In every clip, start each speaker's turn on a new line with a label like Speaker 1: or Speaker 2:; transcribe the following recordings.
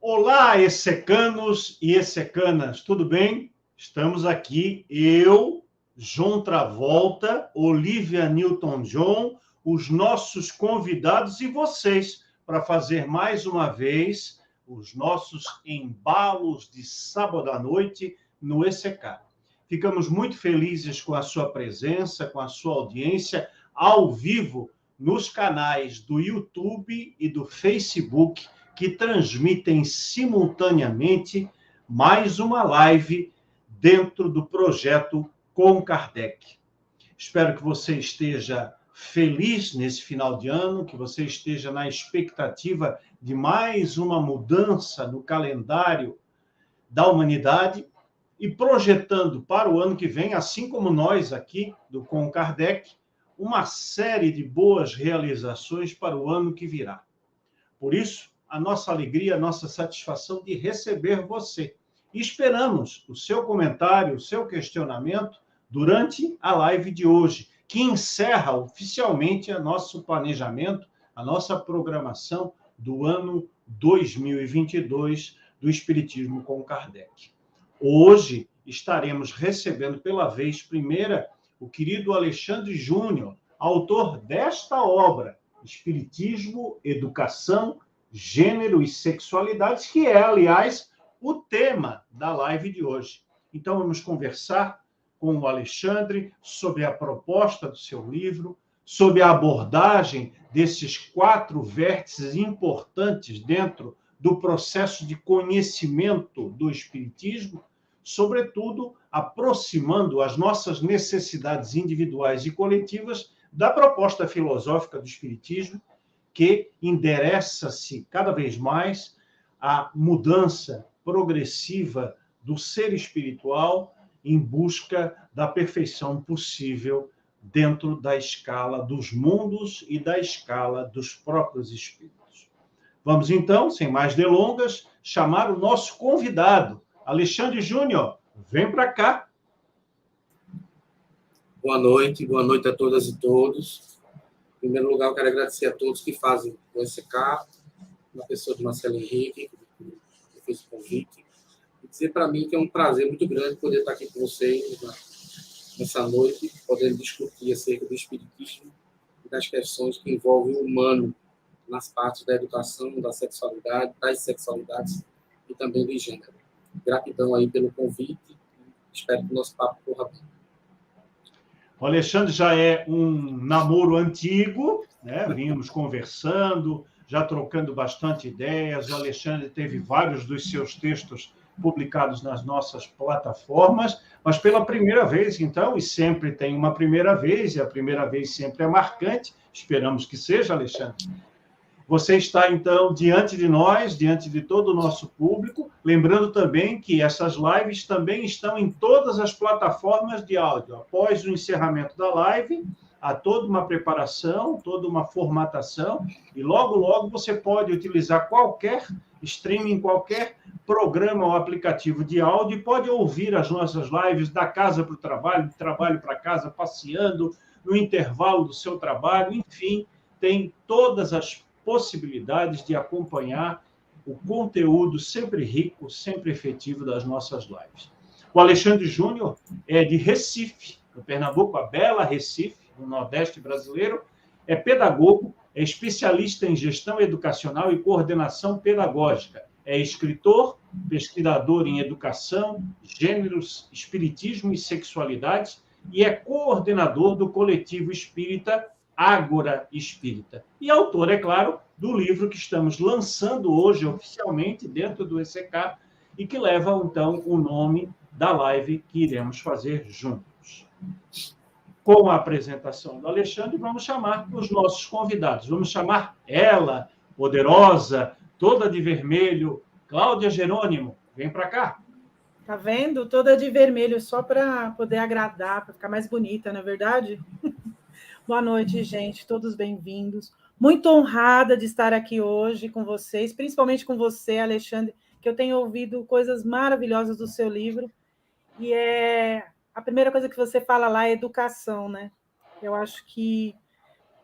Speaker 1: Olá, essecanos e essecanas, tudo bem? Estamos aqui, eu, João Travolta, Olivia Newton-John, os nossos convidados e vocês, para fazer mais uma vez os nossos embalos de sábado à noite no ECK. Ficamos muito felizes com a sua presença, com a sua audiência ao vivo nos canais do YouTube e do Facebook, que transmitem simultaneamente mais uma live dentro do projeto Com Kardec. Espero que você esteja feliz nesse final de ano, que você esteja na expectativa de mais uma mudança no calendário da humanidade e projetando para o ano que vem, assim como nós aqui do Com Kardec, uma série de boas realizações para o ano que virá. Por isso, a nossa alegria, a nossa satisfação de receber você. E esperamos o seu comentário, o seu questionamento durante a live de hoje, que encerra oficialmente o nosso planejamento, a nossa programação do ano 2022 do Espiritismo com Kardec. Hoje estaremos recebendo pela vez primeira o querido Alexandre Júnior, autor desta obra, Espiritismo, Educação, Gênero e Sexualidades, que é, aliás, o tema da live de hoje. Então, vamos conversar com o Alexandre sobre a proposta do seu livro, sobre a abordagem desses 4 vértices importantes dentro do processo de conhecimento do Espiritismo, sobretudo aproximando as nossas necessidades individuais e coletivas da proposta filosófica do Espiritismo, que endereça-se cada vez mais à mudança progressiva do ser espiritual em busca da perfeição possível dentro da escala dos mundos e da escala dos próprios espíritos. Vamos, então, sem mais delongas, chamar o nosso convidado, Alexandre Júnior. Vem para cá.
Speaker 2: Boa noite a todas e todos. Em primeiro lugar, eu quero agradecer a todos que fazem o ECK, na pessoa de Marcelo Henrique, que fez o convite, e dizer para mim que é um prazer muito grande poder estar aqui com vocês nessa noite, podendo discutir acerca do Espiritismo e das questões que envolvem o humano nas partes da educação, da sexualidade, das sexualidades e também do gênero. Gratidão aí pelo convite, espero que o nosso papo corra bem.
Speaker 1: O Alexandre já é um namoro antigo, né? Vínhamos conversando, já trocando bastante ideias. O Alexandre teve vários dos seus textos publicados nas nossas plataformas, mas pela primeira vez, então, e sempre tem uma primeira vez, e a primeira vez sempre é marcante, esperamos que seja, Alexandre. Você está, então, diante de nós, diante de todo o nosso público, lembrando também que essas lives também estão em todas as plataformas de áudio. Após o encerramento da live, há toda uma preparação, toda uma formatação, e logo, logo você pode utilizar qualquer streaming, qualquer programa ou aplicativo de áudio, e pode ouvir as nossas lives da casa para o trabalho, do trabalho para casa, passeando, no intervalo do seu trabalho, enfim, tem todas as possibilidades de acompanhar o conteúdo sempre rico, sempre efetivo das nossas lives. O Alexandre Júnior é de Recife, no Pernambuco, a bela Recife, no Nordeste brasileiro, é pedagogo, é especialista em gestão educacional e coordenação pedagógica, é escritor, pesquisador em educação, gêneros, espiritismo e sexualidade, e é coordenador do coletivo espírita Ágora Espírita. E autor, é claro, do livro que estamos lançando hoje oficialmente dentro do ECK e que leva, então, o nome da live que iremos fazer juntos. Com a apresentação do Alexandre, vamos chamar os nossos convidados. Vamos chamar ela, poderosa, toda de vermelho, Cláudia Jerônimo. Vem para cá.
Speaker 3: Tá vendo? Toda de vermelho, só para poder agradar, para ficar mais bonita, não é verdade? Boa noite, gente, todos bem-vindos. Muito honrada de estar aqui hoje com vocês, principalmente com você, Alexandre, que eu tenho ouvido coisas maravilhosas do seu livro. E a primeira coisa que você fala lá é educação, né? Eu acho que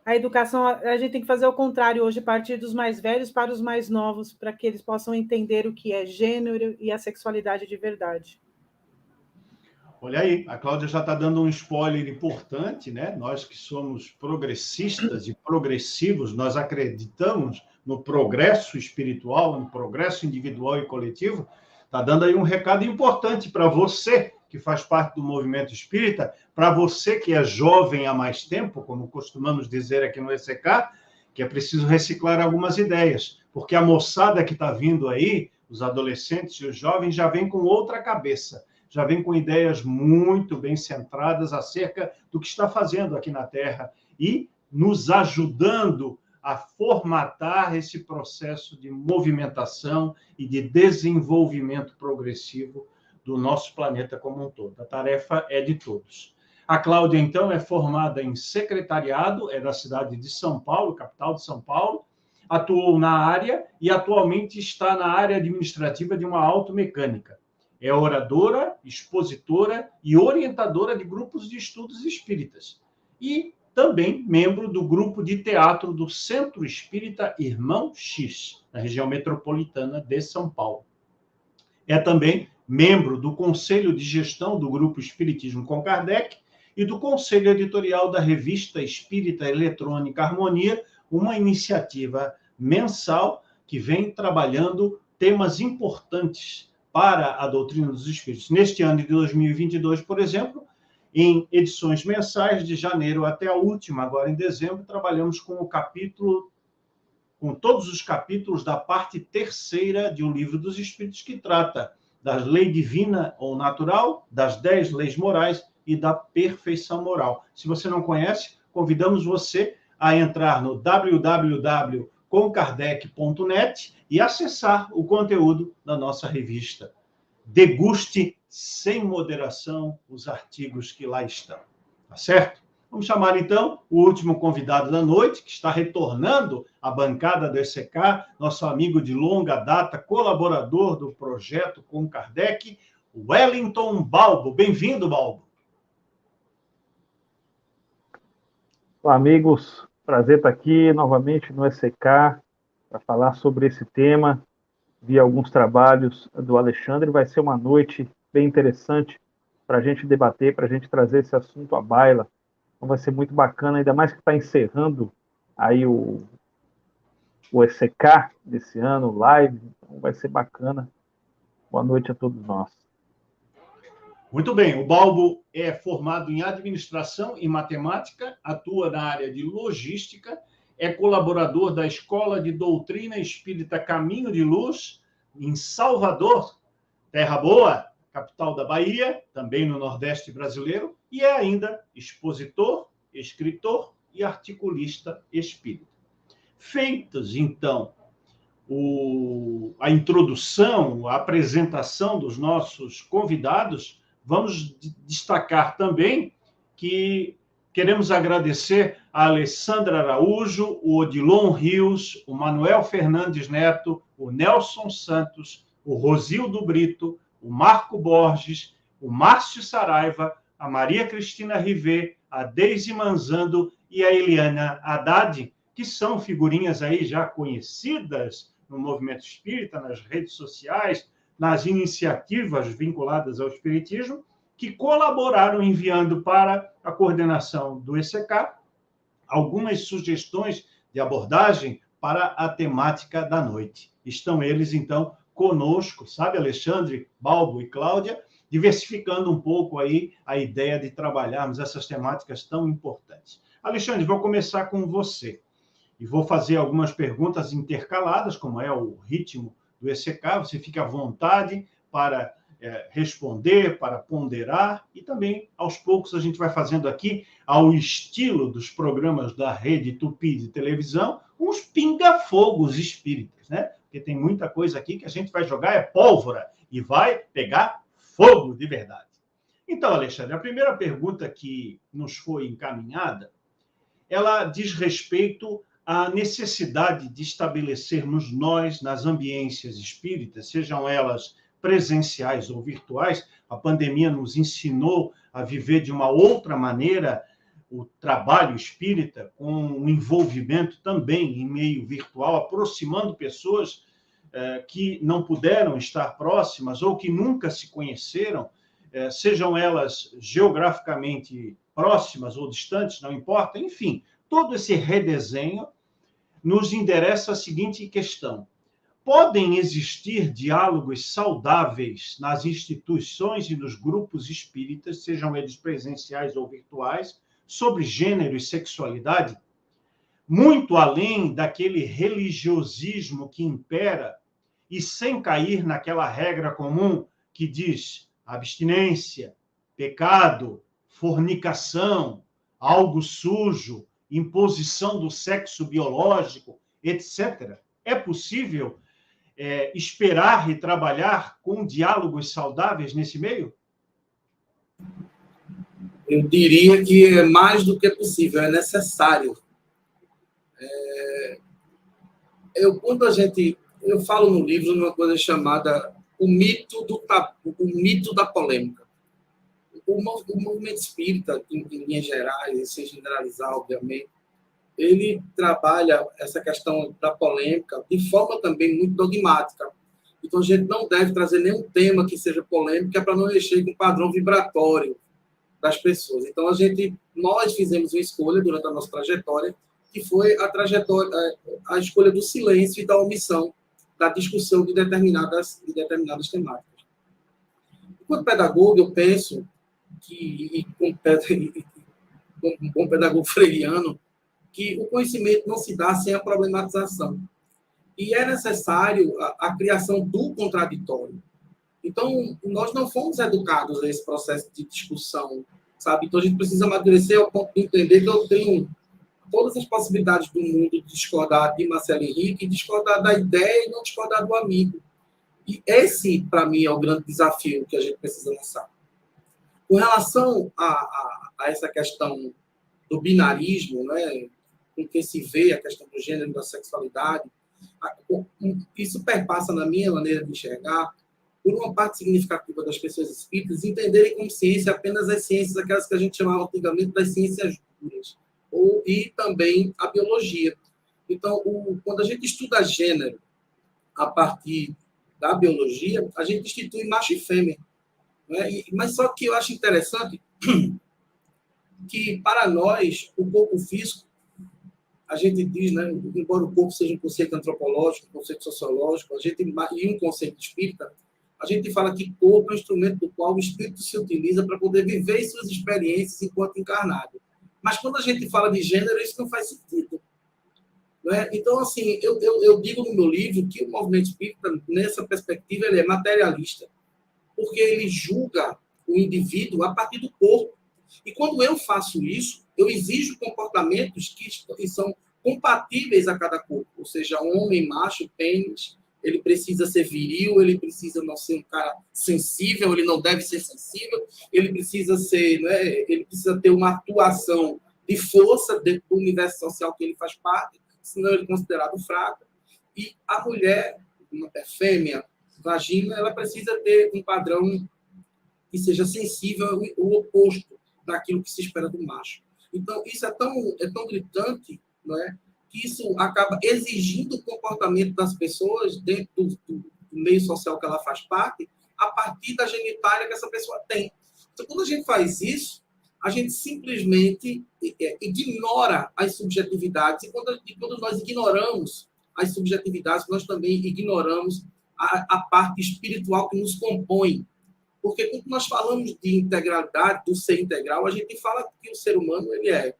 Speaker 3: a educação, a gente tem que fazer o contrário hoje, partir dos mais velhos para os mais novos, para que eles possam entender o que é gênero e a sexualidade de verdade.
Speaker 1: Olha aí, a Cláudia já está dando um spoiler importante, né? Nós que somos progressistas e progressivos, nós acreditamos no progresso espiritual, no progresso individual e coletivo, está dando aí um recado importante para você que faz parte do movimento espírita, para você que é jovem há mais tempo, como costumamos dizer aqui no ECK, que é preciso reciclar algumas ideias, porque a moçada que está vindo aí, os adolescentes e os jovens, já vem com outra cabeça, já vem com ideias muito bem centradas acerca do que está fazendo aqui na Terra e nos ajudando a formatar esse processo de movimentação e de desenvolvimento progressivo do nosso planeta como um todo. A tarefa é de todos. A Cláudia, então, é formada em secretariado, é da cidade de São Paulo, capital de São Paulo, atuou na área e atualmente está na área administrativa de uma automecânica. É oradora, expositora e orientadora de grupos de estudos espíritas. E também membro do grupo de teatro do Centro Espírita Irmão X, na região metropolitana de São Paulo. É também membro do Conselho de Gestão do Grupo Espiritismo com Kardec e do Conselho Editorial da Revista Espírita Eletrônica Harmonia, uma iniciativa mensal que vem trabalhando temas importantes para a doutrina dos espíritos. Neste ano de 2022, por exemplo, em edições mensais, de janeiro até a última, agora em dezembro, trabalhamos com todos os capítulos da parte terceira de O Livro dos Espíritos, que trata da lei divina ou natural, das 10 leis morais e da perfeição moral. Se você não conhece, convidamos você a entrar no www.comkardec.net e acessar o conteúdo da nossa revista. Deguste sem moderação os artigos que lá estão. Tá certo? Vamos chamar, então, o último convidado da noite, que está retornando à bancada do ECK, nosso amigo de longa data, colaborador do projeto com Kardec, Wellington Balbo. Bem-vindo, Balbo.
Speaker 4: Olá, amigos. Prazer estar aqui novamente no ECK para falar sobre esse tema. Vi alguns trabalhos do Alexandre. Vai ser uma noite bem interessante para a gente debater, para a gente trazer esse assunto à baila. Então vai ser muito bacana, ainda mais que está encerrando aí o ECK desse ano, live, então vai ser bacana. Boa noite a todos nós.
Speaker 1: Muito bem, o Balbo é formado em administração e matemática, atua na área de logística, é colaborador da Escola de Doutrina Espírita Caminho de Luz, em Salvador, Terra Boa, capital da Bahia, também no Nordeste brasileiro, e é ainda expositor, escritor e articulista espírita. Feitos, então, a introdução, a apresentação dos nossos convidados, vamos destacar também que queremos agradecer a Alessandra Araújo, o Odilon Rios, o Manuel Fernandes Neto, o Nelson Santos, o Rosildo Brito, o Marco Borges, o Márcio Saraiva, a Maria Cristina Rivet, a Deise Manzando e a Eliana Haddad, que são figurinhas aí já conhecidas no movimento espírita, nas redes sociais, nas iniciativas vinculadas ao espiritismo, que colaboraram enviando para a coordenação do ECK algumas sugestões de abordagem para a temática da noite. Estão eles, então, conosco, sabe, Alexandre, Balbo e Cláudia, diversificando um pouco aí a ideia de trabalharmos essas temáticas tão importantes. Alexandre, vou começar com você e vou fazer algumas perguntas intercaladas, como é o ritmo do ECK. Você fica à vontade para responder, para ponderar, e também, aos poucos, a gente vai fazendo aqui, ao estilo dos programas da Rede Tupi de televisão, uns pinga-fogos espíritas, né? Porque tem muita coisa aqui que a gente vai jogar é pólvora e vai pegar fogo de verdade. Então, Alexandre, a primeira pergunta que nos foi encaminhada, ela diz respeito à necessidade de estabelecermos nós, nas ambiências espíritas, sejam elas presenciais ou virtuais. A pandemia nos ensinou a viver de uma outra maneira, o trabalho espírita com um envolvimento também em meio virtual, aproximando pessoas que não puderam estar próximas ou que nunca se conheceram, sejam elas geograficamente próximas ou distantes, não importa, enfim, todo esse redesenho nos endereça a seguinte questão: podem existir diálogos saudáveis nas instituições e nos grupos espíritas, sejam eles presenciais ou virtuais, sobre gênero e sexualidade, muito além daquele religiosismo que impera e sem cair naquela regra comum que diz abstinência, pecado, fornicação, algo sujo, imposição do sexo biológico, etc. É possível esperar e trabalhar com diálogos saudáveis nesse meio?
Speaker 2: Eu diria que é mais do que possível, é necessário. Eu falo no livro uma coisa chamada o mito da polêmica. O movimento espírita, em linhas gerais, sem generalizar, obviamente, ele trabalha essa questão da polêmica de forma também muito dogmática. Então, a gente não deve trazer nenhum tema que seja polêmico para não mexer com o padrão vibratório das pessoas. Então, nós fizemos uma escolha durante a nossa trajetória, que foi a escolha do silêncio e da omissão, da discussão de determinadas temáticas. Enquanto pedagogo, eu penso que, como um bom pedagogo freiriano, que o conhecimento não se dá sem a problematização. E é necessário a criação do contraditório. Então, nós não fomos educados nesse processo de discussão, sabe? Então, a gente precisa amadurecer ao ponto de entender que eu tenho todas as possibilidades do mundo de discordar de Marcelo Henrique, discordar da ideia e não discordar do amigo. E esse, para mim, é o grande desafio que a gente precisa lançar. Com relação a essa questão do binarismo, né, com que se vê a questão do gênero e da sexualidade, isso perpassa, na minha maneira de enxergar, por uma parte significativa das pessoas espíritas entenderem como ciência apenas as ciências, aquelas que a gente chamava antigamente das ciências duras, e também a biologia. Então, quando a gente estuda gênero a partir da biologia, a gente institui macho e fêmea. Né? Mas só que eu acho interessante que, para nós, o corpo físico, a gente diz, né, embora o corpo seja um conceito antropológico, um conceito sociológico, e um conceito espírita, a gente fala que corpo é um instrumento do qual o espírito se utiliza para poder viver suas experiências enquanto encarnado. Mas quando a gente fala de gênero, isso não faz sentido. Né? Então, assim, eu digo no meu livro que o movimento espírita, nessa perspectiva, ele é materialista, porque ele julga o indivíduo a partir do corpo. E quando eu faço isso, eu exijo comportamentos que são compatíveis a cada corpo. Ou seja, homem, macho, pênis, ele precisa ser viril, ele precisa não ser um cara sensível, ele não deve ser sensível, ele precisa ser, né, ele precisa ter uma atuação de força dentro do universo social que ele faz parte, senão ele é considerado fraco. E a mulher, uma fêmea, vagina, ela precisa ter um padrão que seja sensível, o oposto daquilo que se espera do macho. Então, isso é tão gritante, não é? Que isso acaba exigindo o comportamento das pessoas dentro do meio social que ela faz parte, a partir da genitália que essa pessoa tem. Então, quando a gente faz isso, a gente simplesmente ignora as subjetividades. E quando nós ignoramos as subjetividades, nós também ignoramos a parte espiritual que nos compõe. Porque quando nós falamos de integralidade, do ser integral, a gente fala que o ser humano ele é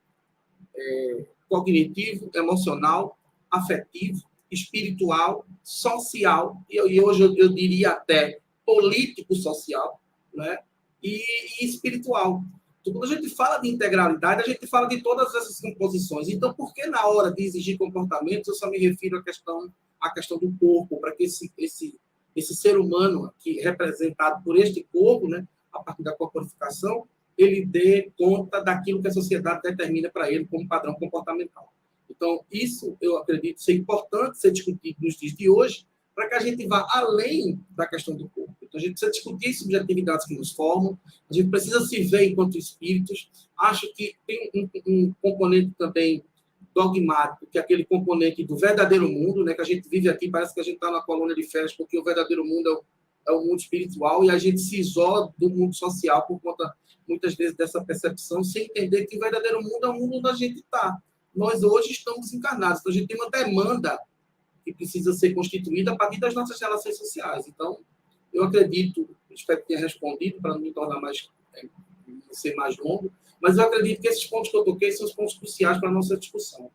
Speaker 2: cognitivo, emocional, afetivo, espiritual, social, e hoje eu diria até político-social, né? E espiritual. Então, quando a gente fala de integralidade, a gente fala de todas essas composições. Então, por que na hora de exigir comportamentos, eu só me refiro à questão do corpo, para que esse ser humano aqui, representado por este corpo, né, a partir da corporificação, ele dê conta daquilo que a sociedade determina para ele como padrão comportamental. Então, isso eu acredito ser importante ser discutido nos dias de hoje, para que a gente vá além da questão do corpo. Então, a gente precisa discutir subjetividades que nos formam, a gente precisa se ver enquanto espíritos. Acho que tem um componente também dogmático, que é aquele componente do verdadeiro mundo, né, que a gente vive aqui, parece que a gente está na colônia de férias, porque o verdadeiro mundo é o mundo espiritual, e a gente se isola do mundo social por conta, muitas vezes, dessa percepção, sem entender que o verdadeiro mundo é o mundo onde a gente está. Nós hoje estamos encarnados, então a gente tem uma demanda que precisa ser constituída a partir das nossas relações sociais. Então, eu acredito, espero que tenha respondido, para não me tornar ser mais longo, mas eu acredito que esses pontos que eu toquei são os pontos cruciais para a nossa discussão.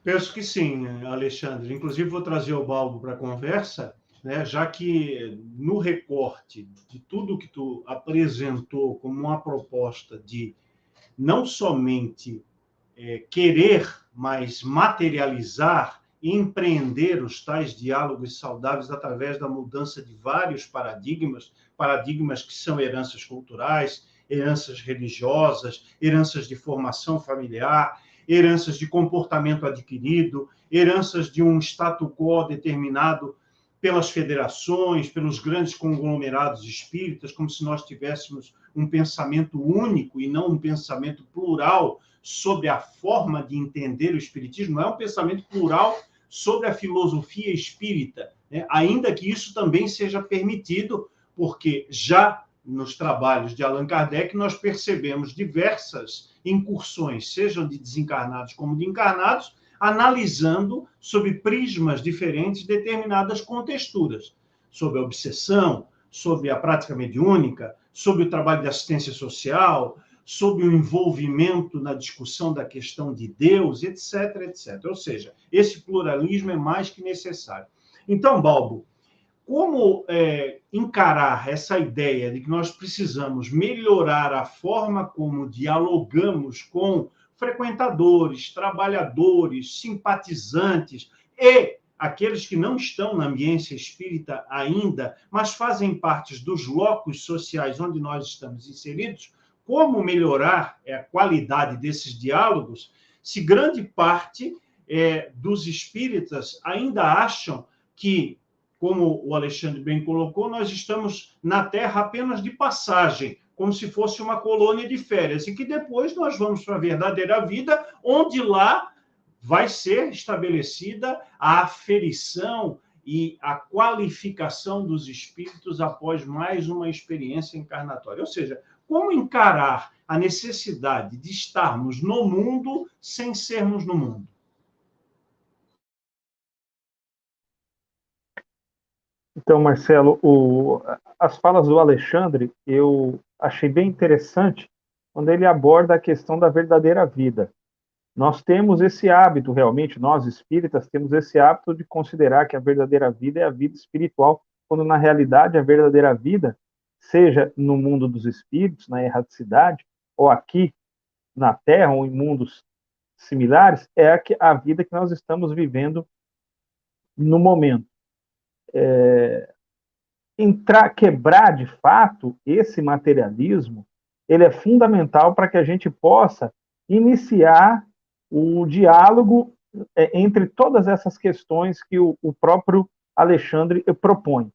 Speaker 1: Penso que sim, Alexandre. Inclusive, vou trazer o Balbo para a conversa, né, já que no recorte de tudo que tu apresentou como uma proposta de não somente querer, mas materializar e empreender os tais diálogos saudáveis através da mudança de vários paradigmas que são heranças culturais, heranças religiosas, heranças de formação familiar, heranças de comportamento adquirido, heranças de um status quo determinado pelas federações, pelos grandes conglomerados espíritas, como se nós tivéssemos um pensamento único e não um pensamento plural sobre a forma de entender o espiritismo. Não é um pensamento plural sobre a filosofia espírita, né? Ainda que isso também seja permitido, porque já nos trabalhos de Allan Kardec nós percebemos diversas incursões, sejam de desencarnados como de encarnados, analisando sob prismas diferentes determinadas contexturas, sobre a obsessão, sobre a prática mediúnica, sobre o trabalho de assistência social, sobre o envolvimento na discussão da questão de Deus, etc, etc. Ou seja, esse pluralismo é mais que necessário. Então, Balbo, como encarar essa ideia de que nós precisamos melhorar a forma como dialogamos com frequentadores, trabalhadores, simpatizantes e aqueles que não estão na ambiência espírita ainda, mas fazem parte dos locos sociais onde nós estamos inseridos? Como melhorar a qualidade desses diálogos se grande parte dos espíritas ainda acham que, como o Alexandre bem colocou, nós estamos na Terra apenas de passagem, como se fosse uma colônia de férias, e que depois nós vamos para a verdadeira vida, onde lá vai ser estabelecida a aferição e a qualificação dos espíritos após mais uma experiência encarnatória. Ou seja, como encarar a necessidade de estarmos no mundo sem sermos no mundo?
Speaker 4: Então, Marcelo, as falas do Alexandre, eu achei bem interessante quando ele aborda a questão da verdadeira vida. Nós temos esse hábito, realmente, nós espíritas temos esse hábito de considerar que a verdadeira vida é a vida espiritual, quando na realidade a verdadeira vida, seja no mundo dos espíritos, na erraticidade, ou aqui na Terra, ou em mundos similares, é a vida que nós estamos vivendo no momento. Quebrar de fato esse materialismo, ele é fundamental para que a gente possa iniciar o diálogo entre todas essas questões que o próprio Alexandre propõe.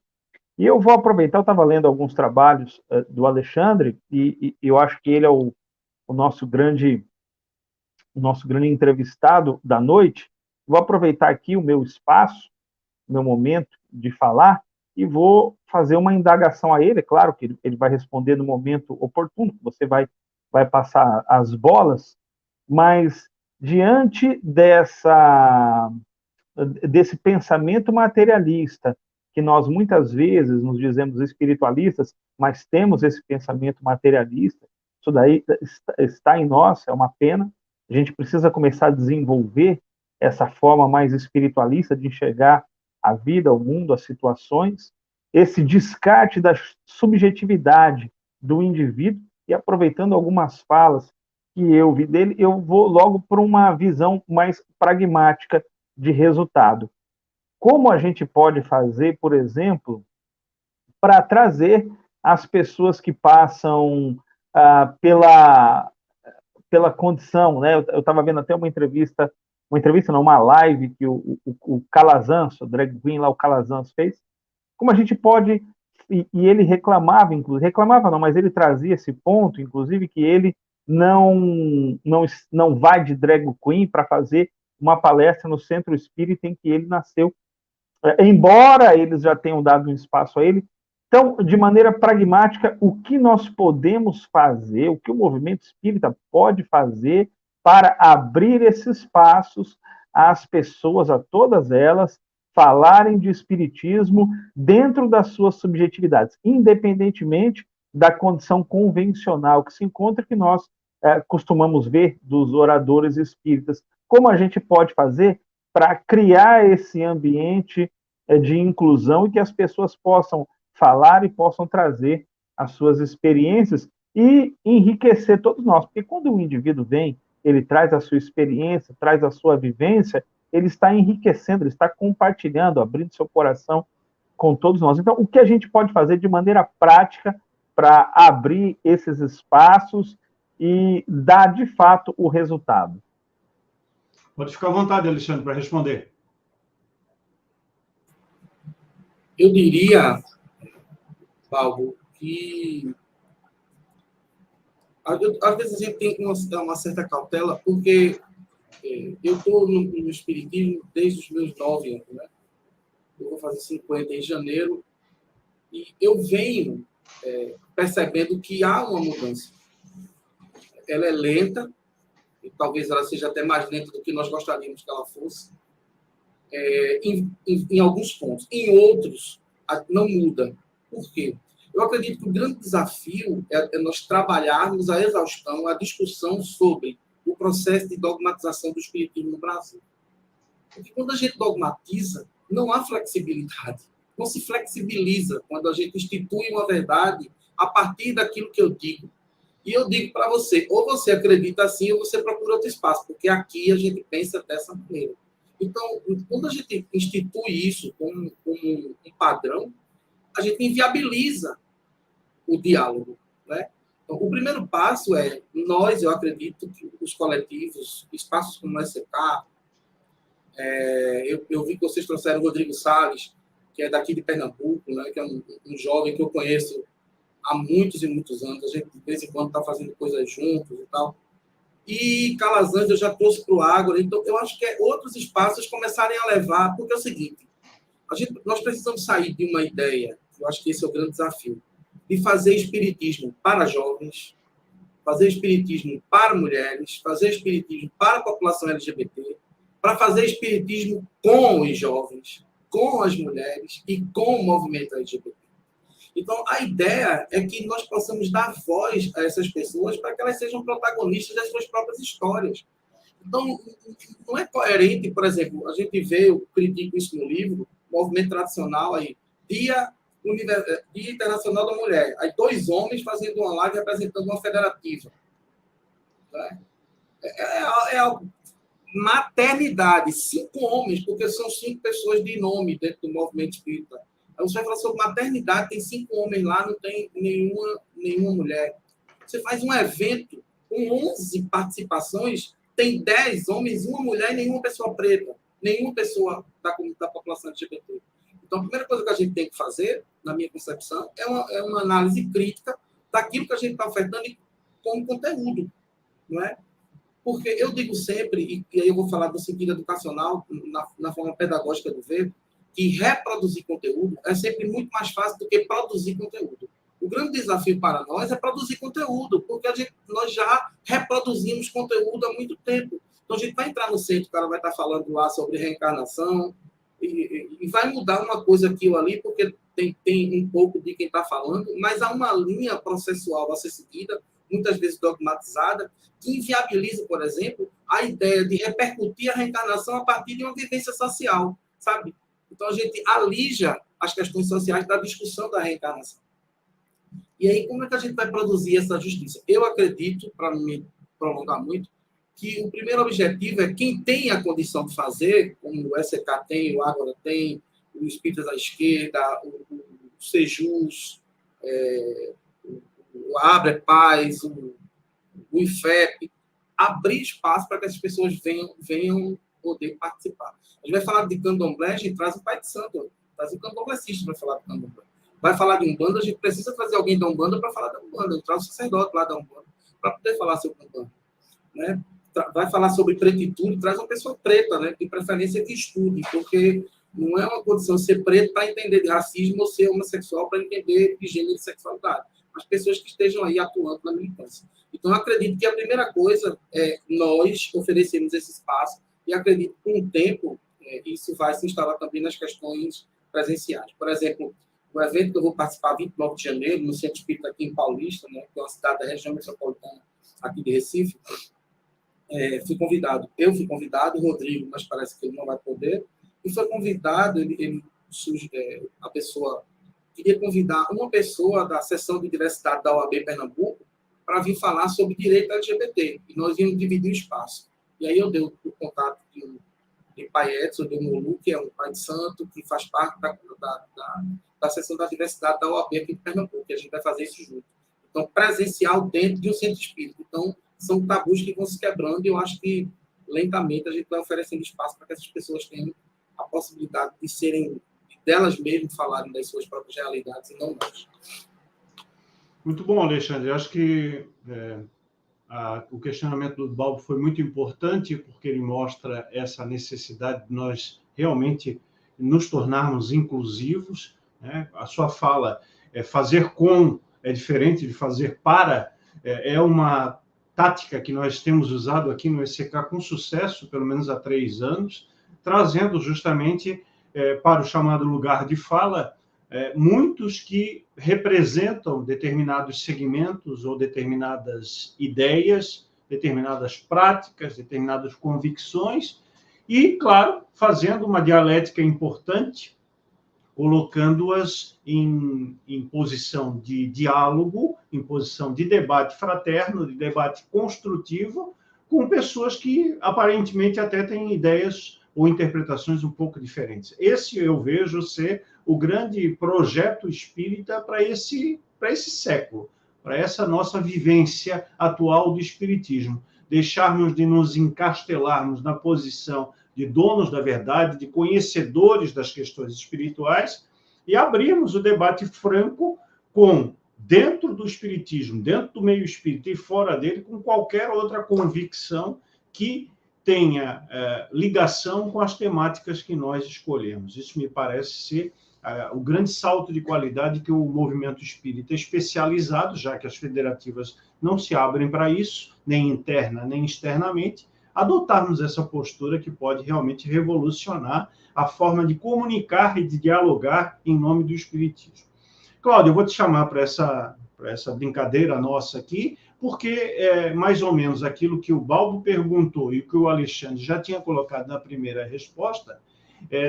Speaker 4: E eu vou aproveitar, eu estava lendo alguns trabalhos do Alexandre, e eu acho que ele é o nosso grande entrevistado da noite. Vou aproveitar aqui o meu espaço, o meu momento de falar, e vou fazer uma indagação a ele. É claro que ele vai responder no momento oportuno, você vai passar as bolas, mas diante desse pensamento materialista, que nós muitas vezes nos dizemos espiritualistas, mas temos esse pensamento materialista, isso daí está em nós, é uma pena. A gente precisa começar a desenvolver essa forma mais espiritualista de enxergar a vida, o mundo, as situações, esse descarte da subjetividade do indivíduo. E aproveitando algumas falas que eu vi dele, eu vou logo para uma visão mais pragmática de resultado. Como a gente pode fazer, por exemplo, para trazer as pessoas que passam pela condição, né? Eu estava vendo até uma live que o Calazans, o drag queen lá, o Calazans fez, como a gente pode, e ele reclamava, inclusive, reclamava não, mas ele trazia esse ponto, inclusive, que ele não vai de drag queen para fazer uma palestra no Centro Espírita em que ele nasceu, embora eles já tenham dado um espaço a ele. Então, de maneira pragmática, o que nós podemos fazer, o que o movimento espírita pode fazer para abrir esses espaços às pessoas, a todas elas, falarem de espiritismo dentro das suas subjetividades, independentemente da condição convencional que se encontra, que nós costumamos ver dos oradores espíritas. Como a gente pode fazer para criar esse ambiente de inclusão e que as pessoas possam falar e possam trazer as suas experiências e enriquecer todos nós. Porque quando o indivíduo vem, ele traz a sua experiência, traz a sua vivência, ele está enriquecendo, ele está compartilhando, abrindo seu coração com todos nós. Então, o que a gente pode fazer de maneira prática para abrir esses espaços e dar, de fato, o resultado?
Speaker 1: Pode ficar à vontade, Alexandre, para responder.
Speaker 2: Eu diria, Paulo, que às vezes a gente tem uma certa cautela, porque eu estou no espiritismo desde os meus 9 anos, né? Eu vou fazer 50 em janeiro, e eu venho percebendo que há uma mudança. Ela é lenta, e talvez ela seja até mais lenta do que nós gostaríamos que ela fosse, em alguns pontos. Em outros, não muda. Por quê? Eu acredito que o grande desafio é nós trabalharmos a exaustão, a discussão sobre o processo de dogmatização do espiritismo no Brasil. Porque quando a gente dogmatiza, não há flexibilidade. Não se flexibiliza quando a gente institui uma verdade a partir daquilo que eu digo. E eu digo para você, ou você acredita assim, ou você procura outro espaço, porque aqui a gente pensa dessa maneira. Então, quando a gente institui isso como um padrão, a gente inviabiliza o diálogo, né? Então, o primeiro passo é eu acredito que os coletivos, espaços como o SK, eu vi que vocês trouxeram o Rodrigo Salles, que é daqui de Pernambuco, né? Que é um jovem que eu conheço há muitos e muitos anos, a gente de vez em quando está fazendo coisas juntos e tal. E Calazans eu já trouxe para o Ágora, então eu acho que outros espaços começarem a levar, porque é o seguinte, nós precisamos sair de uma ideia, eu acho que esse é o grande desafio, de fazer espiritismo para jovens, fazer espiritismo para mulheres, fazer espiritismo para a população LGBT, para fazer espiritismo com os jovens, com as mulheres e com o movimento LGBT. Então, a ideia é que nós possamos dar voz a essas pessoas para que elas sejam protagonistas das suas próprias histórias. Então, não é coerente, por exemplo, a gente vê, eu critico isso no livro, movimento tradicional aí, Dia Internacional da Mulher, aí 2 homens fazendo uma live representando uma federativa. É algo. Maternidade, 5 homens, porque são 5 pessoas de nome dentro do movimento espírita. Aí você vai falar sobre maternidade, tem 5 homens lá, não tem nenhuma mulher. Você faz um evento com 11 participações, tem 10 homens, 1 mulher e nenhuma pessoa preta, nenhuma pessoa da população LGBT. Então, a primeira coisa que a gente tem que fazer, na minha concepção, é uma análise crítica daquilo que a gente está ofertando como conteúdo, não é? Porque eu digo sempre, e aí eu vou falar do sentido educacional, na forma pedagógica do ver, que reproduzir conteúdo é sempre muito mais fácil do que produzir conteúdo. O grande desafio para nós é produzir conteúdo, porque nós já reproduzimos conteúdo há muito tempo. Então, a gente vai entrar no centro, o cara vai estar falando lá sobre reencarnação, e vai mudar uma coisa aqui ou ali, porque tem um pouco de quem está falando, mas há uma linha processual a ser seguida, muitas vezes dogmatizada, que inviabiliza, por exemplo, a ideia de repercutir a reencarnação a partir de uma vivência social, sabe? Então, a gente alija as questões sociais da discussão da reencarnação. E aí, como é que a gente vai produzir essa justiça? Eu acredito, para não me prolongar muito, que o primeiro objetivo é quem tem a condição de fazer, como o SK tem, o Ágora tem, o Espíritas da Esquerda, o Sejus, o Abre Paz, o IFEP, abrir espaço para que as pessoas venham poder participar. A gente vai falar de candomblé, a gente traz o Pai de Santo, trazer candomblessista para falar do candomblé. Vai falar de Umbanda, a gente precisa trazer alguém da Umbanda para falar da Umbanda. Eu trago o sacerdote lá da Umbanda para poder falar sobre Umbanda. Né? Vai falar sobre pretitude, traz uma pessoa preta, né? De preferência que estude, porque não é uma condição ser preto para entender de racismo ou ser homossexual para entender de gênero e sexualidade. Mas pessoas que estejam aí atuando na militância. Então, acredito que a primeira coisa é nós oferecermos esse espaço e acredito que com o tempo isso vai se instalar também nas questões presenciais. Por exemplo, o evento que eu vou participar 29 de janeiro, no Centro Espírita aqui em Paulista, né, que é uma cidade da região metropolitana aqui de Recife, fui convidado. Eu fui convidado, o Rodrigo, mas parece que ele não vai poder. E foi convidado, a pessoa queria convidar uma pessoa da seção de diversidade da OAB Pernambuco para vir falar sobre direito LGBT. E nós íamos dividir o espaço. E aí eu dei o contato de pai Edson, de Molu, que é um pai de santo, que faz parte da seção da diversidade da OAB aqui de Pernambuco, que a gente vai fazer isso junto. Então, presencial dentro de um centro espírita. Então, são tabus que vão se quebrando e eu acho que, lentamente, a gente vai oferecendo espaço para que essas pessoas tenham a possibilidade de serem, delas mesmas, falarem das suas próprias realidades e não nós.
Speaker 1: Muito bom, Alexandre. Eu acho que o questionamento do Balbo foi muito importante, porque ele mostra essa necessidade de nós realmente nos tornarmos inclusivos. Né? A sua fala, fazer com é diferente de fazer para, é uma tática que nós temos usado aqui no ECK com sucesso, pelo menos há 3 anos, trazendo justamente para o chamado lugar de fala muitos que representam determinados segmentos ou determinadas ideias, determinadas práticas, determinadas convicções, e, claro, fazendo uma dialética importante, colocando-as em posição de diálogo, em posição de debate fraterno, de debate construtivo, com pessoas que aparentemente até têm ideias ou interpretações um pouco diferentes. Esse eu vejo ser o grande projeto espírita para esse século, para essa nossa vivência atual do espiritismo. Deixarmos de nos encastelarmos na posição de donos da verdade, de conhecedores das questões espirituais, e abrirmos o debate franco com, dentro do espiritismo, dentro do meio espírita e fora dele, com qualquer outra convicção que tenha ligação com as temáticas que nós escolhemos. Isso me parece ser o grande salto de qualidade que o movimento espírita especializado, já que as federativas não se abrem para isso, nem interna nem externamente, adotarmos essa postura que pode realmente revolucionar a forma de comunicar e de dialogar em nome do espiritismo. Cláudio, eu vou te chamar para essa brincadeira nossa aqui, porque é mais ou menos aquilo que o Balbo perguntou e que o Alexandre já tinha colocado na primeira resposta,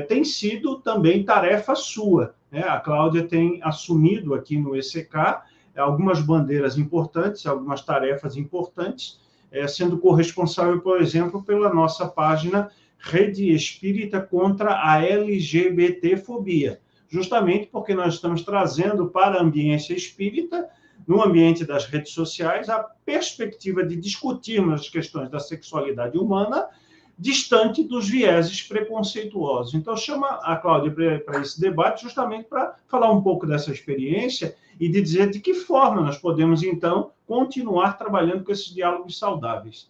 Speaker 1: tem sido também tarefa sua. Né? A Cláudia tem assumido aqui no ECK algumas bandeiras importantes, algumas tarefas importantes, sendo corresponsável, por exemplo, pela nossa página Rede Espírita contra a LGBTfobia, justamente porque nós estamos trazendo para a ambiência espírita, no ambiente das redes sociais, a perspectiva de discutirmos as questões da sexualidade humana distante dos vieses preconceituosos. Então, chama a Cláudia para esse debate justamente para falar um pouco dessa experiência e de dizer de que forma nós podemos, então, continuar trabalhando com esses diálogos saudáveis.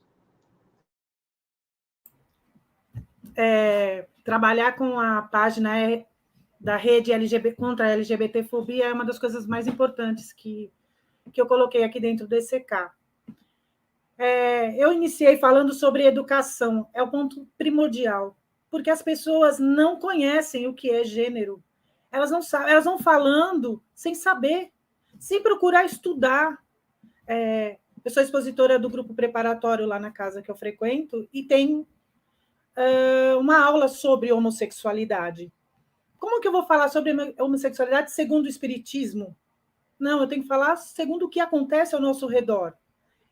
Speaker 3: Trabalhar com a página da rede contra a LGBTfobia é uma das coisas mais importantes que eu coloquei aqui dentro do ECK. Eu iniciei falando sobre educação, é o ponto primordial, porque as pessoas não conhecem o que é gênero. Elas não sabem, elas vão falando sem saber, sem procurar estudar. Eu sou expositora do grupo preparatório lá na casa que eu frequento e tem uma aula sobre homossexualidade. Como que eu vou falar sobre homossexualidade segundo o espiritismo? Não, eu tenho que falar segundo o que acontece ao nosso redor.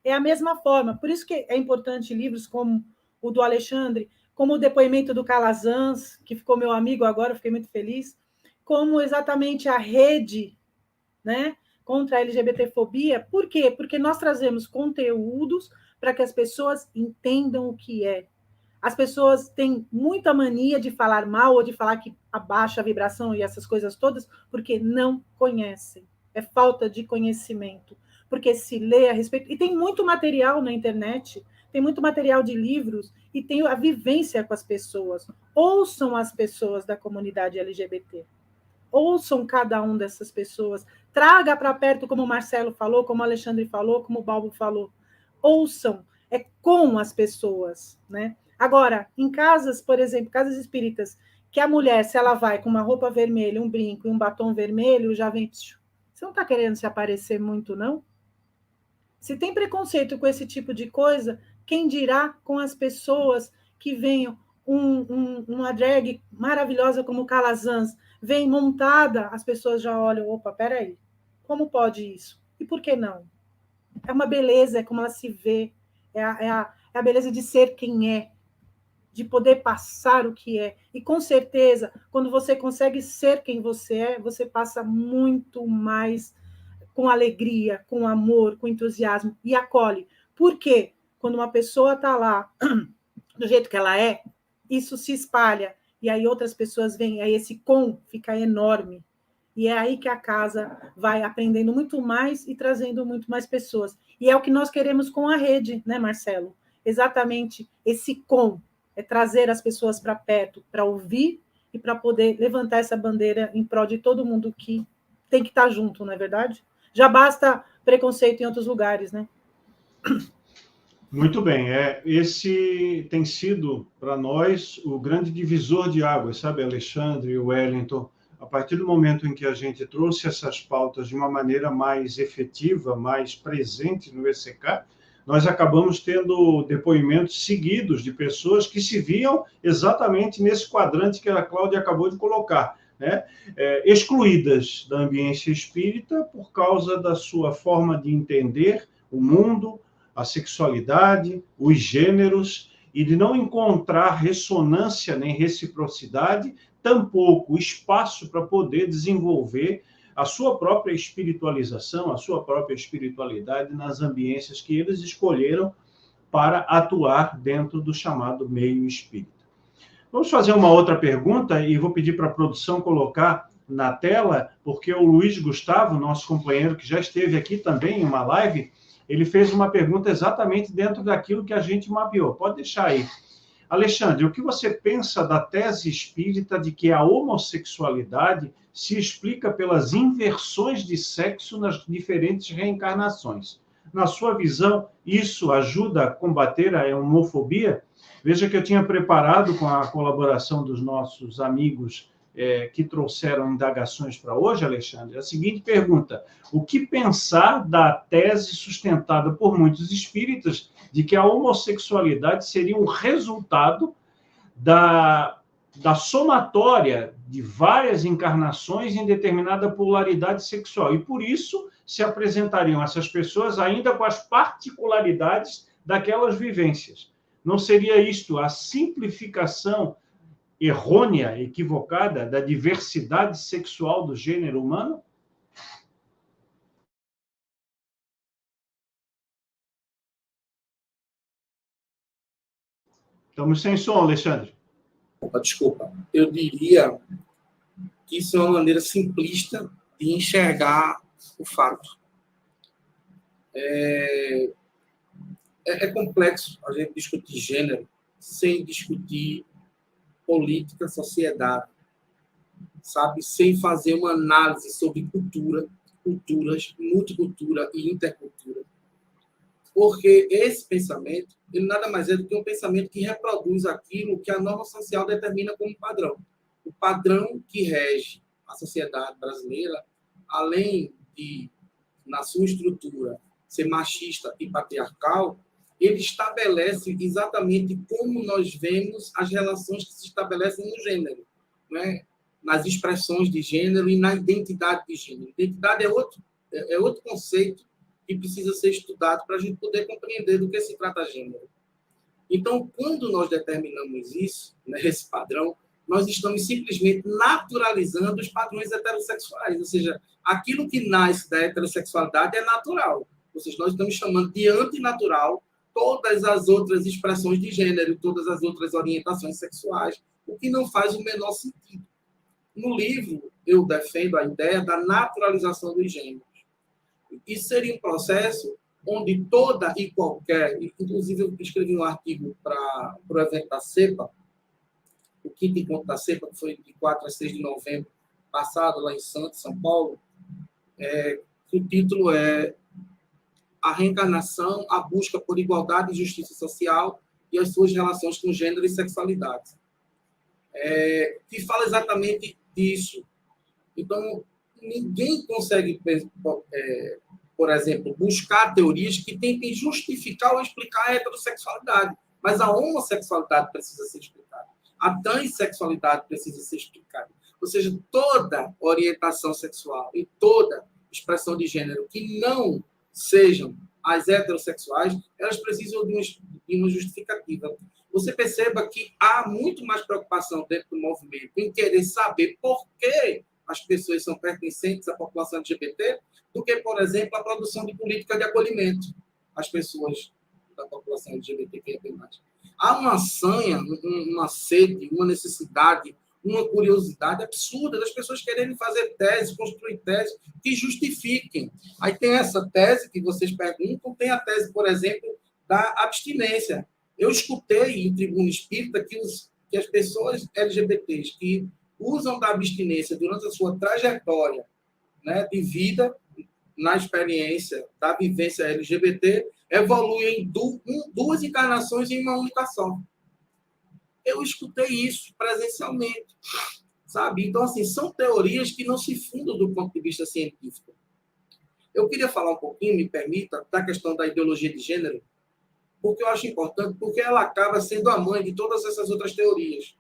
Speaker 3: É a mesma forma. Por isso que é importante livros como o do Alexandre, como o depoimento do Calazans, que ficou meu amigo agora, eu fiquei muito feliz, como exatamente a rede, né, contra a LGBTfobia. Por quê? Porque nós trazemos conteúdos para que as pessoas entendam o que é. As pessoas têm muita mania de falar mal ou de falar que abaixa a vibração e essas coisas todas, porque não conhecem. É falta de conhecimento. Porque se lê a respeito... E tem muito material na internet, tem muito material de livros, e tem a vivência com as pessoas. Ouçam as pessoas da comunidade LGBT. Ouçam cada um dessas pessoas. Traga para perto, como o Marcelo falou, como o Alexandre falou, como o Balbo falou. Ouçam. É com as pessoas, né? Agora, em casas, por exemplo, casas espíritas, que a mulher, se ela vai com uma roupa vermelha, um brinco e um batom vermelho, já vem... Você não está querendo se aparecer muito, não? Se tem preconceito com esse tipo de coisa, quem dirá com as pessoas que venham uma drag maravilhosa como Calazans, vem montada, as pessoas já olham, opa, peraí, como pode isso? E por que não? É uma beleza, é como ela se vê, é a beleza de ser quem é, de poder passar o que é. E, com certeza, quando você consegue ser quem você é, você passa muito mais com alegria, com amor, com entusiasmo, e acolhe. Por quê? Quando uma pessoa está lá, do jeito que ela é, isso se espalha, e aí outras pessoas vêm, aí esse fica enorme. E é aí que a casa vai aprendendo muito mais e trazendo muito mais pessoas. E é o que nós queremos com a rede, né, Marcelo? Exatamente esse é trazer as pessoas para perto, para ouvir e para poder levantar essa bandeira em prol de todo mundo que tem que estar junto, não é verdade? Já basta preconceito em outros lugares, né?
Speaker 1: Muito bem. Esse tem sido, para nós, o grande divisor de águas, sabe, Alexandre e Wellington? A partir do momento em que a gente trouxe essas pautas de uma maneira mais efetiva, mais presente no ECK, nós acabamos tendo depoimentos seguidos de pessoas que se viam exatamente nesse quadrante que a Cláudia acabou de colocar, né? Excluídas da ambiência espírita por causa da sua forma de entender o mundo, a sexualidade, os gêneros, e de não encontrar ressonância nem reciprocidade, tampouco espaço para poder desenvolver a sua própria espiritualização, a sua própria espiritualidade nas ambiências que eles escolheram para atuar dentro do chamado meio espírita. Vamos fazer uma outra pergunta e vou pedir para a produção colocar na tela, porque o Luiz Gustavo, nosso companheiro que já esteve aqui também em uma live, ele fez uma pergunta exatamente dentro daquilo que a gente mapeou. Pode deixar aí. Alexandre, o que você pensa da tese espírita de que a homossexualidade se explica pelas inversões de sexo nas diferentes reencarnações? Na sua visão, isso ajuda a combater a homofobia? Veja que eu tinha preparado, com a colaboração dos nossos amigos que trouxeram indagações para hoje, Alexandre, a seguinte pergunta: o que pensar da tese sustentada por muitos espíritas de que a homossexualidade seria um resultado da somatória de várias encarnações em determinada polaridade sexual, e por isso se apresentariam essas pessoas ainda com as particularidades daquelas vivências? Não seria isto a simplificação errônea, equivocada, da diversidade sexual do gênero humano? Estamos sem som, Alexandre.
Speaker 2: Desculpa. Eu diria que isso é uma maneira simplista de enxergar o fato. É complexo a gente discutir gênero sem discutir política, sociedade, sabe? Sem fazer uma análise sobre culturas, multicultura e intercultura. Porque esse pensamento, ele nada mais é do que um pensamento que reproduz aquilo que a norma social determina como padrão. O padrão que rege a sociedade brasileira, além de, na sua estrutura, ser machista e patriarcal, ele estabelece exatamente como nós vemos as relações que se estabelecem no gênero, né? Nas expressões de gênero e na identidade de gênero. Identidade é outro conceito que precisa ser estudado para a gente poder compreender do que se trata gênero. Então, quando nós determinamos isso, né, esse padrão, nós estamos simplesmente naturalizando os padrões heterossexuais, ou seja, aquilo que nasce da heterossexualidade é natural, ou seja, nós estamos chamando de antinatural todas as outras expressões de gênero, todas as outras orientações sexuais, o que não faz o menor sentido. No livro, eu defendo a ideia da naturalização dos gêneros. Isso seria um processo onde toda e qualquer... Inclusive, eu escrevi um artigo para o evento da CEPA, o quinto encontro da CEPA, que foi de 4 a 6 de novembro passado, lá em Santos, São Paulo. O título é A Reencarnação, a Busca por Igualdade e Justiça Social e as suas relações com gênero e sexualidade. Que fala exatamente disso. Então, ninguém consegue, por exemplo, buscar teorias que tentem justificar ou explicar a heterossexualidade, mas a homossexualidade precisa ser explicada. A transexualidade precisa ser explicada. Ou seja, toda orientação sexual e toda expressão de gênero que não sejam as heterossexuais, elas precisam de uma justificativa. Você perceba que há muito mais preocupação dentro do movimento em querer saber por que as pessoas são pertencentes à população LGBT do que, por exemplo, a produção de política de acolhimento às pessoas da população LGBTQIA+. Há uma sanha, uma sede, uma necessidade, uma curiosidade absurda das pessoas quererem fazer teses, construir teses que justifiquem. Aí tem essa tese que vocês perguntam, tem a tese, por exemplo, da abstinência. Eu escutei em tribuna espírita que as pessoas LGBTs que usam da abstinência durante a sua trajetória, né, de vida, na experiência da vivência LGBT, evoluem duas encarnações em uma única só. Eu escutei isso presencialmente, sabe? Então, assim, são teorias que não se fundam do ponto de vista científico. Eu queria falar um pouquinho, me permita, da questão da ideologia de gênero, porque eu acho importante, porque ela acaba sendo a mãe de todas essas outras teorias.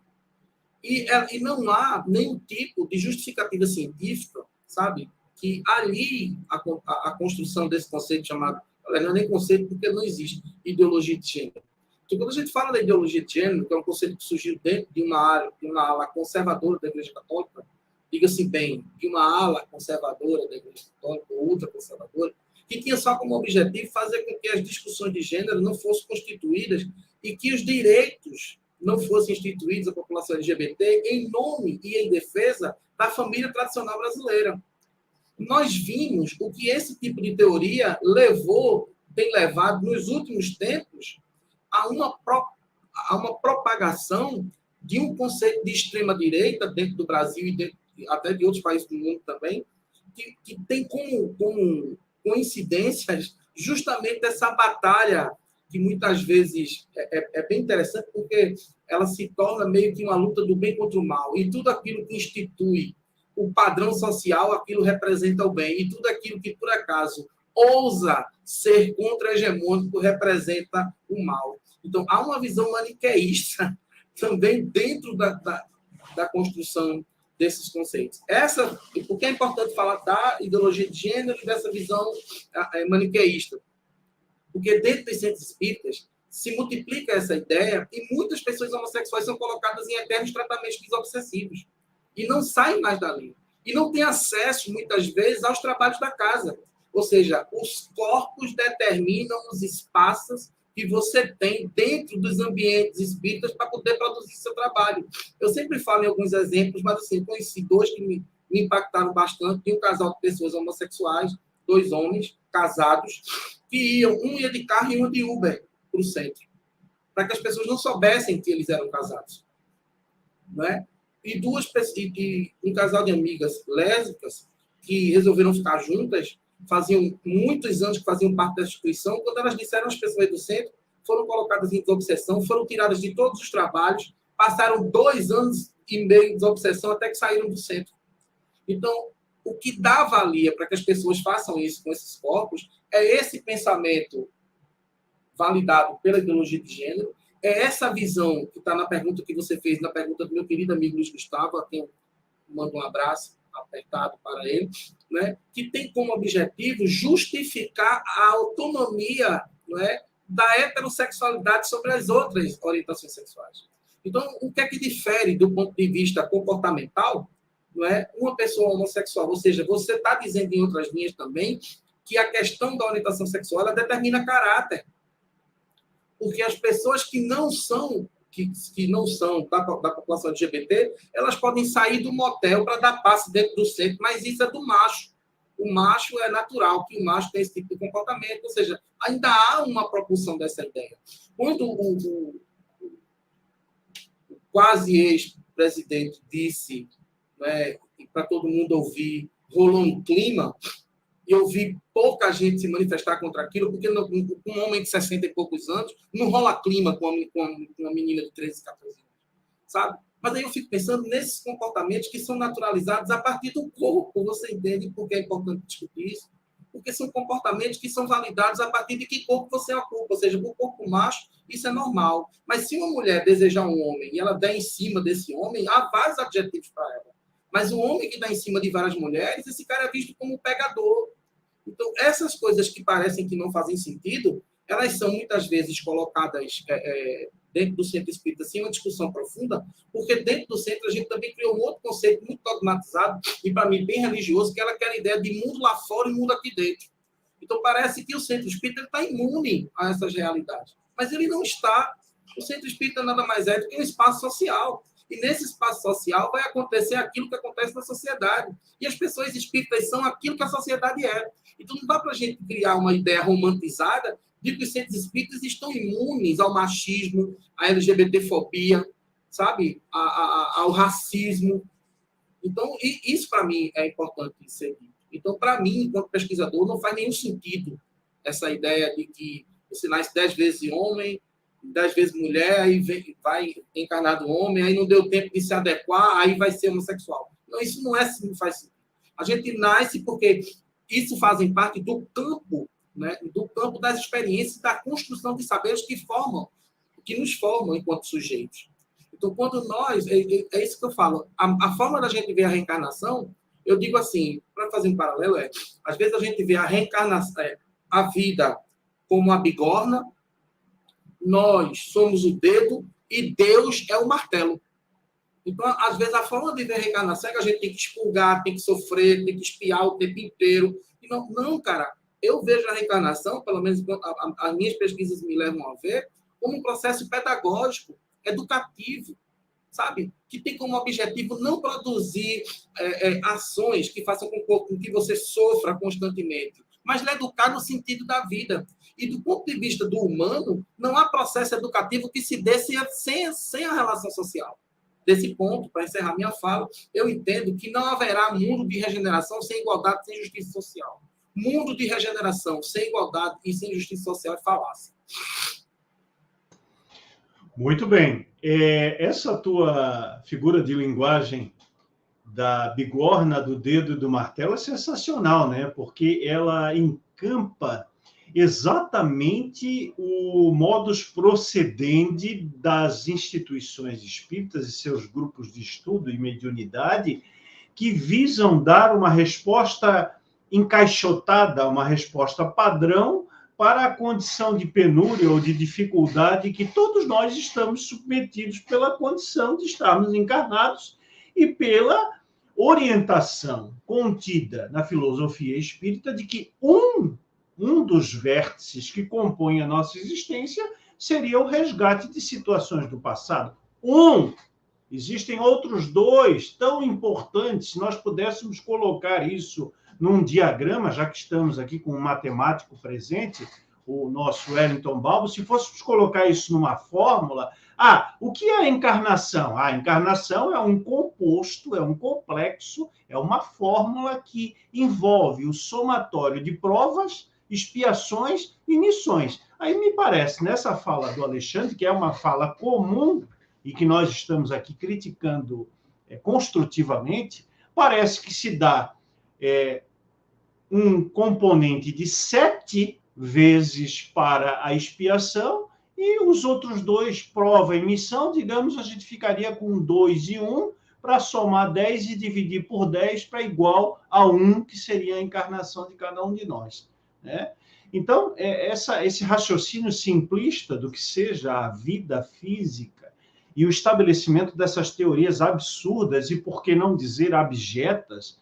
Speaker 2: E não há nenhum tipo de justificativa científica, sabe? Que ali a construção desse conceito chamado... Não é nem conceito, porque não existe ideologia de gênero. Porque quando a gente fala da ideologia de gênero, que é um conceito que surgiu dentro de uma ala conservadora da Igreja Católica, diga-se bem, de uma ala conservadora da Igreja Católica, ou ultraconservadora, que tinha só como objetivo fazer com que as discussões de gênero não fossem constituídas e que os direitos não fossem instituídos à população LGBT em nome e em defesa da família tradicional brasileira. Nós vimos o que esse tipo de teoria tem levado nos últimos tempos a uma propagação de um conceito de extrema-direita dentro do Brasil e até de outros países do mundo também, que tem como coincidências justamente essa batalha que muitas vezes é bem interessante, porque ela se torna meio que uma luta do bem contra o mal. E tudo aquilo que institui o padrão social, aquilo representa o bem. E tudo aquilo que, por acaso, ousa ser contra-hegemônico representa o mal. Então, há uma visão maniqueísta também dentro da construção desses conceitos. Por que é importante falar da ideologia de gênero e dessa visão maniqueísta? Porque dentro dos centros espíritas se multiplica essa ideia e muitas pessoas homossexuais são colocadas em eternos tratamentos desobsessivos e não saem mais dali. E não têm acesso, muitas vezes, aos trabalhos da casa. Ou seja, os corpos determinam os espaços que você tem dentro dos ambientes espíritas para poder produzir seu trabalho. Eu sempre falo em alguns exemplos, mas assim, conheci dois que me impactaram bastante. Tem um casal de pessoas homossexuais, 2 homens casados, que iam, um ia de carro e um de Uber para o centro, para que as pessoas não soubessem que eles eram casados. Não é? E um casal de amigas lésbicas que resolveram ficar juntas, faziam muitos anos que faziam parte da instituição, quando elas disseram às pessoas do centro, foram colocadas em desobsessão, foram tiradas de todos os trabalhos, passaram 2 anos e meio de desobsessão até que saíram do centro. Então, o que dá valia para que as pessoas façam isso com esses corpos é esse pensamento validado pela ideologia de gênero, é essa visão que está na pergunta que você fez, na pergunta do meu querido amigo Luiz Gustavo, a quem eu mando um abraço apertado para ele, né, que tem como objetivo justificar a autonomia, não é, da heterossexualidade sobre as outras orientações sexuais. Então, o que é que difere do ponto de vista comportamental, não é, uma pessoa homossexual? Ou seja, você está dizendo em outras linhas também que a questão da orientação sexual ela determina caráter. porque as pessoas que não são da população LGBT, elas podem sair do motel para dar passe dentro do centro, mas isso é do macho. O macho é natural que o macho tenha esse tipo de comportamento, ou seja, ainda há uma propulsão dessa ideia. Quando o quase ex-presidente disse, né, para todo mundo ouvir, rolou um clima, e eu vi pouca gente se manifestar contra aquilo, porque um homem de 60 e poucos anos não rola clima com uma menina de 13, 14 anos, sabe? Mas aí eu fico pensando nesses comportamentos que são naturalizados a partir do corpo. Você entende por que é importante discutir isso? Porque são comportamentos que são validados a partir de que corpo você ocupa. Ou seja, o corpo macho, isso é normal. Mas se uma mulher desejar um homem e ela der em cima desse homem, há vários adjetivos para ela. Mas o homem que dá em cima de várias mulheres, esse cara é visto como um pegador. Então, essas coisas que parecem que não fazem sentido, elas são muitas vezes colocadas dentro do centro espírita sem uma discussão profunda, porque dentro do centro a gente também criou um outro conceito muito dogmatizado e, para mim, bem religioso, que é aquela ideia de mundo lá fora e mundo aqui dentro. Então, parece que o centro espírita está imune a essas realidades. Mas ele não está. O centro espírita nada mais é do que um espaço social. E nesse espaço social vai acontecer aquilo que acontece na sociedade. E as pessoas espíritas são aquilo que a sociedade é. Então, não dá para a gente criar uma ideia romantizada de que os centros espíritas estão imunes ao machismo, à LGBTfobia, sabe? Ao racismo. Então, isso para mim é importante ser dito. Então, para mim, enquanto pesquisador, não faz nenhum sentido essa ideia de que você nasce 10 vezes homem, 10 vezes mulher, aí vai encarnado homem, aí não deu tempo de se adequar, aí vai ser homossexual. Não, isso não faz sentido. A gente nasce porque isso fazem parte do campo, né, do campo das experiências, da construção de saberes que nos formam enquanto sujeitos. Então, quando nós... É isso que eu falo. A forma da gente ver a reencarnação, eu digo assim, para fazer um paralelo, às vezes a gente vê a reencarnação, a vida como a bigorna, nós somos o dedo e Deus é o martelo. Então, às vezes, a forma de ver a reencarnação é que a gente tem que expurgar, tem que sofrer, tem que espiar o tempo inteiro. E não, cara, eu vejo a reencarnação, pelo menos as minhas pesquisas me levam a ver, como um processo pedagógico, educativo, sabe? Que tem como objetivo não produzir ações que façam com que você sofra constantemente, mas lhe educar no sentido da vida. E do ponto de vista do humano, não há processo educativo que se dê sem a relação social. Desse ponto, para encerrar minha fala, eu entendo que não haverá mundo de regeneração sem igualdade, sem justiça social. Mundo de regeneração sem igualdade e sem justiça social é falácia.
Speaker 1: Muito bem. Essa tua figura de linguagem da bigorna, do dedo e do martelo é sensacional, né? Porque ela encampa exatamente o modus procedendi das instituições espíritas e seus grupos de estudo e mediunidade que visam dar uma resposta encaixotada, uma resposta padrão para a condição de penúria ou de dificuldade que todos nós estamos submetidos pela condição de estarmos encarnados e pela orientação contida na filosofia espírita de que um dos vértices que compõem a nossa existência seria o resgate de situações do passado. Existem outros dois tão importantes, se nós pudéssemos colocar isso num diagrama, já que estamos aqui com um matemático presente, o nosso Wellington Balbo, se fôssemos colocar isso numa fórmula, o que é a encarnação? A encarnação é um composto, é um complexo, é uma fórmula que envolve o somatório de provas, expiações e missões. Aí me parece, nessa fala do Alexandre, que é uma fala comum e que nós estamos aqui criticando construtivamente, parece que se dá um componente de 7 vezes para a expiação e os outros 2, prova e missão, digamos, a gente ficaria com 2 e 1 para somar 10 e dividir por 10 para igual a 1, que seria a encarnação de cada um de nós. Né? Então, esse raciocínio simplista do que seja a vida física e o estabelecimento dessas teorias absurdas e, por que não dizer, abjetas,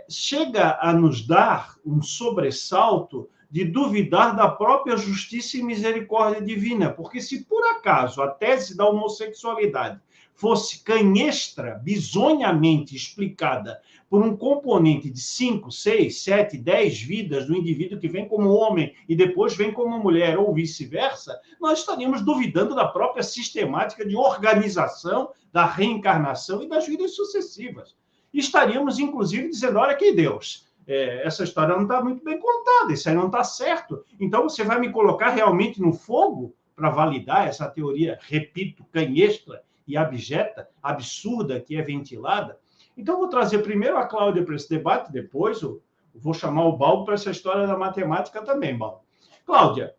Speaker 1: chega a nos dar um sobressalto de duvidar da própria justiça e misericórdia divina, porque se por acaso a tese da homossexualidade fosse canhestra, bizonhamente explicada por um componente de 5, 6, 7, 10 vidas do indivíduo que vem como homem e depois vem como mulher, ou vice-versa, nós estaríamos duvidando da própria sistemática de organização da reencarnação e das vidas sucessivas. Estaríamos, inclusive, dizendo, olha aqui, Deus, essa história não está muito bem contada, isso aí não está certo. Então, você vai me colocar realmente no fogo para validar essa teoria, repito, canhestra e abjeta, absurda, que é ventilada? Então, vou trazer primeiro a Cláudia para esse debate, depois eu vou chamar o Balbo para essa história da matemática também, Balbo. Cláudia,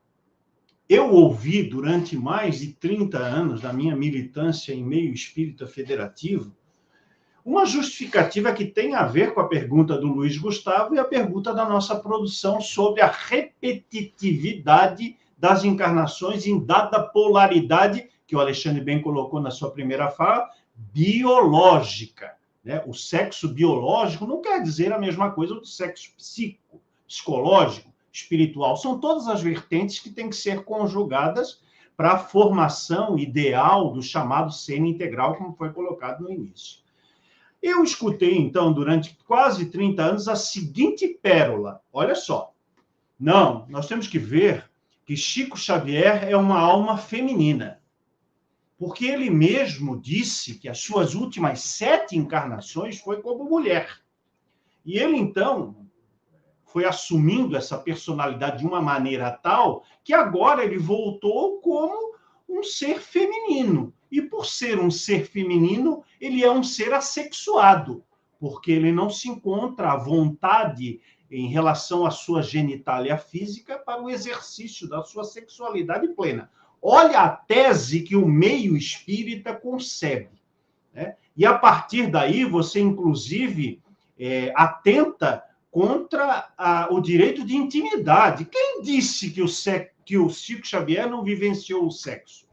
Speaker 1: eu ouvi durante mais de 30 anos da minha militância em meio espírita federativo uma justificativa que tem a ver com a pergunta do Luiz Gustavo e a pergunta da nossa produção sobre a repetitividade das encarnações em dada polaridade, que o Alexandre bem colocou na sua primeira fala, biológica. Né? O sexo biológico não quer dizer a mesma coisa do sexo psicológico, espiritual. São todas as vertentes que têm que ser conjugadas para a formação ideal do chamado sêmen integral, como foi colocado no início. Eu escutei, então, durante quase 30 anos, a seguinte pérola. Olha só. Não, nós temos que ver que Chico Xavier é uma alma feminina. Porque ele mesmo disse que as suas últimas 7 encarnações foi como mulher. E ele, então, foi assumindo essa personalidade de uma maneira tal que agora ele voltou como um ser feminino. E por ser um ser feminino, ele é um ser assexuado, porque ele não se encontra à vontade em relação à sua genitália física para o exercício da sua sexualidade plena. Olha a tese que o meio espírita concebe. Né? E a partir daí, você, inclusive, atenta contra o direito de intimidade. Quem disse que o Chico Xavier não vivenciou o sexo?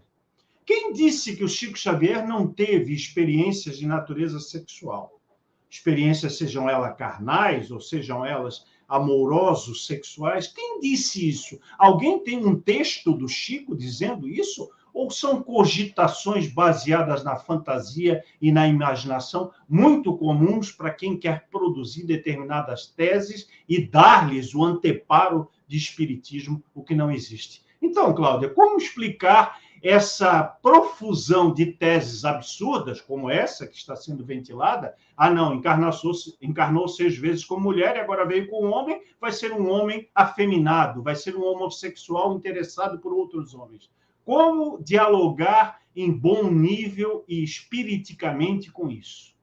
Speaker 1: Quem disse que o Chico Xavier não teve experiências de natureza sexual? Experiências, sejam elas carnais ou sejam elas amorosos, sexuais. Quem disse isso? Alguém tem um texto do Chico dizendo isso? Ou são cogitações baseadas na fantasia e na imaginação, muito comuns para quem quer produzir determinadas teses e dar-lhes o anteparo de espiritismo, o que não existe? Então, Cláudia, como explicar essa profusão de teses absurdas, como essa que está sendo ventilada? Ah, não, encarnou 6 vezes como mulher e agora veio com um homem, vai ser um homem afeminado, vai ser um homossexual interessado por outros homens. Como dialogar em bom nível e espiriticamente com isso?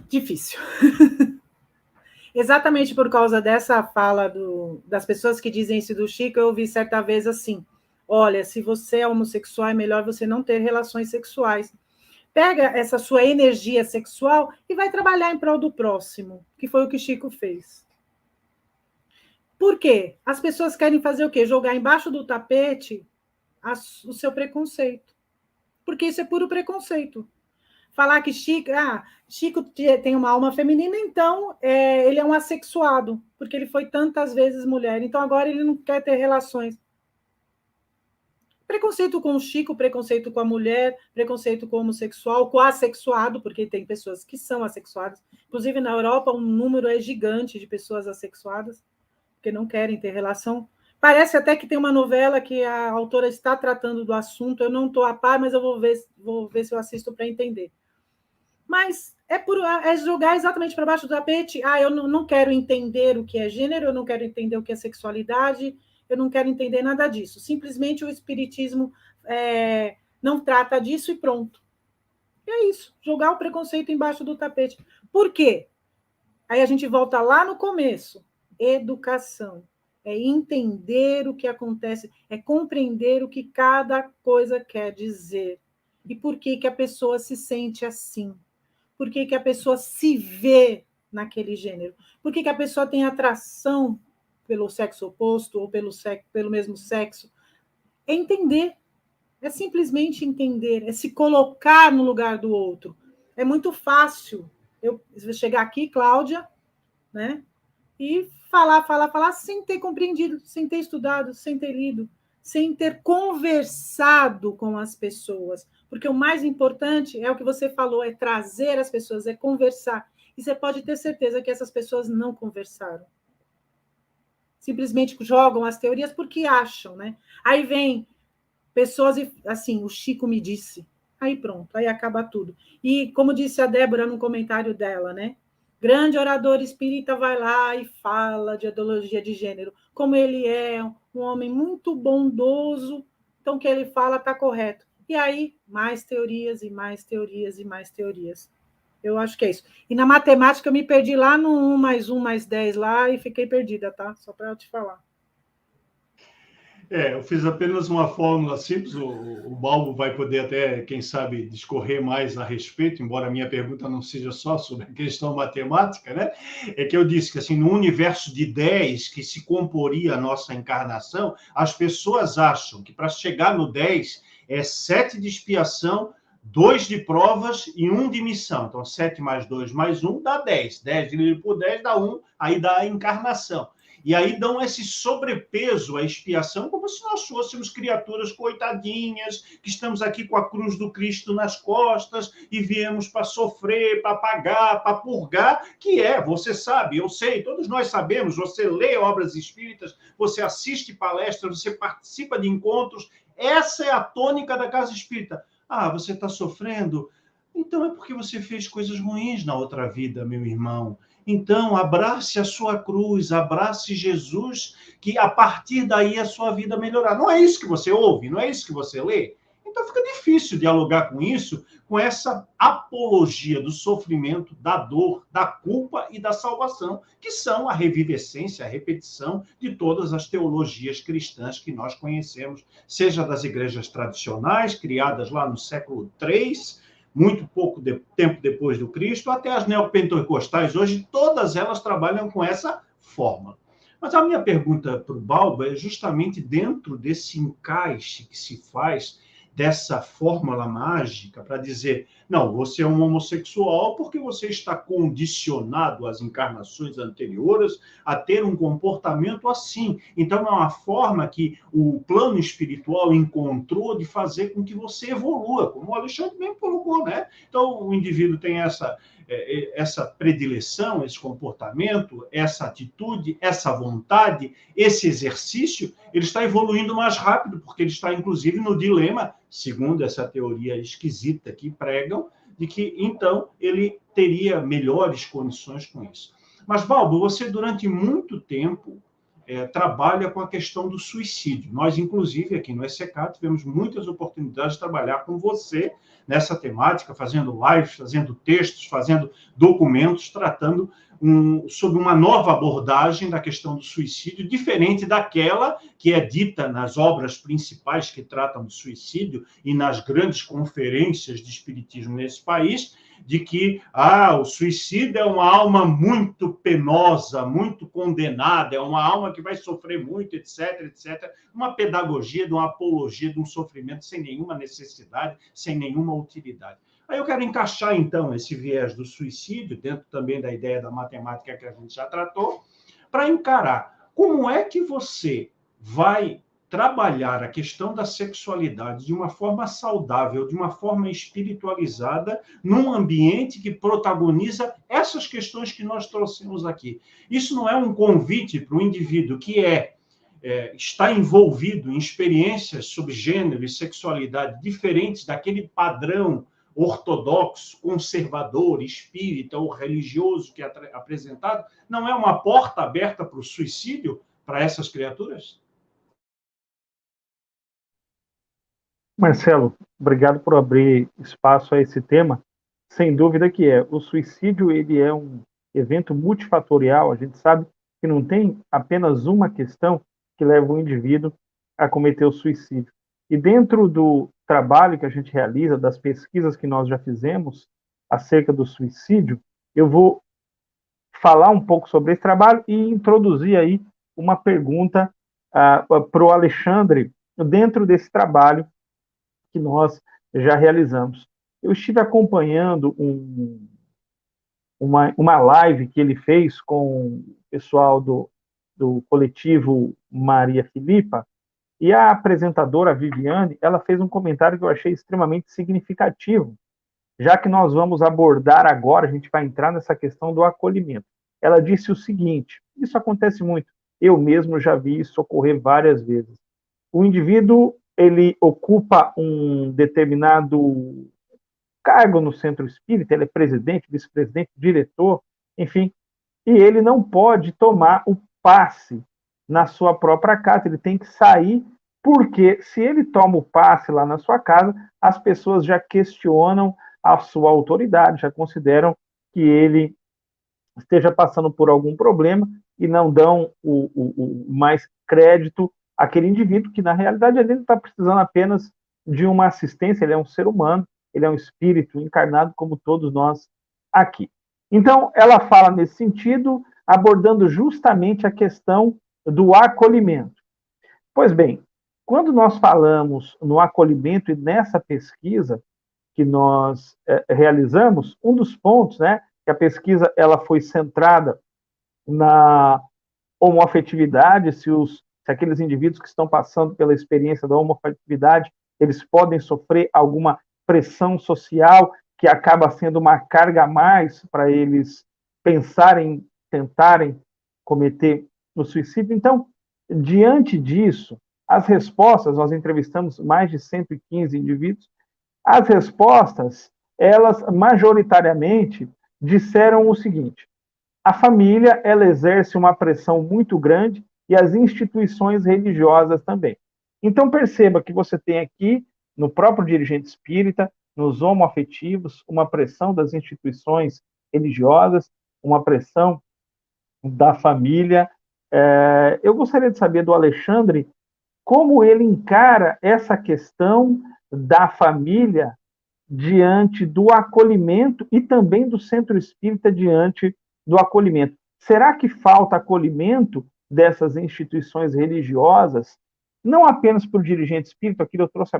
Speaker 3: Difícil. Exatamente por causa dessa fala das pessoas que dizem isso do Chico, eu ouvi certa vez assim, olha, se você é homossexual, é melhor você não ter relações sexuais. Pega essa sua energia sexual e vai trabalhar em prol do próximo, que foi o que Chico fez. Por quê? As pessoas querem fazer o quê? Jogar embaixo do tapete o seu preconceito. Porque isso é puro preconceito. Falar que Chico tem uma alma feminina, então ele é um assexuado, porque ele foi tantas vezes mulher, então agora ele não quer ter relações. Preconceito com o Chico, preconceito com a mulher, preconceito com o homossexual, com o assexuado, porque tem pessoas que são assexuadas. Inclusive, na Europa, o número é gigante de pessoas assexuadas, porque não querem ter relação. Parece até que tem uma novela que a autora está tratando do assunto, eu não estou a par, mas eu vou ver se eu assisto para entender. Mas é jogar exatamente para baixo do tapete. Eu não quero entender o que é gênero, eu não quero entender o que é sexualidade, eu não quero entender nada disso. Simplesmente o espiritismo não trata disso e pronto. E é isso, jogar o preconceito embaixo do tapete. Por quê? Aí a gente volta lá no começo. Educação. É entender o que acontece, é compreender o que cada coisa quer dizer. E por que a pessoa se sente assim? Por que a pessoa se vê naquele gênero? Por que a pessoa tem atração pelo sexo oposto ou pelo mesmo sexo? É entender. É simplesmente entender. É se colocar no lugar do outro. É muito fácil eu chegar aqui, Cláudia, né? E falar, sem ter compreendido, sem ter estudado, sem ter lido, sem ter conversado com as pessoas. Porque o mais importante é o que você falou, é trazer as pessoas, é conversar. E você pode ter certeza que essas pessoas não conversaram. Simplesmente jogam as teorias porque acham, né? Aí vem pessoas, assim, o Chico me disse. Aí pronto, aí acaba tudo. E como disse a Débora no comentário dela, né? Grande orador espírita vai lá e fala de ideologia de gênero. Como ele é um homem muito bondoso, então o que ele fala está correto. E aí, mais teorias e mais teorias e mais teorias. Eu acho que é isso. E na matemática eu me perdi lá no 1 mais 1 mais 10 lá e fiquei perdida, tá? Só para eu te falar.
Speaker 1: Eu fiz apenas uma fórmula simples, o Balbo vai poder até, quem sabe, discorrer mais a respeito, embora a minha pergunta não seja só sobre a questão matemática, né? É que eu disse que, assim, no universo de 10 que se comporia a nossa encarnação, as pessoas acham que para chegar no 10 é 7 de expiação, 2 de provas e 1 de missão. Então, 7 mais 2 mais 1 dá 10. 10 dividido por 10 dá 1, aí dá a encarnação. E aí dão esse sobrepeso à expiação, como se nós fôssemos criaturas coitadinhas, que estamos aqui com a cruz do Cristo nas costas e viemos para sofrer, para pagar, para purgar, que você sabe, eu sei, todos nós sabemos, você lê obras espíritas, você assiste palestras, você participa de encontros, essa é a tônica da casa espírita. Ah, você está sofrendo? Então é porque você fez coisas ruins na outra vida, meu irmão. Então, abrace a sua cruz, abrace Jesus, que a partir daí a sua vida melhorar. Não é isso que você ouve, não é isso que você lê? Então fica difícil dialogar com isso, com essa apologia do sofrimento, da dor, da culpa e da salvação, que são a revivescência, a repetição de todas as teologias cristãs que nós conhecemos, seja das igrejas tradicionais, criadas lá no século III, muito pouco tempo depois do Cristo, até as neopentecostais hoje, todas elas trabalham com essa fórmula. Mas a minha pergunta para o Balbo é justamente dentro desse encaixe que se faz dessa fórmula mágica para dizer, não, você é um homossexual porque você está condicionado às encarnações anteriores a ter um comportamento assim. Então, é uma forma que o plano espiritual encontrou de fazer com que você evolua, como o Alexandre bem colocou, né? Então, o indivíduo tem essa predileção, esse comportamento, essa atitude, essa vontade, esse exercício, ele está evoluindo mais rápido, porque ele está, inclusive, no dilema, segundo essa teoria esquisita que pregam, de que, então, ele teria melhores condições com isso. Mas, Balbo, você, durante muito tempo, trabalha com a questão do suicídio. Nós, inclusive, aqui no SCK, tivemos muitas oportunidades de trabalhar com você nessa temática, fazendo lives, fazendo textos, fazendo documentos, tratando sobre uma nova abordagem da questão do suicídio, diferente daquela que é dita nas obras principais que tratam de suicídio e nas grandes conferências de espiritismo nesse país, de que o suicídio é uma alma muito penosa, muito condenada, é uma alma que vai sofrer muito, etc, etc. Uma pedagogia, de uma apologia de um sofrimento sem nenhuma necessidade, sem nenhuma utilidade. Aí eu quero encaixar, então, esse viés do suicídio, dentro também da ideia da matemática que a gente já tratou, para encarar como é que você vai trabalhar a questão da sexualidade de uma forma saudável, de uma forma espiritualizada, num ambiente que protagoniza essas questões que nós trouxemos aqui. Isso não é um convite para o indivíduo que está envolvido em experiências sobre gênero e sexualidade diferentes daquele padrão ortodoxo, conservador, espírita ou religioso que é apresentado, não é uma porta aberta para o suicídio para essas criaturas?
Speaker 4: Marcelo, obrigado por abrir espaço a esse tema. Sem dúvida que é. O suicídio, ele é um evento multifatorial. A gente sabe que não tem apenas uma questão que leva o indivíduo a cometer o suicídio. E dentro do trabalho que a gente realiza, das pesquisas que nós já fizemos acerca do suicídio, eu vou falar um pouco sobre esse trabalho e introduzir aí uma pergunta para o Alexandre dentro desse trabalho que nós já realizamos. Eu estive acompanhando um uma live que ele fez com o pessoal do coletivo Maria Filipa, e a apresentadora, a Viviane, ela fez um comentário que eu achei extremamente significativo, já que nós vamos abordar agora, a gente vai entrar nessa questão do acolhimento. Ela disse o seguinte, isso acontece muito, eu mesmo já vi isso ocorrer várias vezes. O indivíduo, ele ocupa um determinado cargo no centro espírita, ele é presidente, vice-presidente, diretor, enfim, e ele não pode tomar o passe na sua própria casa, ele tem que sair, porque se ele toma o passe lá na sua casa, as pessoas já questionam a sua autoridade, já consideram que ele esteja passando por algum problema e não dão o mais crédito àquele indivíduo que, na realidade, ele está precisando apenas de uma assistência, ele é um ser humano, ele é um espírito encarnado como todos nós aqui. Então, ela fala nesse sentido, abordando justamente a questão do acolhimento. Pois bem, quando nós falamos no acolhimento e nessa pesquisa que nós realizamos, um dos pontos, né, que a pesquisa ela foi centrada na homoafetividade, se aqueles indivíduos que estão passando pela experiência da homoafetividade, eles podem sofrer alguma pressão social que acaba sendo uma carga a mais para eles pensarem, tentarem cometer o suicídio. Então, diante disso, as respostas, nós entrevistamos mais de 115 indivíduos, as respostas, elas majoritariamente disseram o seguinte: a família, ela exerce uma pressão muito grande e as instituições religiosas também. Então, perceba que você tem aqui, no próprio dirigente espírita, nos homoafetivos, uma pressão das instituições religiosas, uma pressão da família. Eu gostaria de saber do Alexandre como ele encara essa questão da família diante do acolhimento e também do centro espírita diante do acolhimento. Será que falta acolhimento dessas instituições religiosas, não apenas para o dirigente espírita, aquilo eu trouxe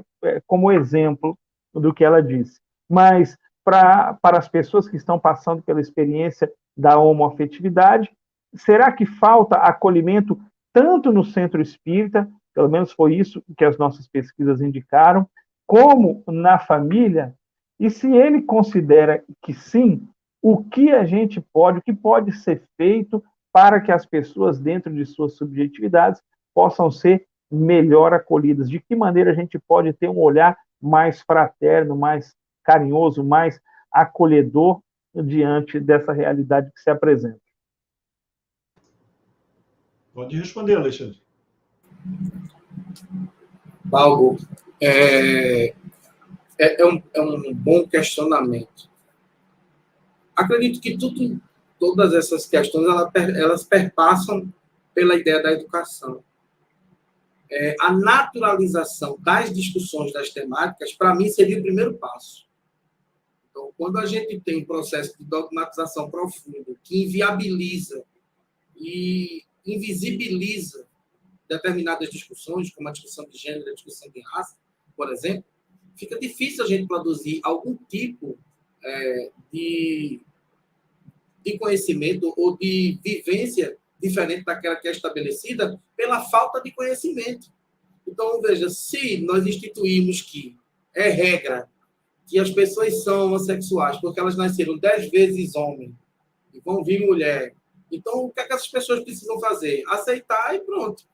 Speaker 4: como exemplo do que ela disse, mas para as pessoas que estão passando pela experiência da homoafetividade? Será que falta acolhimento tanto no centro espírita, pelo menos foi isso que as nossas pesquisas indicaram, como na família? E se ele considera que sim, o que pode ser feito para que as pessoas, dentro de suas subjetividades, possam ser melhor acolhidas? De que maneira a gente pode ter um olhar mais fraterno, mais carinhoso, mais acolhedor diante dessa realidade que se apresenta?
Speaker 1: Pode responder, Alexandre.
Speaker 2: Balbo, é um bom questionamento. Acredito que todas essas questões elas perpassam pela ideia da educação. A naturalização das discussões das temáticas, para mim, seria o primeiro passo. Então, quando a gente tem um processo de dogmatização profundo que inviabiliza e invisibiliza determinadas discussões, como a discussão de gênero, a discussão de raça, por exemplo, fica difícil a gente produzir algum tipo de conhecimento ou de vivência diferente daquela que é estabelecida pela falta de conhecimento. Então, veja, se nós instituímos que é regra que as pessoas são homossexuais porque elas nasceram 10 vezes homem e vão vir mulher, então o que é que essas pessoas precisam fazer? Aceitar e pronto.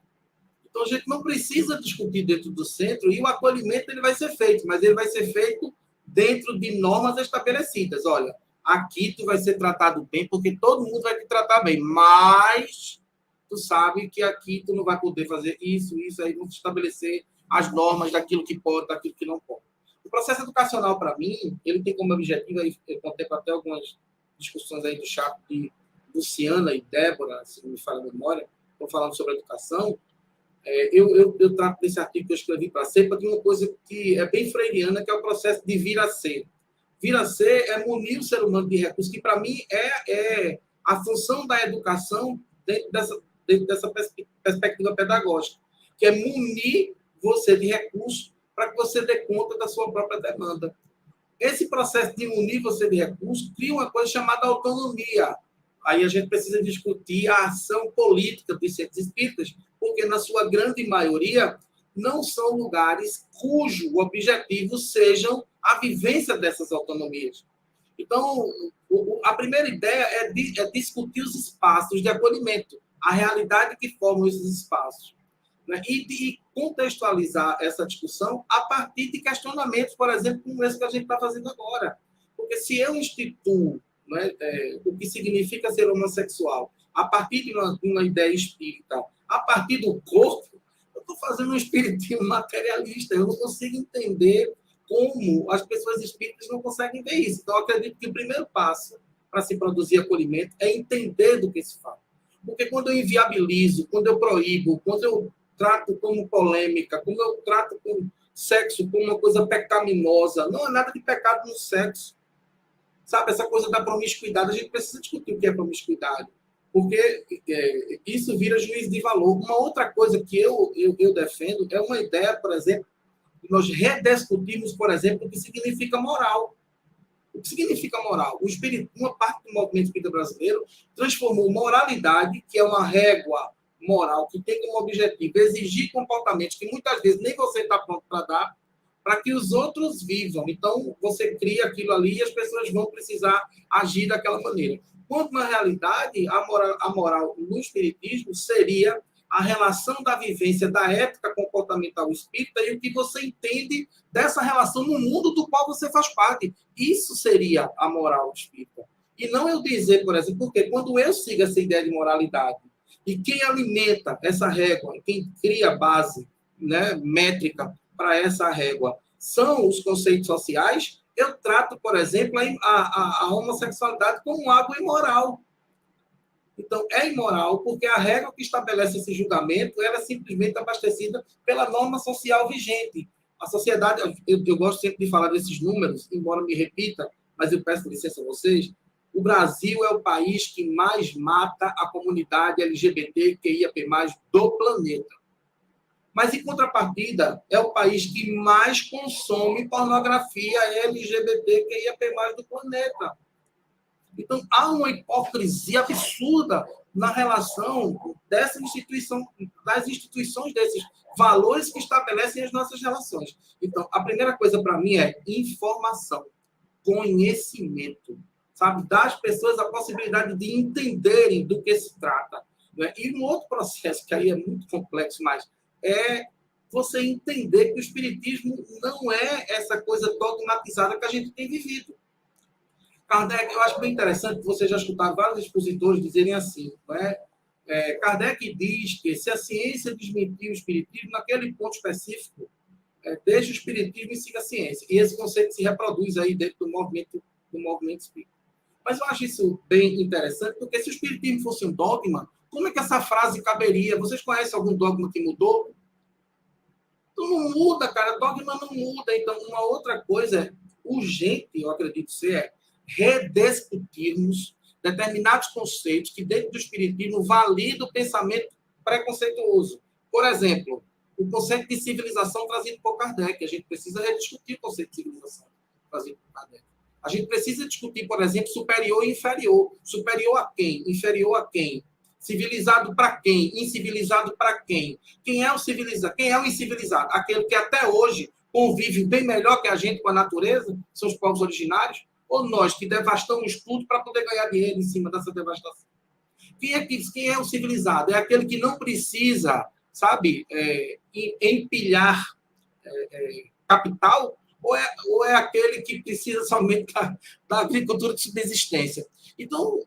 Speaker 2: Então, a gente não precisa discutir dentro do centro e o acolhimento ele vai ser feito, mas ele vai ser feito dentro de normas estabelecidas. Olha, aqui tu vai ser tratado bem, porque todo mundo vai te tratar bem, mas tu sabe que aqui tu não vai poder fazer isso, aí vamos estabelecer as normas daquilo que pode, daquilo que não pode. O processo educacional, para mim, ele tem como objetivo, eu contemplo até algumas discussões aí do chat de Luciana e Débora, se não me falha a memória, estão falando sobre educação. Eu trato desse artigo que eu escrevi para a CEPA de uma coisa que é bem freiriana, que é o processo de vir a ser. Vir a ser é munir o ser humano de recursos, que para mim é a função da educação dentro dessa perspectiva pedagógica, que é munir você de recursos para que você dê conta da sua própria demanda. Esse processo de unir você de recursos cria uma coisa chamada autonomia. Aí a gente precisa discutir a ação política dos centros espíritas, porque, na sua grande maioria, não são lugares cujo objetivo sejam a vivência dessas autonomias. Então, a primeira ideia é discutir os espaços de acolhimento, a realidade que formam esses espaços, né? E contextualizar essa discussão a partir de questionamentos, por exemplo, como esse que a gente está fazendo agora. Porque se eu instituo, né, o que significa ser homossexual a partir de uma ideia espírita, a partir do corpo, eu estou fazendo um espiritismo materialista. Eu não consigo entender como as pessoas espíritas não conseguem ver isso. Então, eu acredito que o primeiro passo para se produzir acolhimento é entender do que se fala. Porque quando eu inviabilizo, quando eu proíbo, quando eu trato como polêmica, quando eu trato com sexo como uma coisa pecaminosa, não há nada de pecado no sexo. Sabe, essa coisa da promiscuidade, a gente precisa discutir o que é promiscuidade. Porque isso vira juízo de valor. Uma outra coisa que eu defendo é uma ideia, por exemplo, de nós rediscutirmos, por exemplo, o que significa moral. O que significa moral? Uma parte do movimento espírita brasileiro transformou moralidade, que é uma régua moral, que tem como objetivo exigir comportamentos que muitas vezes nem você está pronto para dar, para que os outros vivam. Então, você cria aquilo ali e as pessoas vão precisar agir daquela maneira. Quando, na realidade, a moral no espiritismo seria a relação da vivência da ética comportamental espírita e o que você entende dessa relação no mundo do qual você faz parte. Isso seria a moral espírita. E não eu dizer, por exemplo, porque quando eu sigo essa ideia de moralidade e quem alimenta essa régua, quem cria base, né, métrica para essa régua, são os conceitos sociais, eu trato, por exemplo, a homossexualidade como algo imoral. Então, é imoral porque a regra que estabelece esse julgamento ela é simplesmente abastecida pela norma social vigente. A sociedade, eu gosto sempre de falar desses números, embora me repita, mas eu peço licença a vocês, o Brasil é o país que mais mata a comunidade LGBTQIAP+, do planeta. Mas, em contrapartida, é o país que mais consome pornografia LGBTQIAP+, do planeta. Então, há uma hipocrisia absurda na relação dessa instituição, das instituições, desses valores que estabelecem as nossas relações. Então, a primeira coisa para mim é informação, conhecimento, sabe? Dar às pessoas a possibilidade de entenderem do que se trata. Né? E um outro processo, que aí é muito complexo, mas é você entender que o espiritismo não é essa coisa dogmatizada que a gente tem vivido. Kardec, eu acho bem interessante que você já escutaram vários expositores dizerem assim, né? Kardec diz que se a ciência desmentir o espiritismo, naquele ponto específico, deixa o espiritismo e siga a ciência. E esse conceito se reproduz aí dentro do movimento espírita. Mas eu acho isso bem interessante, porque se o espiritismo fosse um dogma, como é que essa frase caberia? Vocês conhecem algum dogma que mudou? Então não muda, cara. Dogma não muda. Então, uma outra coisa urgente, eu acredito ser, rediscutirmos determinados conceitos que, dentro do espiritismo, validam o pensamento preconceituoso. Por exemplo, o conceito de civilização trazido por Kardec. A gente precisa rediscutir o conceito de civilização trazido por Kardec. A gente precisa discutir, por exemplo, superior e inferior. Superior a quem? Inferior a quem? Civilizado para quem? Incivilizado para quem? Quem é o civilizado? Quem é o incivilizado? Aquele que até hoje convive bem melhor que a gente com a natureza? São os povos originários? Ou nós que devastamos tudo para poder ganhar dinheiro em cima dessa devastação? Quem é o civilizado? É aquele que não precisa, sabe, empilhar capital? Ou é aquele que precisa somente da agricultura de subsistência? Então,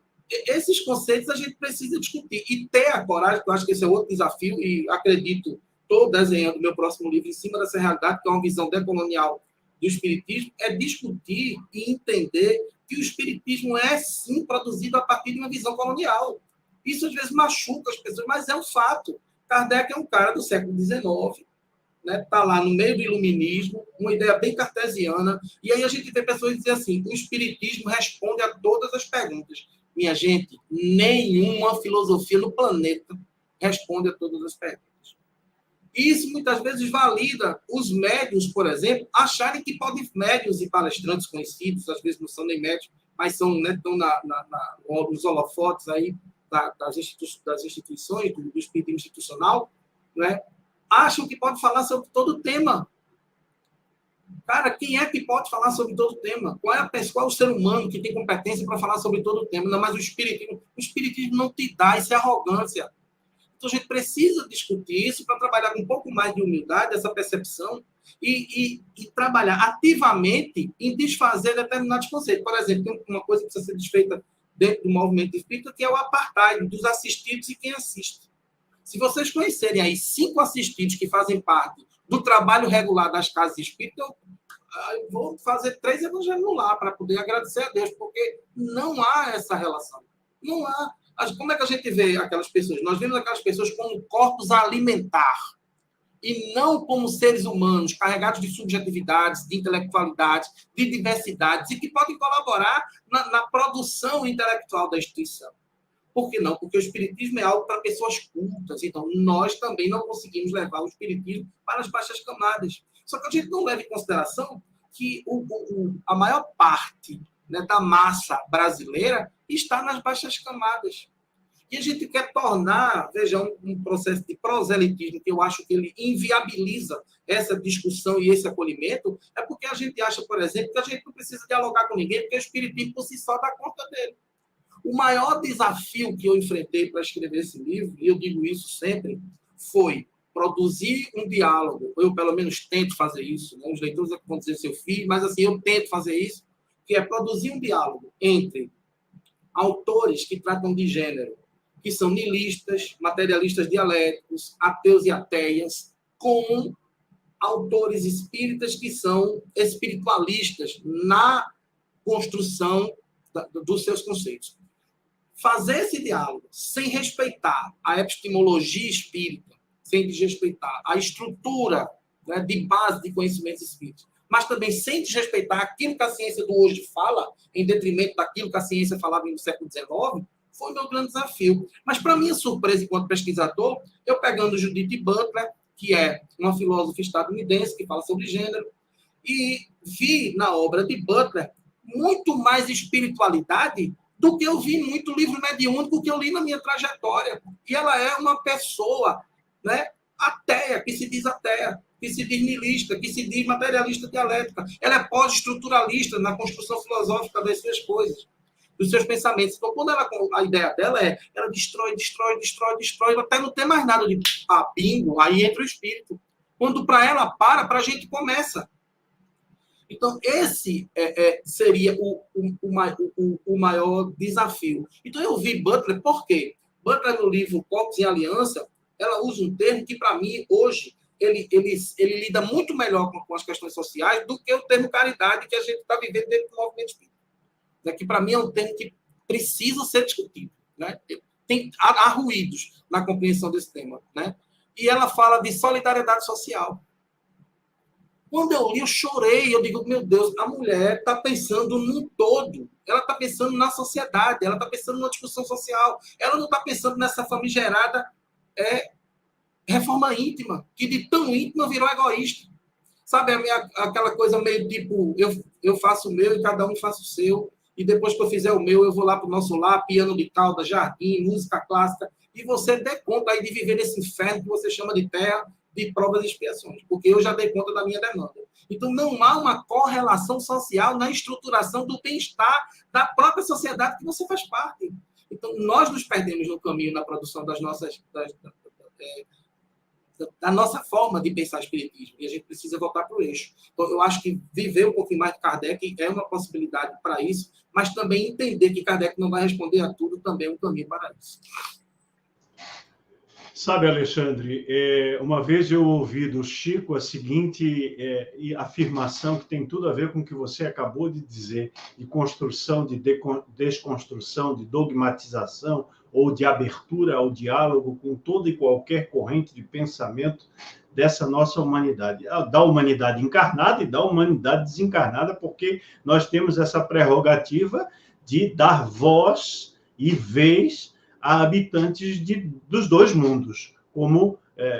Speaker 2: esses conceitos a gente precisa discutir. E ter a coragem, que eu acho que esse é outro desafio, e acredito, estou desenhando meu próximo livro em cima dessa realidade, que é uma visão decolonial do espiritismo, é discutir e entender que o espiritismo é, sim, produzido a partir de uma visão colonial. Isso, às vezes, machuca as pessoas, mas é um fato. Kardec é um cara do século XIX, né? Está lá no meio do iluminismo, uma ideia bem cartesiana, e aí a gente vê pessoas dizer assim, o espiritismo responde a todas as perguntas. Minha gente, nenhuma filosofia no planeta responde a todas as perguntas. E isso muitas vezes valida os médiuns, por exemplo, acharem que podem, médiuns e palestrantes conhecidos, às vezes não são nem médiuns, mas são, né, estão nos holofotes aí das instituições, do espírito institucional, né, acham que pode falar sobre todo o tema. Cara, quem é que pode falar sobre todo o tema? Qual é o ser humano que tem competência para falar sobre todo o tema? Não, mas o espiritismo não te dá, isso é arrogância. Então, a gente precisa discutir isso para trabalhar com um pouco mais de humildade, essa percepção, e trabalhar ativamente em desfazer determinados conceitos. Por exemplo, tem uma coisa que precisa ser desfeita dentro do movimento espírita, que é o apartheid dos assistidos e quem assiste. Se vocês conhecerem aí 5 assistidos que fazem parte do trabalho regular das casas espíritas, eu vou fazer 3 evangelhos no lar para poder agradecer a Deus, porque não há essa relação. Não há. Como é que a gente vê aquelas pessoas? Nós vemos aquelas pessoas como corpos a alimentar e não como seres humanos carregados de subjetividades, de intelectualidades, de diversidades e que podem colaborar na produção intelectual da instituição. Por que não? Porque o espiritismo é algo para pessoas cultas. Então, nós também não conseguimos levar o espiritismo para as baixas camadas. Só que a gente não leva em consideração que a maior parte, né, da massa brasileira está nas baixas camadas. E a gente quer tornar, veja, um processo de proselitismo, que eu acho que ele inviabiliza essa discussão e esse acolhimento, é porque a gente acha, por exemplo, que a gente não precisa dialogar com ninguém, porque o espiritismo por si só dá conta dele. O maior desafio que eu enfrentei para escrever esse livro, e eu digo isso sempre, foi produzir um diálogo. Eu, pelo menos, tento fazer isso. Né? Os leitores vão dizer se eu fiz, mas assim, eu tento fazer isso, que é produzir um diálogo entre autores que tratam de gênero, que são nihilistas, materialistas dialéticos, ateus e ateias, com autores espíritas que são espiritualistas na construção dos seus conceitos. Fazer esse diálogo sem respeitar a epistemologia espírita, sem desrespeitar a estrutura, né, de base de conhecimentos espíritas, mas também sem desrespeitar aquilo que a ciência do hoje fala, em detrimento daquilo que a ciência falava no século XIX, foi o meu grande desafio. Mas, para minha surpresa, enquanto pesquisador, eu pegando Judith Butler, que é uma filósofa estadunidense que fala sobre gênero, e vi na obra de Butler muito mais espiritualidade do que eu vi em muito livro mediúnico que eu li na minha trajetória. E ela é uma pessoa, né, ateia, que se diz niilista, que se diz materialista dialética. Ela é pós-estruturalista na construção filosófica das suas coisas, dos seus pensamentos. Então, quando a ideia dela ela destrói, até não ter mais nada de bingo, aí entra o espírito. Quando para ela para a gente começa. Então, esse seria o maior desafio. Então, eu vi Butler, por quê? Butler, no livro Corpos em Aliança, ela usa um termo que, para mim, hoje, ele lida muito melhor com as questões sociais do que o termo caridade que a gente está vivendo dentro do movimento espírita. Que, para mim, é um termo que precisa ser discutido. Né? Há ruídos na compreensão desse tema. Né? E ela fala de solidariedade social. Quando eu li, eu chorei. Eu digo, meu Deus, a mulher está pensando num todo. Ela está pensando na sociedade. Ela está pensando numa discussão social. Ela não está pensando nessa famigerada reforma íntima, que de tão íntima virou egoísta. Sabe, aquela coisa meio tipo, eu faço o meu e cada um faz o seu. E depois que eu fizer o meu, eu vou lá para o nosso lar, piano de cauda, jardim, música clássica. E você dê conta aí de viver nesse inferno que você chama de terra, de provas e expiações, porque eu já dei conta da minha demanda. Então, não há uma correlação social na estruturação do bem-estar da própria sociedade que você faz parte. Então, nós nos perdemos no caminho na produção da nossa forma de pensar espiritismo, e a gente precisa voltar para o eixo. Então, eu acho que viver um pouquinho mais de Kardec é uma possibilidade para isso, mas também entender que Kardec não vai responder a tudo também é um caminho para isso.
Speaker 1: Sabe, Alexandre, uma vez eu ouvi do Chico a seguinte afirmação que tem tudo a ver com o que você acabou de dizer, de construção, de desconstrução, de dogmatização ou de abertura ao diálogo com toda e qualquer corrente de pensamento dessa nossa humanidade, da humanidade encarnada e da humanidade desencarnada, porque nós temos essa prerrogativa de dar voz e vez a habitantes dos dois mundos, como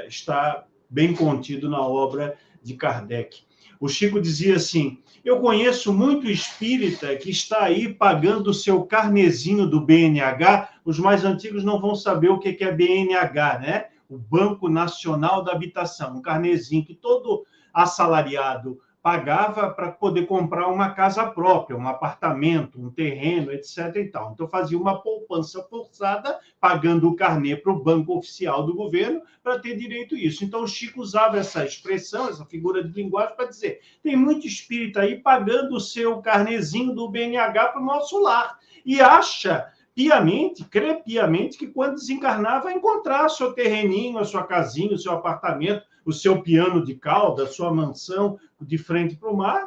Speaker 1: está bem contido na obra de Kardec. O Chico dizia assim: eu conheço muito espírita que está aí pagando o seu carnezinho do BNH. Os mais antigos não vão saber o que é BNH, né? O Banco Nacional da Habitação, um carnezinho que todo assalariado pagava para poder comprar uma casa própria, um apartamento, um terreno, etc. e tal. Então, fazia uma poupança forçada, pagando o carnê para o banco oficial do governo para ter direito a isso. Então, o Chico usava essa expressão, essa figura de linguagem, para dizer: tem muito espírita aí pagando o seu carnezinho do BNH para o nosso lar e acha piamente, crê piamente, que quando desencarnar vai encontrar seu terreninho, a sua casinha, o seu apartamento, o seu piano de cauda, a sua mansão de frente para o mar,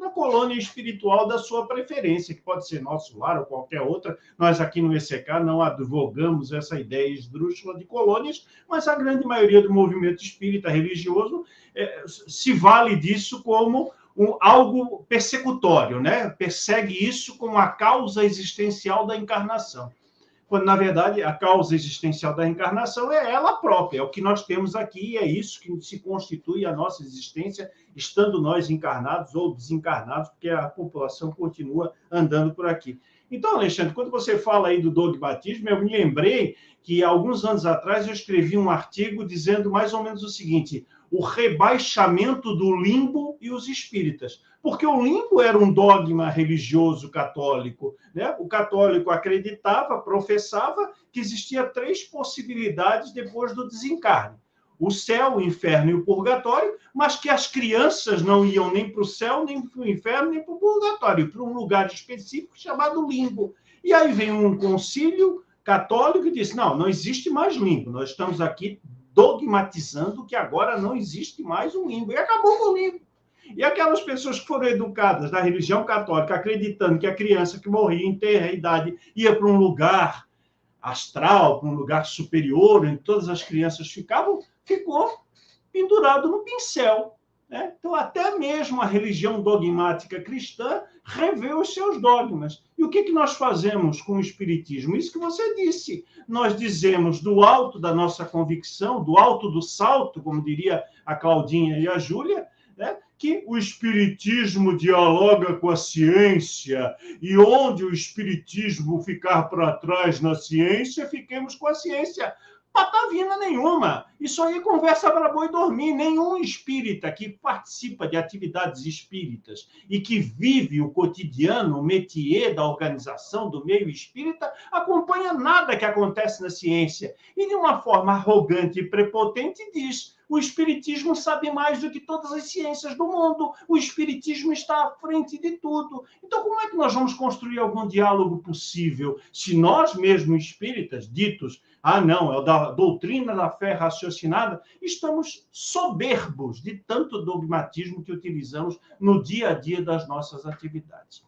Speaker 1: na colônia espiritual da sua preferência, que pode ser nosso lar ou qualquer outra. Nós aqui no ECK não advogamos essa ideia esdrúxula de colônias, mas a grande maioria do movimento espírita religioso se vale disso como algo persecutório, né? Persegue isso como a causa existencial da encarnação. Quando, na verdade, a causa existencial da encarnação é ela própria, é o que nós temos aqui, e é isso que se constitui a nossa existência, estando nós encarnados ou desencarnados, porque a população continua andando por aqui. Então, Alexandre, quando você fala aí do dogmatismo, eu me lembrei que, alguns anos atrás, eu escrevi um artigo dizendo mais ou menos o seguinte: o rebaixamento do limbo e os espíritas. Porque o limbo era um dogma religioso católico, né? O católico acreditava, professava que existia 3 possibilidades depois do desencarne: o céu, o inferno e o purgatório, mas que as crianças não iam nem para o céu, nem para o inferno, nem para o purgatório, para um lugar específico chamado limbo. E aí vem um concílio católico e disse: não existe mais limbo, nós estamos aqui dogmatizando que agora não existe mais um limbo. E acabou com o limbo. E aquelas pessoas que foram educadas na religião católica, acreditando que a criança que morria em terra idade ia para um lugar astral, para um lugar superior, onde todas as crianças ficou pendurado no pincel, né? Então, até mesmo a religião dogmática cristã revê os seus dogmas. E o que nós fazemos com o espiritismo? Isso que você disse. Nós dizemos do alto da nossa convicção, do alto do salto, como diria a Claudinha e a Júlia, né, que o espiritismo dialoga com a ciência, e onde o espiritismo ficar para trás na ciência, fiquemos com a ciência. Patavina nenhuma. Isso aí é conversa para boi dormir. Nenhum espírita que participa de atividades espíritas e que vive o cotidiano, o métier da organização do meio espírita, acompanha nada que acontece na ciência. E, de uma forma arrogante e prepotente, diz: o espiritismo sabe mais do que todas as ciências do mundo. O espiritismo está à frente de tudo. Então, como é que nós vamos construir algum diálogo possível se nós mesmos espíritas, ditos, não, é da doutrina da fé raciocinada, estamos soberbos de tanto dogmatismo que utilizamos no dia a dia das nossas atividades?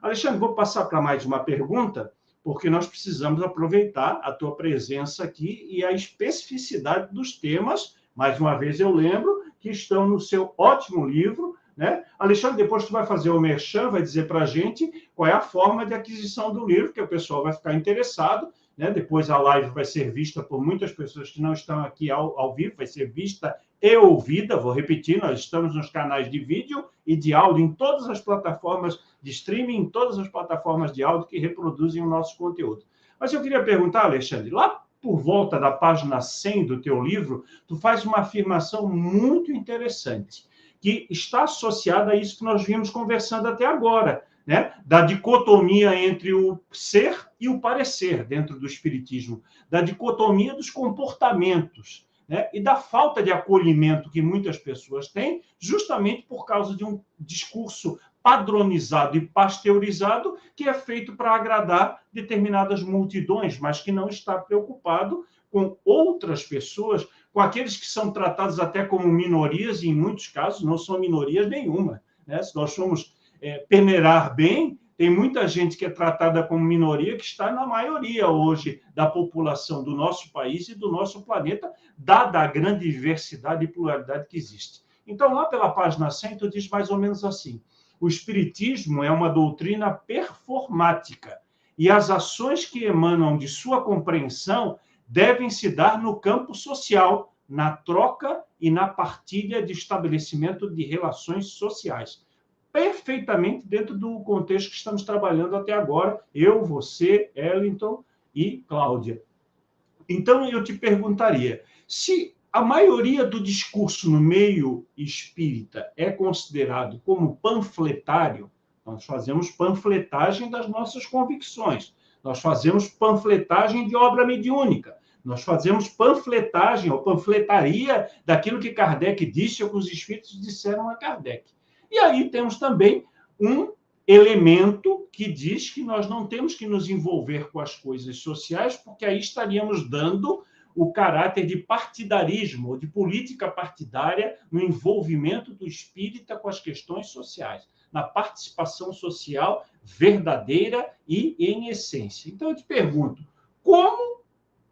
Speaker 1: Alexandre, vou passar para mais uma pergunta, porque nós precisamos aproveitar a tua presença aqui e a especificidade dos temas. Mais uma vez, eu lembro que estão no seu ótimo livro, né? Alexandre, depois tu vai fazer o merchan, vai dizer para a gente qual é a forma de aquisição do livro, que o pessoal vai ficar interessado, né? Depois a live vai ser vista por muitas pessoas que não estão aqui ao vivo, vai ser vista e ouvida. Vou repetir, nós estamos nos canais de vídeo e de áudio em todas as plataformas de streaming, em todas as plataformas de áudio que reproduzem o nosso conteúdo. Mas eu queria perguntar, Alexandre, lá por volta da página 100 do teu livro, tu faz uma afirmação muito interessante, que está associada a isso que nós vimos conversando até agora, né? Da dicotomia entre o ser e o parecer dentro do espiritismo, da dicotomia dos comportamentos, né? E da falta de acolhimento que muitas pessoas têm, justamente por causa de um discurso padronizado e pasteurizado que é feito para agradar determinadas multidões, mas que não está preocupado com outras pessoas, com aqueles que são tratados até como minorias, e em muitos casos não são minorias nenhuma, né? Se nós formos peneirar bem, tem muita gente que é tratada como minoria, que está na maioria hoje da população do nosso país e do nosso planeta, dada a grande diversidade e pluralidade que existe. Então, lá pela página 100, tu diz mais ou menos assim: o espiritismo é uma doutrina performática e as ações que emanam de sua compreensão devem se dar no campo social, na troca e na partilha de estabelecimento de relações sociais. Perfeitamente dentro do contexto que estamos trabalhando até agora, eu, você, Ellington e Cláudia. Então, eu te perguntaria, se a maioria do discurso no meio espírita é considerado como panfletário, nós fazemos panfletagem das nossas convicções, nós fazemos panfletagem de obra mediúnica, nós fazemos panfletagem ou panfletaria daquilo que Kardec disse ou que os espíritos disseram a Kardec. E aí temos também um elemento que diz que nós não temos que nos envolver com as coisas sociais, porque aí estaríamos dando o caráter de partidarismo, ou de política partidária no envolvimento do espírita com as questões sociais, na participação social verdadeira e em essência. Então, eu te pergunto, como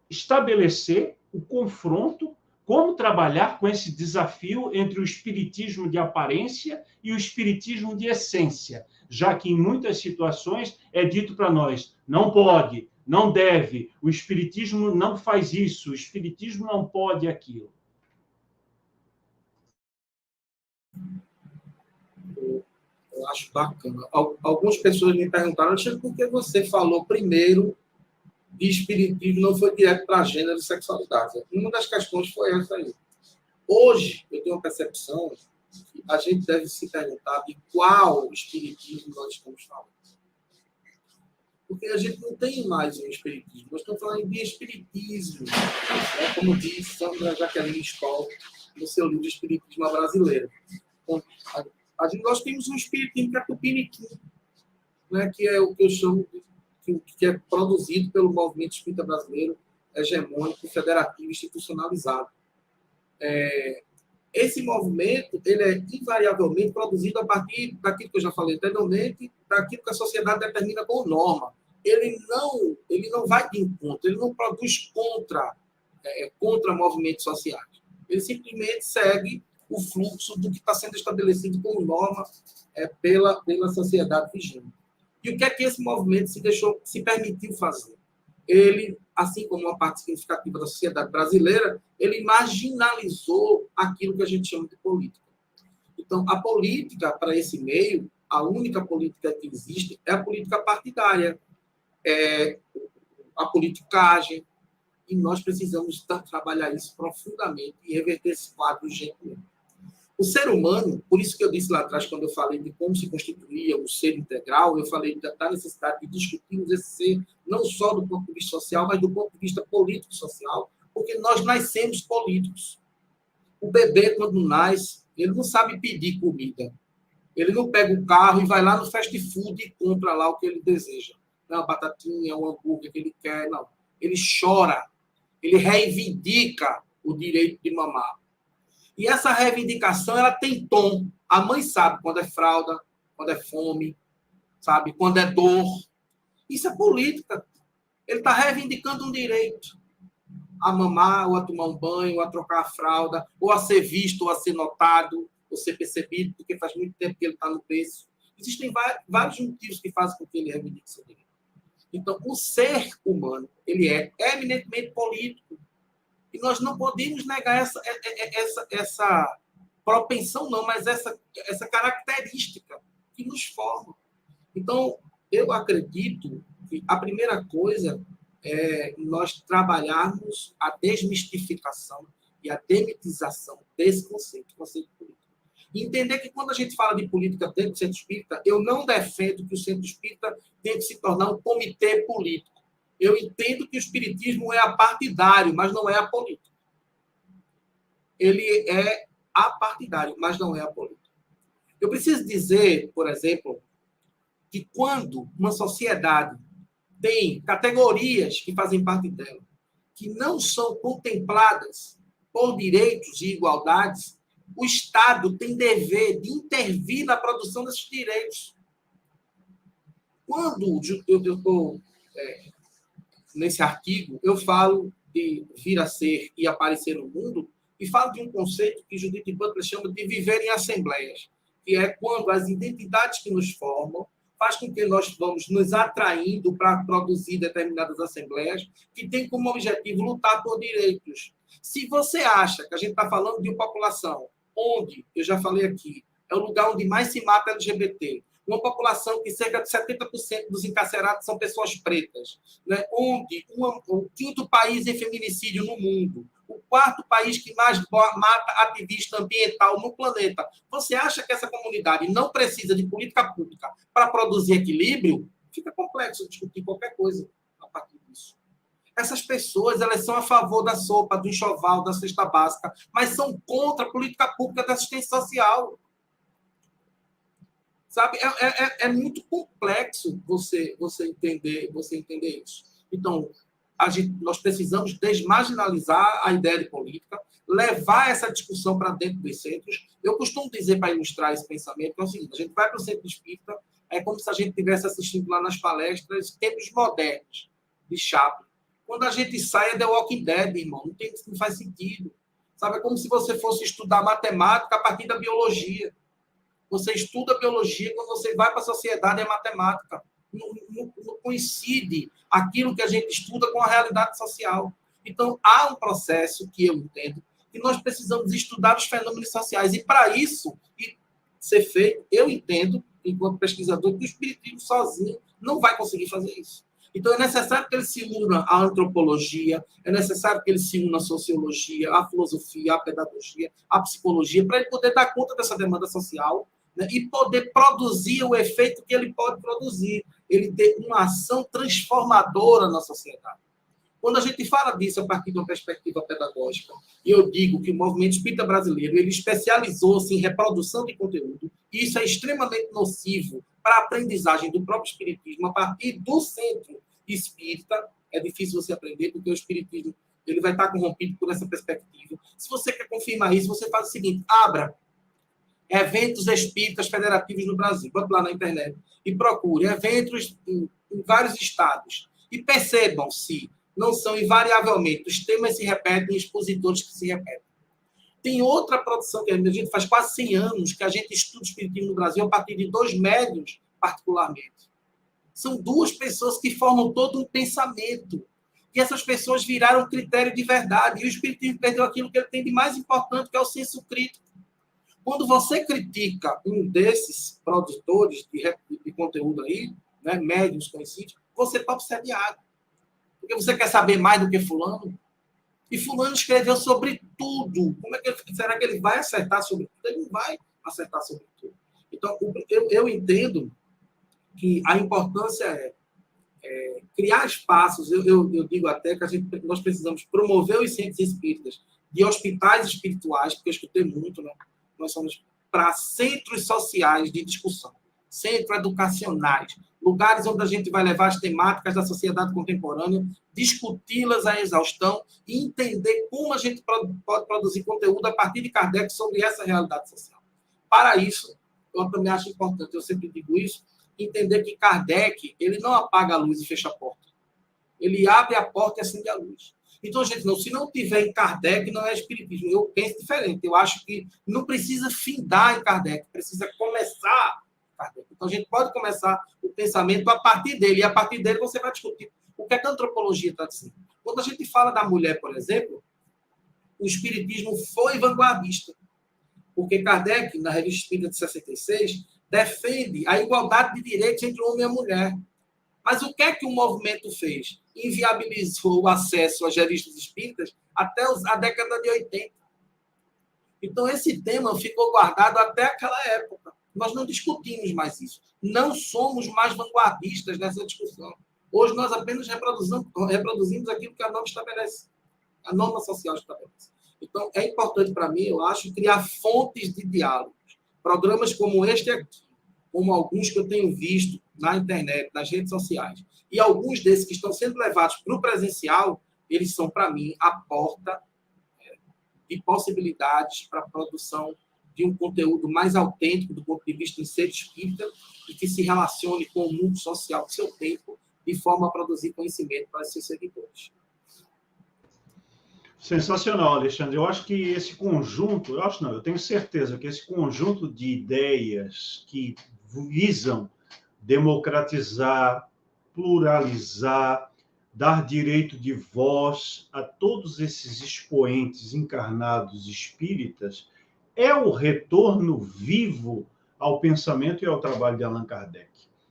Speaker 1: estabelecer o confronto, como trabalhar com esse desafio entre o espiritismo de aparência e o espiritismo de essência, já que em muitas situações é dito para nós, não pode, não deve, o espiritismo não faz isso, o espiritismo não pode aquilo.
Speaker 2: Eu acho bacana. Algumas pessoas me perguntaram, por que você falou primeiro de espiritismo, não foi direto para gênero e sexualidade? Uma das questões foi essa aí. Hoje, eu tenho uma percepção que a gente deve se perguntar de qual espiritismo nós estamos falando. Porque a gente não tem mais um espiritismo, nós estamos falando de espiritismo, né? Como diz Sandra Jaqueline Stoll no seu livro Espiritismo Brasileiro. Então, nós temos um espiritismo que é tupiniquim, né? Que é o que eu chamo de que é produzido pelo movimento espírita brasileiro, hegemônico, federativo, institucionalizado. Esse movimento ele é invariavelmente produzido a partir daquilo que eu já falei anteriormente, daquilo que a sociedade determina como norma. Ele não vai de encontro, ele não produz contra movimentos sociais. Ele simplesmente segue o fluxo do que está sendo estabelecido como norma pela sociedade vigente. E o que é que esse movimento se permitiu fazer? Ele, assim como uma parte significativa da sociedade brasileira, ele marginalizou aquilo que a gente chama de política. Então, a política, para esse meio, a única política que existe é a política partidária, a politicagem, e nós precisamos trabalhar isso profundamente e reverter esse quadro urgentemente. O ser humano, por isso que eu disse lá atrás, quando eu falei de como se constituía o ser integral, eu falei da necessidade de discutirmos esse ser, não só do ponto de vista social, mas do ponto de vista político-social, porque nós nascemos políticos. O bebê, quando nasce, ele não sabe pedir comida. Ele não pega o carro e vai lá no fast food e compra lá o que ele deseja. Não, a batatinha, o hambúrguer que ele quer, não. Ele chora, ele reivindica o direito de mamar. E essa reivindicação, ela tem tom. A mãe sabe quando é fralda, quando é fome, sabe? Quando é dor. Isso é política. Ele está reivindicando um direito a mamar, ou a tomar um banho, ou a trocar a fralda, ou a ser visto, ou a ser notado, ou ser percebido, porque faz muito tempo que ele está no berço. Existem vários motivos que fazem com que ele reivindique seu direito. Então, o ser humano, ele é eminentemente político. E nós não podemos negar essa propensão, não, mas essa característica que nos forma. Então, eu acredito que a primeira coisa é nós trabalharmos a desmistificação e a demitização desse conceito político. E entender que quando a gente fala de política dentro do centro espírita, eu não defendo que o centro espírita tenha que se tornar um comitê político. Eu entendo que o espiritismo é apartidário, mas não é apolítico. Ele é apartidário, mas não é apolítico. Eu preciso dizer, por exemplo, que quando uma sociedade tem categorias que fazem parte dela, que não são contempladas por direitos e igualdades, o Estado tem dever de intervir na produção desses direitos. Quando eu estou nesse artigo, eu falo de vir a ser e aparecer no mundo, e falo de um conceito que Judith Butler chama de viver em assembleias, que é quando as identidades que nos formam faz com que nós vamos nos atraindo para produzir determinadas assembleias que têm como objetivo lutar por direitos. Se você acha que a gente está falando de uma população onde, eu já falei aqui, é o lugar onde mais se mata LGBT, uma população que cerca de 70% dos encarcerados são pessoas pretas, né? Onde o 5º país em feminicídio no mundo, o 4º país que mais mata ativista ambiental no planeta. Você acha que essa comunidade não precisa de política pública para produzir equilíbrio? Fica complexo discutir qualquer coisa a partir disso. Essas pessoas, elas são a favor da sopa, do enxoval, da cesta básica, mas são contra a política pública da assistência social. Sabe? É muito complexo você entender isso. Então, nós precisamos desmarginalizar a ideia de política, levar essa discussão para dentro dos centros. Eu costumo dizer, para ilustrar esse pensamento, que é o seguinte: a gente vai para o centro espírita, é como se a gente estivesse assistindo lá nas palestras tempos modernos de Chaplin. Quando a gente sai, é The Walking Dead, irmão. Não faz sentido. Sabe? É como se você fosse estudar matemática a partir da biologia. Você estuda biologia, quando você vai para a sociedade, é matemática. Não coincide aquilo que a gente estuda com a realidade social. Então, há um processo que eu entendo que nós precisamos estudar os fenômenos sociais. E, para isso ser feito, eu entendo, enquanto pesquisador, que o espiritismo sozinho não vai conseguir fazer isso. Então, é necessário que ele se una à antropologia, é necessário que ele se una à sociologia, à filosofia, à pedagogia, à psicologia, para ele poder dar conta dessa demanda social, né, e poder produzir o efeito que ele pode produzir. Ele ter uma ação transformadora na sociedade. Quando a gente fala disso a partir de uma perspectiva pedagógica, e eu digo que o movimento espírita brasileiro ele especializou-se em reprodução de conteúdo, e isso é extremamente nocivo para a aprendizagem do próprio espiritismo a partir do centro espírita. É difícil você aprender, porque o espiritismo ele vai estar corrompido por essa perspectiva. Se você quer confirmar isso, você faz o seguinte: abra eventos espíritas federativos no Brasil, bote lá na internet e procure eventos em vários estados e percebam se não são invariavelmente os temas se repetem e expositores que se repetem. Tem outra produção que a gente faz quase 100 anos que a gente estuda o espiritismo no Brasil a partir de 2 médiuns, particularmente. São 2 pessoas que formam todo um pensamento. E essas pessoas viraram critério de verdade. E o espiritismo perdeu aquilo que ele tem de mais importante, que é o senso crítico. Quando você critica um desses produtores de conteúdo aí, né, médiuns conhecidos, você pode ser adiado. Porque você quer saber mais do que fulano. E fulano escreveu sobre tudo. Será que ele vai acertar sobre tudo? Ele não vai acertar sobre tudo. Então, eu entendo que a importância é criar espaços. Eu digo até que nós precisamos promover os centros espíritas de hospitais espirituais, porque eu escutei muito, né? Nós somos para centros sociais de discussão, centros educacionais, lugares onde a gente vai levar as temáticas da sociedade contemporânea, discuti-las à exaustão e entender como a gente pode produzir conteúdo a partir de Kardec sobre essa realidade social. Para isso, eu também acho importante, eu sempre digo isso, entender que Kardec ele não apaga a luz e fecha a porta. Ele abre a porta e acende a luz. Então, gente, se não tiver em Kardec, não é espiritismo. Eu penso diferente. Eu acho que não precisa findar em Kardec, precisa começar em Kardec. Então, a gente pode começar o pensamento a partir dele, e a partir dele você vai discutir o que é que a antropologia está dizendo. Quando a gente fala da mulher, por exemplo, o espiritismo foi vanguardista, porque Kardec, na Revista Espírita de 66, defende a igualdade de direitos entre o homem e a mulher. Mas o que é que o movimento fez? Inviabilizou o acesso às revistas espíritas até a década de 80. Então, esse tema ficou guardado até aquela época. Nós não discutimos mais isso. Não somos mais vanguardistas nessa discussão. Hoje, nós apenas reproduzimos aquilo que a norma estabelece. A norma social estabelece. Então, é importante para mim, eu acho, criar fontes de diálogo. Programas como este aqui, como alguns que eu tenho visto na internet, nas redes sociais, e alguns desses que estão sendo levados para o presencial, eles são, para mim, a porta de possibilidades para a produção de um conteúdo mais autêntico do ponto de vista do ser espírita e que se relacione com o mundo social do seu tempo, de forma a produzir conhecimento para seus seguidores.
Speaker 1: Sensacional, Alexandre. Eu acho que esse conjunto, eu tenho certeza que esse conjunto de ideias que visam democratizar, pluralizar, dar direito de voz a todos esses expoentes encarnados espíritas é o retorno vivo ao pensamento e ao trabalho de Allan Kardec.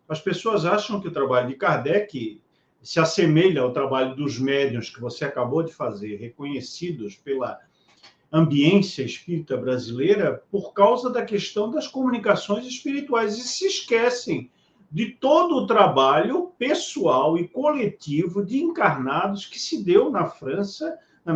Speaker 1: As pessoas acham que o trabalho de Kardec se assemelha ao trabalho dos médiuns que você acabou de fazer, reconhecidos pela ambiência espírita brasileira, por causa da questão das comunicações espirituais, e se esquecem de todo o trabalho pessoal e coletivo de encarnados que se deu na França na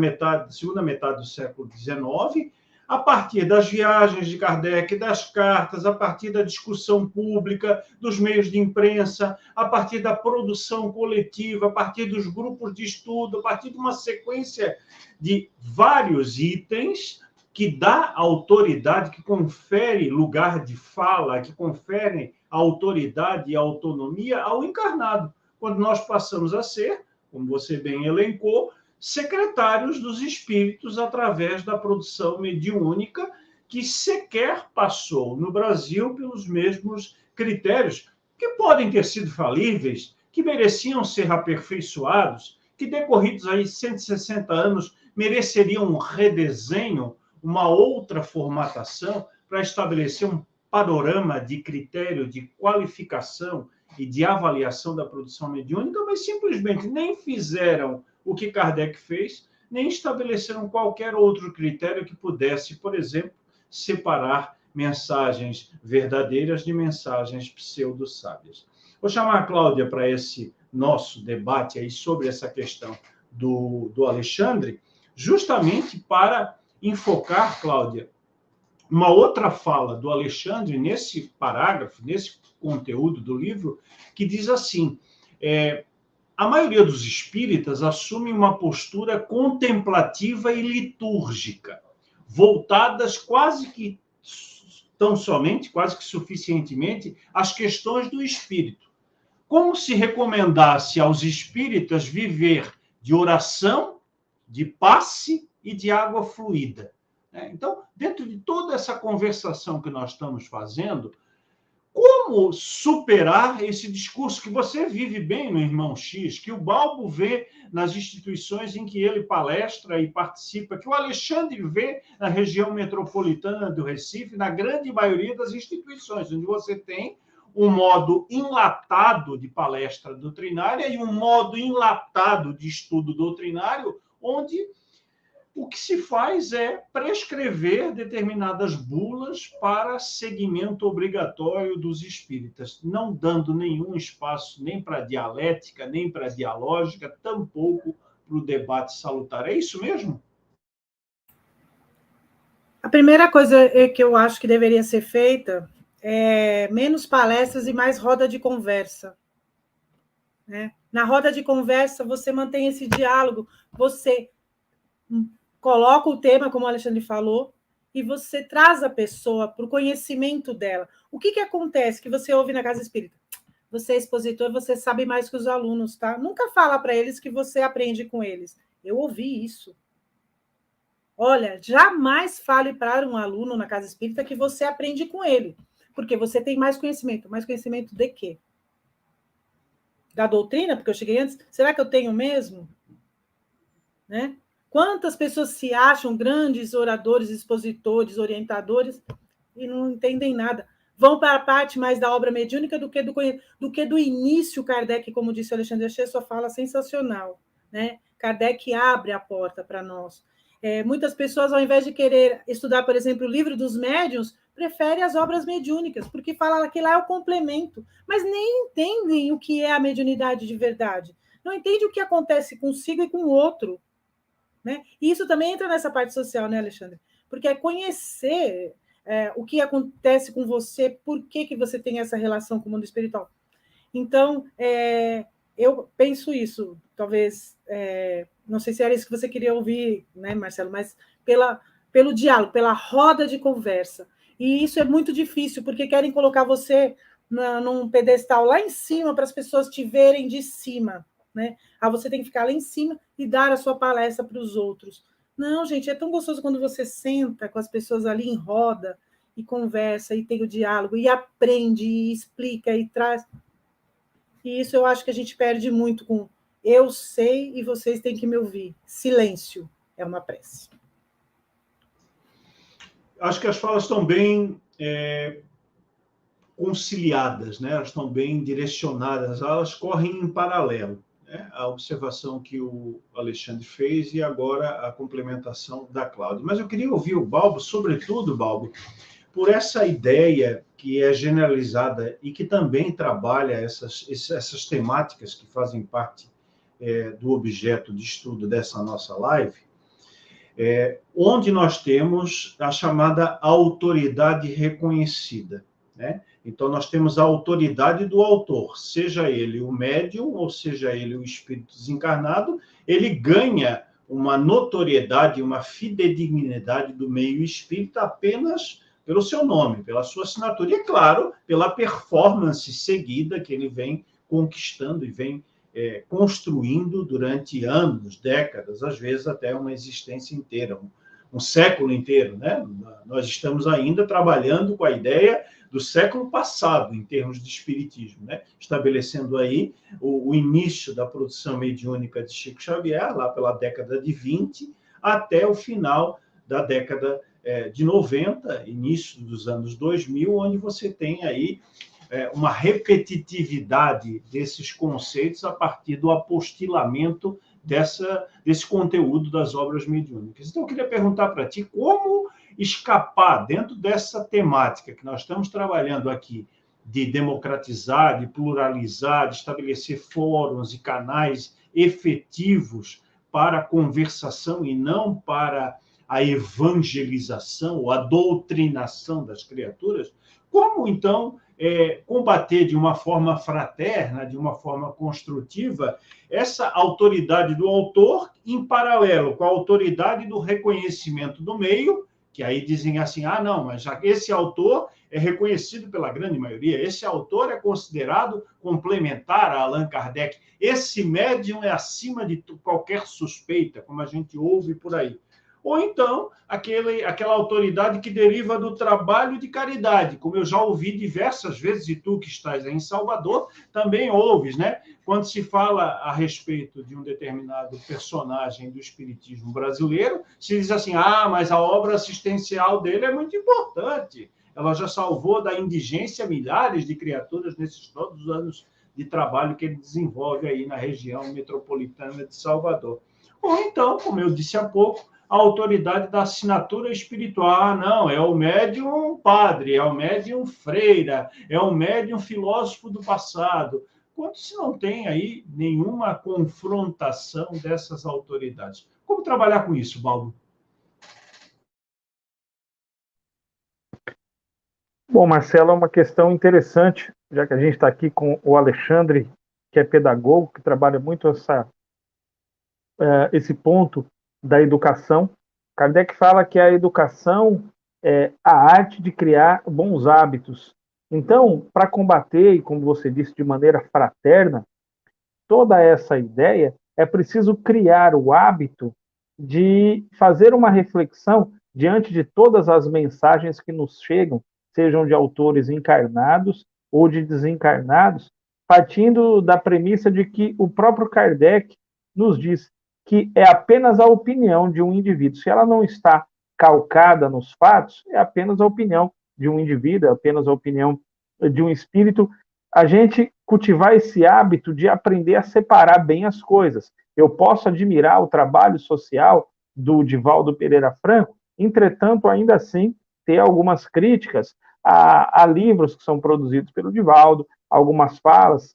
Speaker 1: segunda metade do século XIX, a partir das viagens de Kardec, das cartas, a partir da discussão pública, dos meios de imprensa, a partir da produção coletiva, a partir dos grupos de estudo, a partir de uma sequência de vários itens que dá autoridade, que confere lugar de fala, que confere autoridade e autonomia ao encarnado, quando nós passamos a ser, como você bem elencou, secretários dos espíritos através da produção mediúnica, que sequer passou no Brasil pelos mesmos critérios, que podem ter sido falíveis, que mereciam ser aperfeiçoados, que decorridos aí 160 anos mereceriam um redesenho, uma outra formatação para estabelecer um panorama de critério de qualificação e de avaliação da produção mediúnica, mas simplesmente nem fizeram o que Kardec fez, nem estabeleceram qualquer outro critério que pudesse, por exemplo, separar mensagens verdadeiras de mensagens pseudo-sábias. Vou chamar a Cláudia para esse nosso debate aí sobre essa questão do Alexandre, justamente para enfocar, Cláudia, uma outra fala do Alexandre nesse parágrafo, nesse conteúdo do livro, que diz assim: a maioria dos espíritas assume uma postura contemplativa e litúrgica, voltadas quase que tão somente, quase que suficientemente, às questões do espírito. Como se recomendasse aos espíritas viver de oração, de passe e de água fluida. Então, dentro de toda essa conversação que nós estamos fazendo, como superar esse discurso que você vive bem no Irmão X, que o Balbo vê nas instituições em que ele palestra e participa, que o Alexandre vê na região metropolitana do Recife, na grande maioria das instituições, onde você tem um modo enlatado de palestra doutrinária e um modo enlatado de estudo doutrinário, onde o que se faz é prescrever determinadas bulas para seguimento obrigatório dos espíritas, não dando nenhum espaço nem para dialética, nem para dialógica, tampouco para o debate salutar. É isso mesmo?
Speaker 3: A primeira coisa que eu acho que deveria ser feita é menos palestras e mais roda de conversa. Na roda de conversa, você mantém esse diálogo, você coloca o tema, como o Alexandre falou, e você traz a pessoa para o conhecimento dela. O que acontece que você ouve na casa espírita? Você é expositor, você sabe mais que os alunos, tá? Nunca fala para eles que você aprende com eles. Eu ouvi isso. Olha, jamais fale para um aluno na casa espírita que você aprende com ele, porque você tem mais conhecimento. Mais conhecimento de quê? Da doutrina, porque eu cheguei antes? Será que eu tenho mesmo? Né? Quantas pessoas se acham grandes oradores, expositores, orientadores e não entendem nada? Vão para a parte mais da obra mediúnica do que do início. Kardec, como disse o Alexandre, achei sua fala sensacional. Né? Kardec abre a porta para nós. Muitas pessoas, ao invés de querer estudar, por exemplo, o livro dos médiuns, preferem as obras mediúnicas, porque falam que lá é o complemento, mas nem entendem o que é a mediunidade de verdade. Não entendem o que acontece consigo e com o outro. Né? E isso também entra nessa parte social, né, Alexandre? Porque é conhecer o que acontece com você, por que você tem essa relação com o mundo espiritual. Então, eu penso isso, talvez, não sei se era isso que você queria ouvir, né, Marcelo, mas pelo diálogo, pela roda de conversa. E isso é muito difícil, porque querem colocar você num pedestal lá em cima para as pessoas te verem de cima. Né? Você tem que ficar lá em cima e dar a sua palestra para os outros. Não, gente, é tão gostoso quando você senta com as pessoas ali em roda e conversa, e tem o diálogo, e aprende, e explica, e traz. E isso eu acho que a gente perde muito Eu sei e vocês têm que me ouvir. Silêncio é uma prece.
Speaker 1: Acho que as falas estão bem conciliadas, né? Elas estão bem direcionadas, elas correm em paralelo, né? A observação que o Alexandre fez e agora a complementação da Cláudia. Mas eu queria ouvir o Balbo, sobretudo, Balbo, por essa ideia que é generalizada e que também trabalha essas temáticas que fazem parte do objeto de estudo dessa nossa live, onde nós temos a chamada autoridade reconhecida, né? Então, nós temos a autoridade do autor, seja ele o médium ou seja ele o espírito desencarnado, ele ganha uma notoriedade, uma fidedignidade do meio espírita apenas pelo seu nome, pela sua assinatura, e, é claro, pela performance seguida que ele vem conquistando e vem construindo durante anos, décadas, às vezes até uma existência inteira, um século inteiro, né? Nós estamos ainda trabalhando com a ideia do século passado, em termos de espiritismo, né? Estabelecendo aí o início da produção mediúnica de Chico Xavier, lá pela década de 20, até o final da década de 90, início dos anos 2000, onde você tem aí uma repetitividade desses conceitos a partir do apostilamento desse conteúdo das obras mediúnicas. Então, eu queria perguntar para ti como escapar dentro dessa temática que nós estamos trabalhando aqui, de democratizar, de pluralizar, de estabelecer fóruns e canais efetivos para a conversação e não para a evangelização ou a doutrinação das criaturas. Como, então, combater de uma forma fraterna, de uma forma construtiva, essa autoridade do autor em paralelo com a autoridade do reconhecimento do meio, que aí dizem assim, não, mas já esse autor é reconhecido pela grande maioria, esse autor é considerado complementar a Allan Kardec, esse médium é acima de qualquer suspeita, como a gente ouve por aí. Ou então, aquela autoridade que deriva do trabalho de caridade, como eu já ouvi diversas vezes, e tu que estás aí em Salvador, também ouves, né? Quando se fala a respeito de um determinado personagem do espiritismo brasileiro, se diz assim, mas a obra assistencial dele é muito importante, ela já salvou da indigência milhares de criaturas nesses todos os anos de trabalho que ele desenvolve aí na região metropolitana de Salvador. Ou então, como eu disse há pouco, a autoridade da assinatura espiritual. Não, é o médium padre, é o médium freira, é o médium filósofo do passado. Quando se não tem aí nenhuma confrontação dessas autoridades. Como trabalhar com isso, Balbo?
Speaker 4: Bom, Marcelo, é uma questão interessante, já que a gente está aqui com o Alexandre, que é pedagogo, que trabalha muito esse ponto da educação. Kardec fala que a educação é a arte de criar bons hábitos. Então, para combater, e como você disse, de maneira fraterna, toda essa ideia, é preciso criar o hábito de fazer uma reflexão diante de todas as mensagens que nos chegam, sejam de autores encarnados ou de desencarnados, partindo da premissa de que o próprio Kardec nos diz que é apenas a opinião de um indivíduo. Se ela não está calcada nos fatos, é apenas a opinião de um indivíduo, é apenas a opinião de um espírito. A gente cultivar esse hábito de aprender a separar bem as coisas. Eu posso admirar o trabalho social do Divaldo Pereira Franco, entretanto, ainda assim, ter algumas críticas a livros que são produzidos pelo Divaldo, algumas falas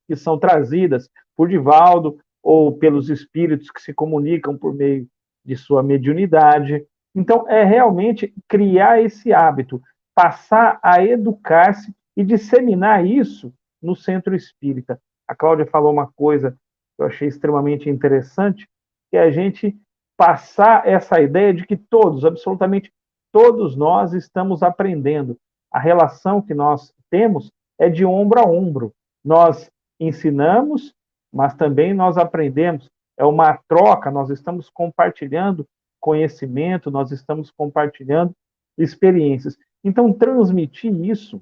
Speaker 4: que são trazidas por Divaldo, ou pelos espíritos que se comunicam por meio de sua mediunidade. Então, é realmente criar esse hábito, passar a educar-se e disseminar isso no centro espírita. A Cláudia falou uma coisa que eu achei extremamente interessante, que é a gente passar essa ideia de que todos, absolutamente todos nós estamos aprendendo. A relação que nós temos é de ombro a ombro. Nós ensinamos, mas também nós aprendemos. É uma troca, nós estamos compartilhando conhecimento, nós estamos compartilhando experiências. Então, transmitir isso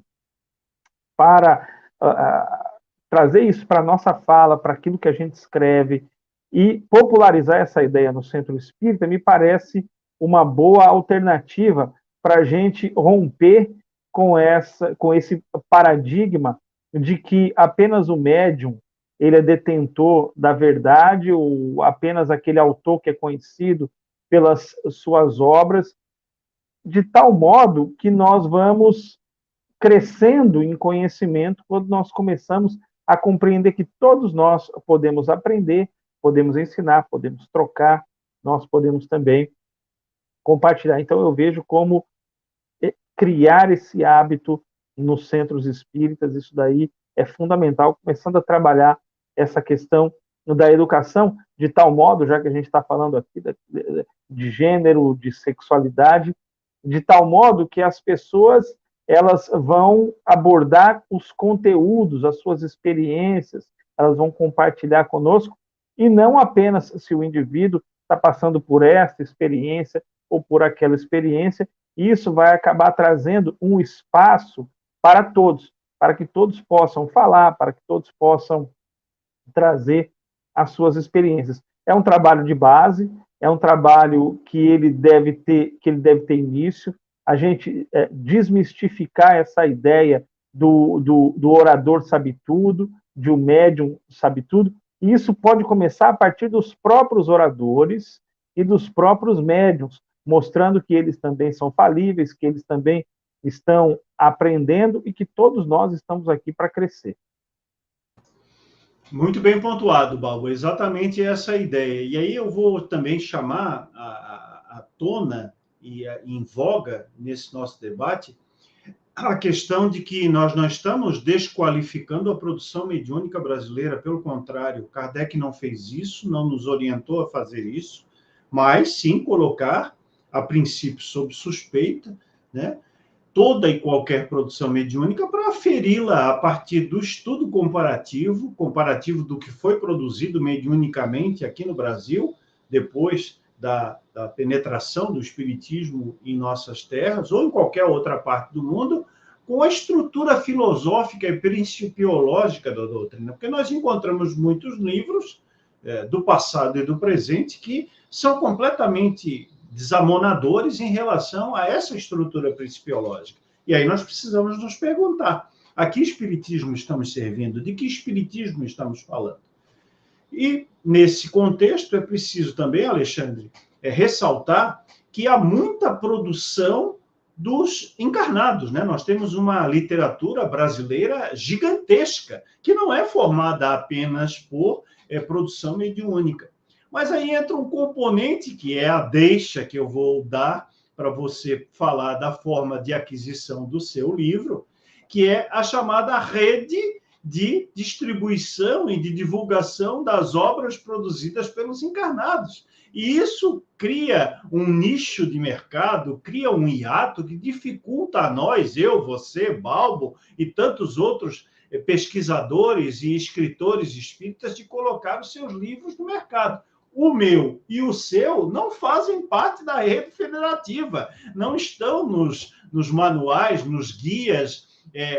Speaker 4: para trazer isso para a nossa fala, para aquilo que a gente escreve, e popularizar essa ideia no centro espírita, me parece uma boa alternativa para a gente romper com esse paradigma de que apenas o médium ele é detentor da verdade, ou apenas aquele autor que é conhecido pelas suas obras, de tal modo que nós vamos crescendo em conhecimento quando nós começamos a compreender que todos nós podemos aprender, podemos ensinar, podemos trocar, nós podemos também compartilhar. Então, eu vejo como criar esse hábito nos centros espíritas, isso daí é fundamental, começando a trabalhar essa questão da educação, de tal modo, já que a gente está falando aqui de gênero, de sexualidade, de tal modo que as pessoas elas vão abordar os conteúdos, as suas experiências, elas vão compartilhar conosco, e não apenas se o indivíduo está passando por essa experiência ou por aquela experiência. Isso vai acabar trazendo um espaço para todos, para que todos possam falar, para que todos possam trazer as suas experiências. É um trabalho de base, é um trabalho que ele deve ter início. A gente desmistificar essa ideia do orador sabe tudo, de um médium sabe tudo, e isso pode começar a partir dos próprios oradores e dos próprios médiuns, mostrando que eles também são falíveis, que eles também estão aprendendo e que todos nós estamos aqui para crescer.
Speaker 1: Muito bem pontuado, Balbo, exatamente essa ideia. E aí eu vou também chamar à tona e em voga nesse nosso debate a questão de que nós não estamos desqualificando a produção mediúnica brasileira, pelo contrário, Kardec não fez isso, não nos orientou a fazer isso, mas sim colocar, a princípio, sob suspeita, né, toda e qualquer produção mediúnica para aferi-la a partir do estudo comparativo do que foi produzido mediunicamente aqui no Brasil, depois da penetração do espiritismo em nossas terras, ou em qualquer outra parte do mundo, com a estrutura filosófica e principiológica da doutrina. Porque nós encontramos muitos livros do passado e do presente que são completamente desamonadores em relação a essa estrutura principiológica. E aí nós precisamos nos perguntar, a que espiritismo estamos servindo? De que espiritismo estamos falando? E, nesse contexto, é preciso também, Alexandre, ressaltar que há muita produção dos encarnados, né? Nós temos uma literatura brasileira gigantesca, que não é formada apenas por produção mediúnica. Mas aí entra um componente, que é a deixa que eu vou dar para você falar da forma de aquisição do seu livro, que é a chamada rede de distribuição e de divulgação das obras produzidas pelos encarnados. E isso cria um nicho de mercado, cria um hiato que dificulta a nós, eu, você, Balbo e tantos outros pesquisadores e escritores espíritas de colocar os seus livros no mercado. O meu e o seu não fazem parte da rede federativa, não estão nos manuais, nos guias,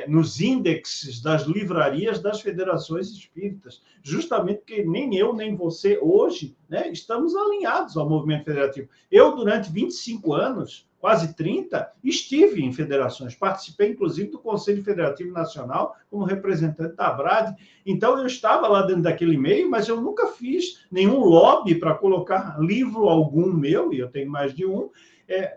Speaker 1: nos índices das livrarias das federações espíritas, justamente porque nem eu, nem você, hoje, né, estamos alinhados ao movimento federativo. Eu, durante 25 anos, quase 30, estive em federações, participei, inclusive, do Conselho Federativo Nacional, como representante da ABRAD. Então, eu estava lá dentro daquele meio, mas eu nunca fiz nenhum lobby para colocar livro algum meu, e eu tenho mais de um,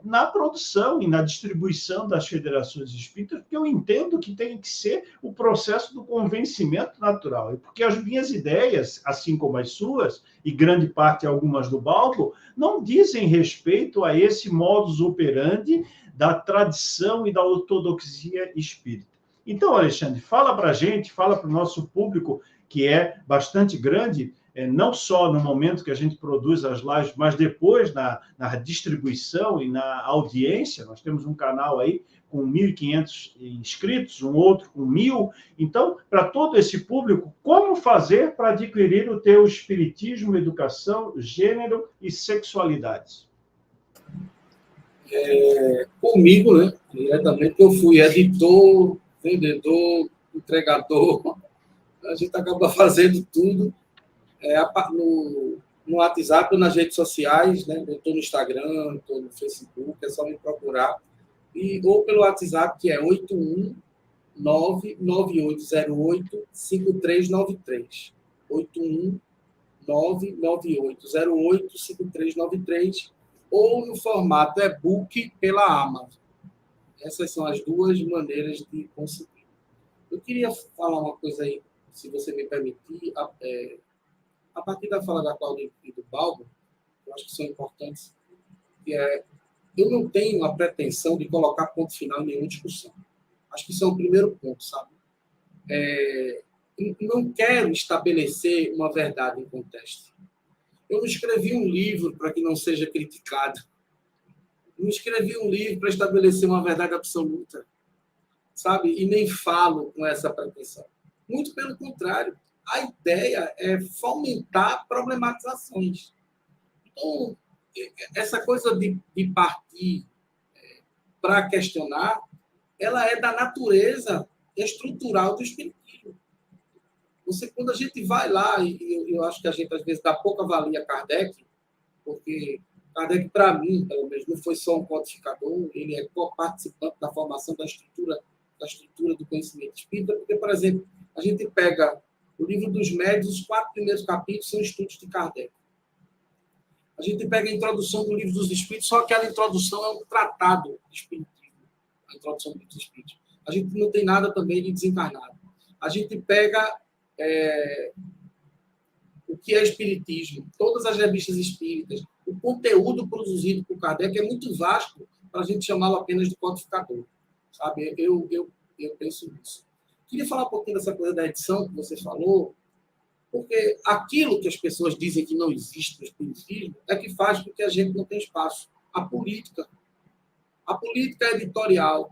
Speaker 1: na produção e na distribuição das federações espíritas, porque eu entendo que tem que ser o processo do convencimento natural. E porque as minhas ideias, assim como as suas, e grande parte algumas do Balbo, não dizem respeito a esse modus operandi da tradição e da ortodoxia espírita. Então, Alexandre, fala para a gente, fala para o nosso público, que é bastante grande, não só no momento que a gente produz as lives, mas depois na distribuição e na audiência. Nós temos um canal aí com 1.500 inscritos, um outro com 1.000. Então, para todo esse público, como fazer para adquirir o teu espiritismo, educação, gênero e sexualidades?
Speaker 2: Comigo, né? Diretamente, eu fui editor, vendedor, entregador, A gente acaba fazendo tudo no WhatsApp ou nas redes sociais, né? Eu estou no Instagram, estou no Facebook, é só me procurar. Ou pelo WhatsApp, que é 819-9808-5393. 819-9808-5393, ou no formato e-book pela Amazon. Essas são as duas maneiras de conseguir. Eu queria falar uma coisa aí, se você me permitir, a partir da fala da Cláudia e do Balbo, eu acho que são importantes, que eu não tenho a pretensão de colocar ponto final em nenhuma discussão. Acho que isso é o primeiro ponto, sabe? Não quero estabelecer uma verdade em contexto. Eu não escrevi um livro para que não seja criticado. Não escrevi um livro para estabelecer uma verdade absoluta, sabe? E nem falo com essa pretensão. Muito pelo contrário. A ideia é fomentar problematizações. Então, essa coisa de partir para questionar, ela é da natureza estrutural do espiritismo. Quando a gente vai lá, e eu acho que a gente às vezes dá pouca valia a Kardec, porque Kardec, para mim, pelo menos, não foi só um codificador, ele é co-participante da formação da estrutura do conhecimento espírita, porque, por exemplo, a gente pega o livro dos médios, os 4 primeiros capítulos são estudos de Kardec. A gente pega a introdução do livro dos Espíritos, só que aquela introdução é um tratado de espiritismo, a introdução do livro dos Espíritos. A gente não tem nada também de desencarnado. A gente pega o que é espiritismo, todas as revistas espíritas, o conteúdo produzido por Kardec é muito vasto para a gente chamá-lo apenas de codificador. Sabe? Eu penso nisso. Queria falar um pouquinho dessa coisa da edição que você falou, porque aquilo que as pessoas dizem que não existe no espiritismo é que faz com que a gente não tenha espaço. A política é editorial.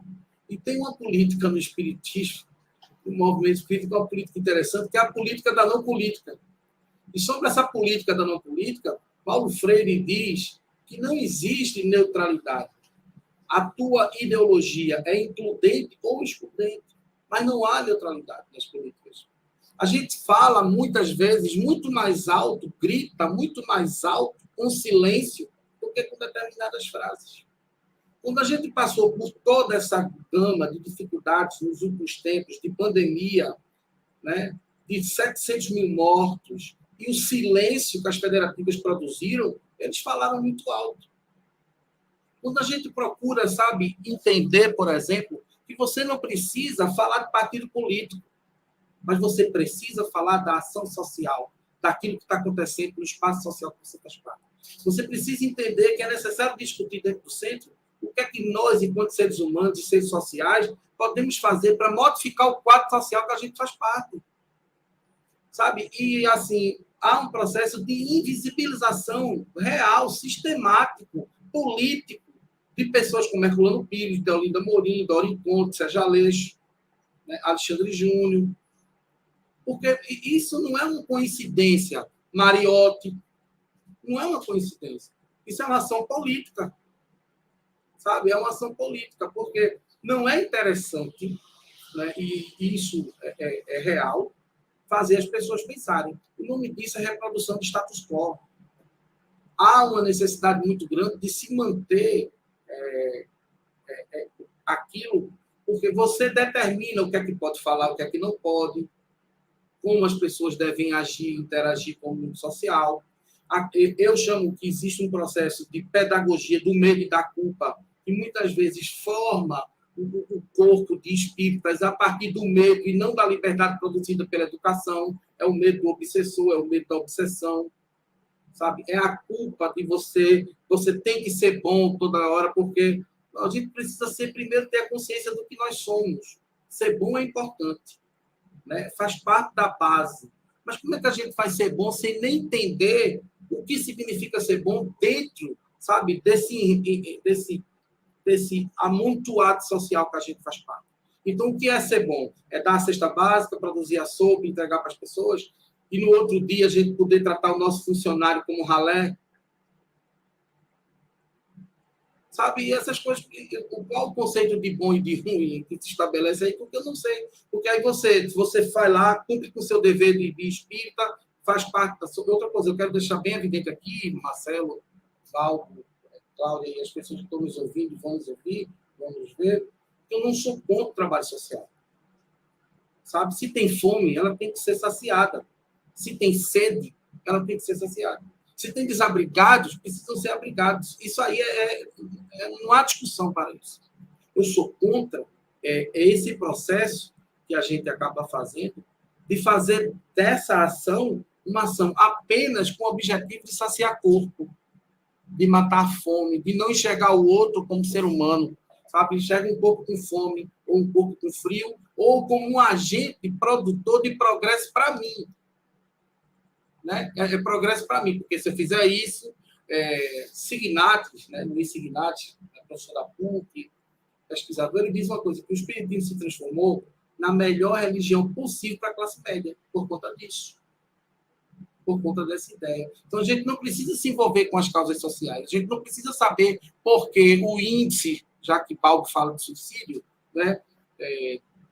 Speaker 2: E tem uma política no espiritismo, no movimento espírita, uma política interessante, que é a política da não política. E sobre essa política da não política, Paulo Freire diz que não existe neutralidade. A tua ideologia é includente ou excludente, mas não há neutralidade nas políticas. A gente fala, muitas vezes, muito mais alto, grita muito mais alto com silêncio do que com determinadas frases. Quando a gente passou por toda essa gama de dificuldades nos últimos tempos, de pandemia, né, de 700 mil mortos, e o silêncio que as federativas produziram, eles falaram muito alto. Quando a gente procura, sabe, entender, por exemplo, que você não precisa falar de partido político, mas você precisa falar da ação social, daquilo que está acontecendo no espaço social que você faz parte. Você precisa entender que é necessário discutir dentro do centro o que é que nós, enquanto seres humanos e seres sociais, podemos fazer para modificar o quadro social que a gente faz parte. Sabe? E, assim, há um processo de invisibilização real, sistemático, político, de pessoas como Herculano Pires, Deolinda Morim, Dorim Conte, Sérgio Aleixo, né, Alexandre Júnior. Porque isso não é uma coincidência. Mariotti, não é uma coincidência. Isso é uma ação política. Sabe? É uma ação política, porque não é interessante, né, e isso é real, fazer as pessoas pensarem. O nome disso é reprodução de status quo. Há uma necessidade muito grande de se manter aquilo, porque você determina o que é que pode falar, o que é que não pode, como as pessoas devem agir, interagir com o mundo social. Eu chamo que existe um processo de pedagogia do medo e da culpa, que muitas vezes forma o corpo de espíritas a partir do medo e não da liberdade produzida pela educação. É o medo do obsessor, é o medo da obsessão, sabe? É a culpa de você tem que ser bom toda hora, porque a gente precisa primeiro ter a consciência do que nós somos. Ser bom é importante, né? Faz parte da base. Mas como é que a gente faz ser bom sem nem entender o que significa ser bom dentro, sabe, desse amontoado social que a gente faz parte? Então, o que é ser bom? É dar a cesta básica, produzir a sopa, entregar para as pessoas, e no outro dia a gente poder tratar o nosso funcionário como ralé? sabe? E essas coisas, qual o conceito de bom e de ruim que se estabelece aí, porque eu não sei. Porque aí você vai lá, cumpre com o seu dever de espírita, faz parte da sua... Outra coisa, eu quero deixar bem evidente aqui, Marcelo, Valdo, Cláudia e as pessoas que estão nos ouvindo, vão nos ouvir, vão nos ver, que eu não sou contra o trabalho social. Sabe? Se tem fome, ela tem que ser saciada. Se tem sede, ela tem que ser saciada. Se tem desabrigados, precisam ser abrigados. Isso aí não há discussão para isso. Eu sou contra esse processo que a gente acaba fazendo, de fazer dessa ação uma ação apenas com o objetivo de saciar corpo, de matar a fome, de não enxergar o outro como ser humano, sabe? Enxerga um pouco com fome, ou um pouco com frio, ou como um agente produtor de progresso para mim. Né? É progresso para mim, porque se eu fizer isso, Signatis, né? Luiz Signatis, professor da PUC, pesquisador, ele diz uma coisa, que o espiritismo se transformou na melhor religião possível para a classe média, por conta disso. Por conta dessa ideia. Então, a gente não precisa se envolver com as causas sociais, a gente não precisa saber por que o índice, já que Paulo fala de suicídio, né?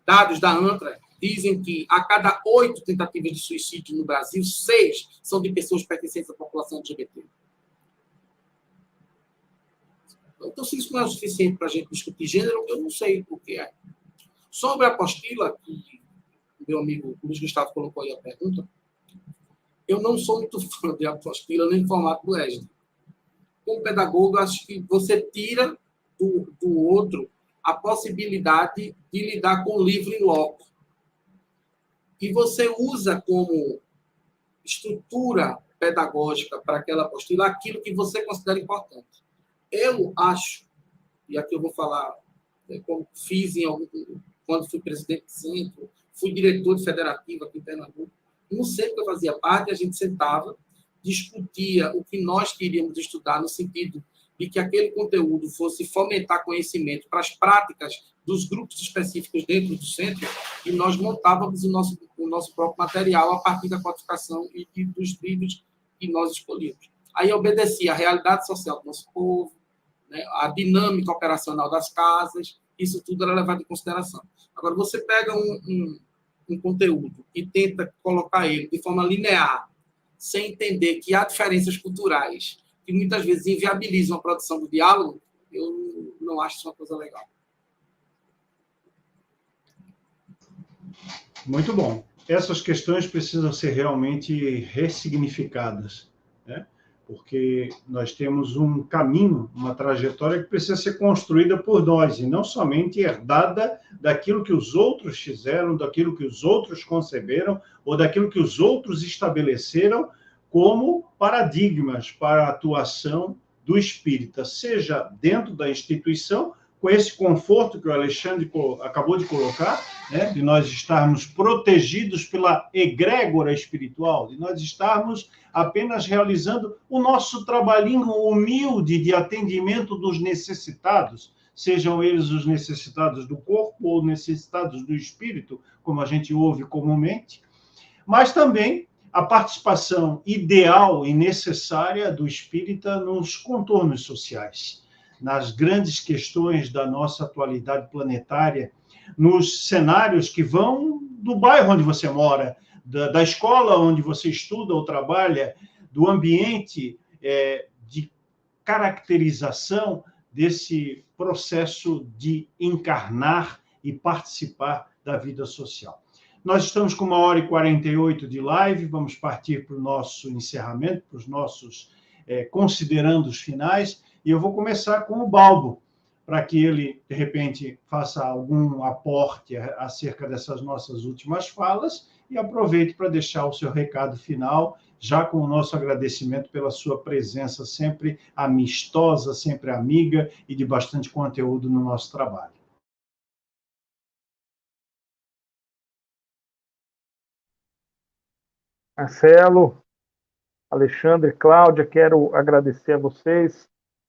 Speaker 2: Dados da ANTRA dizem que a cada 8 tentativas de suicídio no Brasil, 6 são de pessoas pertencentes à população LGBT. Então, se isso não é o suficiente para a gente discutir gênero, eu não sei o que é. Sobre a apostila, que o meu amigo Luiz Gustavo colocou aí a pergunta, eu não sou muito fã de apostila nem formato do ESD. Como pedagogo, acho que você tira do outro a possibilidade de lidar com o livro em loco. E você usa como estrutura pedagógica para aquela apostila aquilo que você considera importante. Eu acho, e aqui eu vou falar como fiz quando fui presidente do centro, fui diretor de federativa aqui em Pernambuco, no centro que eu fazia parte, a gente sentava, discutia o que nós queríamos estudar, no sentido de que aquele conteúdo fosse fomentar conhecimento para as práticas dos grupos específicos dentro do centro, e nós montávamos o nosso próprio material a partir da codificação e dos livros que nós escolhíamos. Aí obedecia à realidade social do nosso povo, né, a dinâmica operacional das casas, isso tudo era levado em consideração. Agora, você pega um conteúdo e tenta colocar ele de forma linear, sem entender que há diferenças culturais que muitas vezes inviabilizam a produção do diálogo, eu não acho isso uma coisa legal.
Speaker 1: Muito bom. Essas questões precisam ser realmente ressignificadas, né? Porque nós temos um caminho, uma trajetória que precisa ser construída por nós, e não somente herdada daquilo que os outros fizeram, daquilo que os outros conceberam, ou daquilo que os outros estabeleceram como paradigmas para a atuação do espírita, seja dentro da instituição, com esse conforto que o Alexandre acabou de colocar, né, de nós estarmos protegidos pela egrégora espiritual, de nós estarmos apenas realizando o nosso trabalhinho humilde de atendimento dos necessitados, sejam eles os necessitados do corpo ou necessitados do espírito, como a gente ouve comumente, mas também a participação ideal e necessária do espírita nos contornos sociais, nas grandes questões da nossa atualidade planetária, nos cenários que vão do bairro onde você mora, da escola onde você estuda ou trabalha, do ambiente de caracterização desse processo de encarnar e participar da vida social. Nós estamos com 1h48 de live, vamos partir para o nosso encerramento, para os nossos considerandos finais, e eu vou começar com o Balbo, para que ele, de repente, faça algum aporte acerca dessas nossas últimas falas, e aproveite para deixar o seu recado final, já com o nosso agradecimento pela sua presença sempre amistosa, sempre amiga e de bastante conteúdo no nosso trabalho.
Speaker 4: Marcelo, Alexandre, Cláudia, quero agradecer a vocês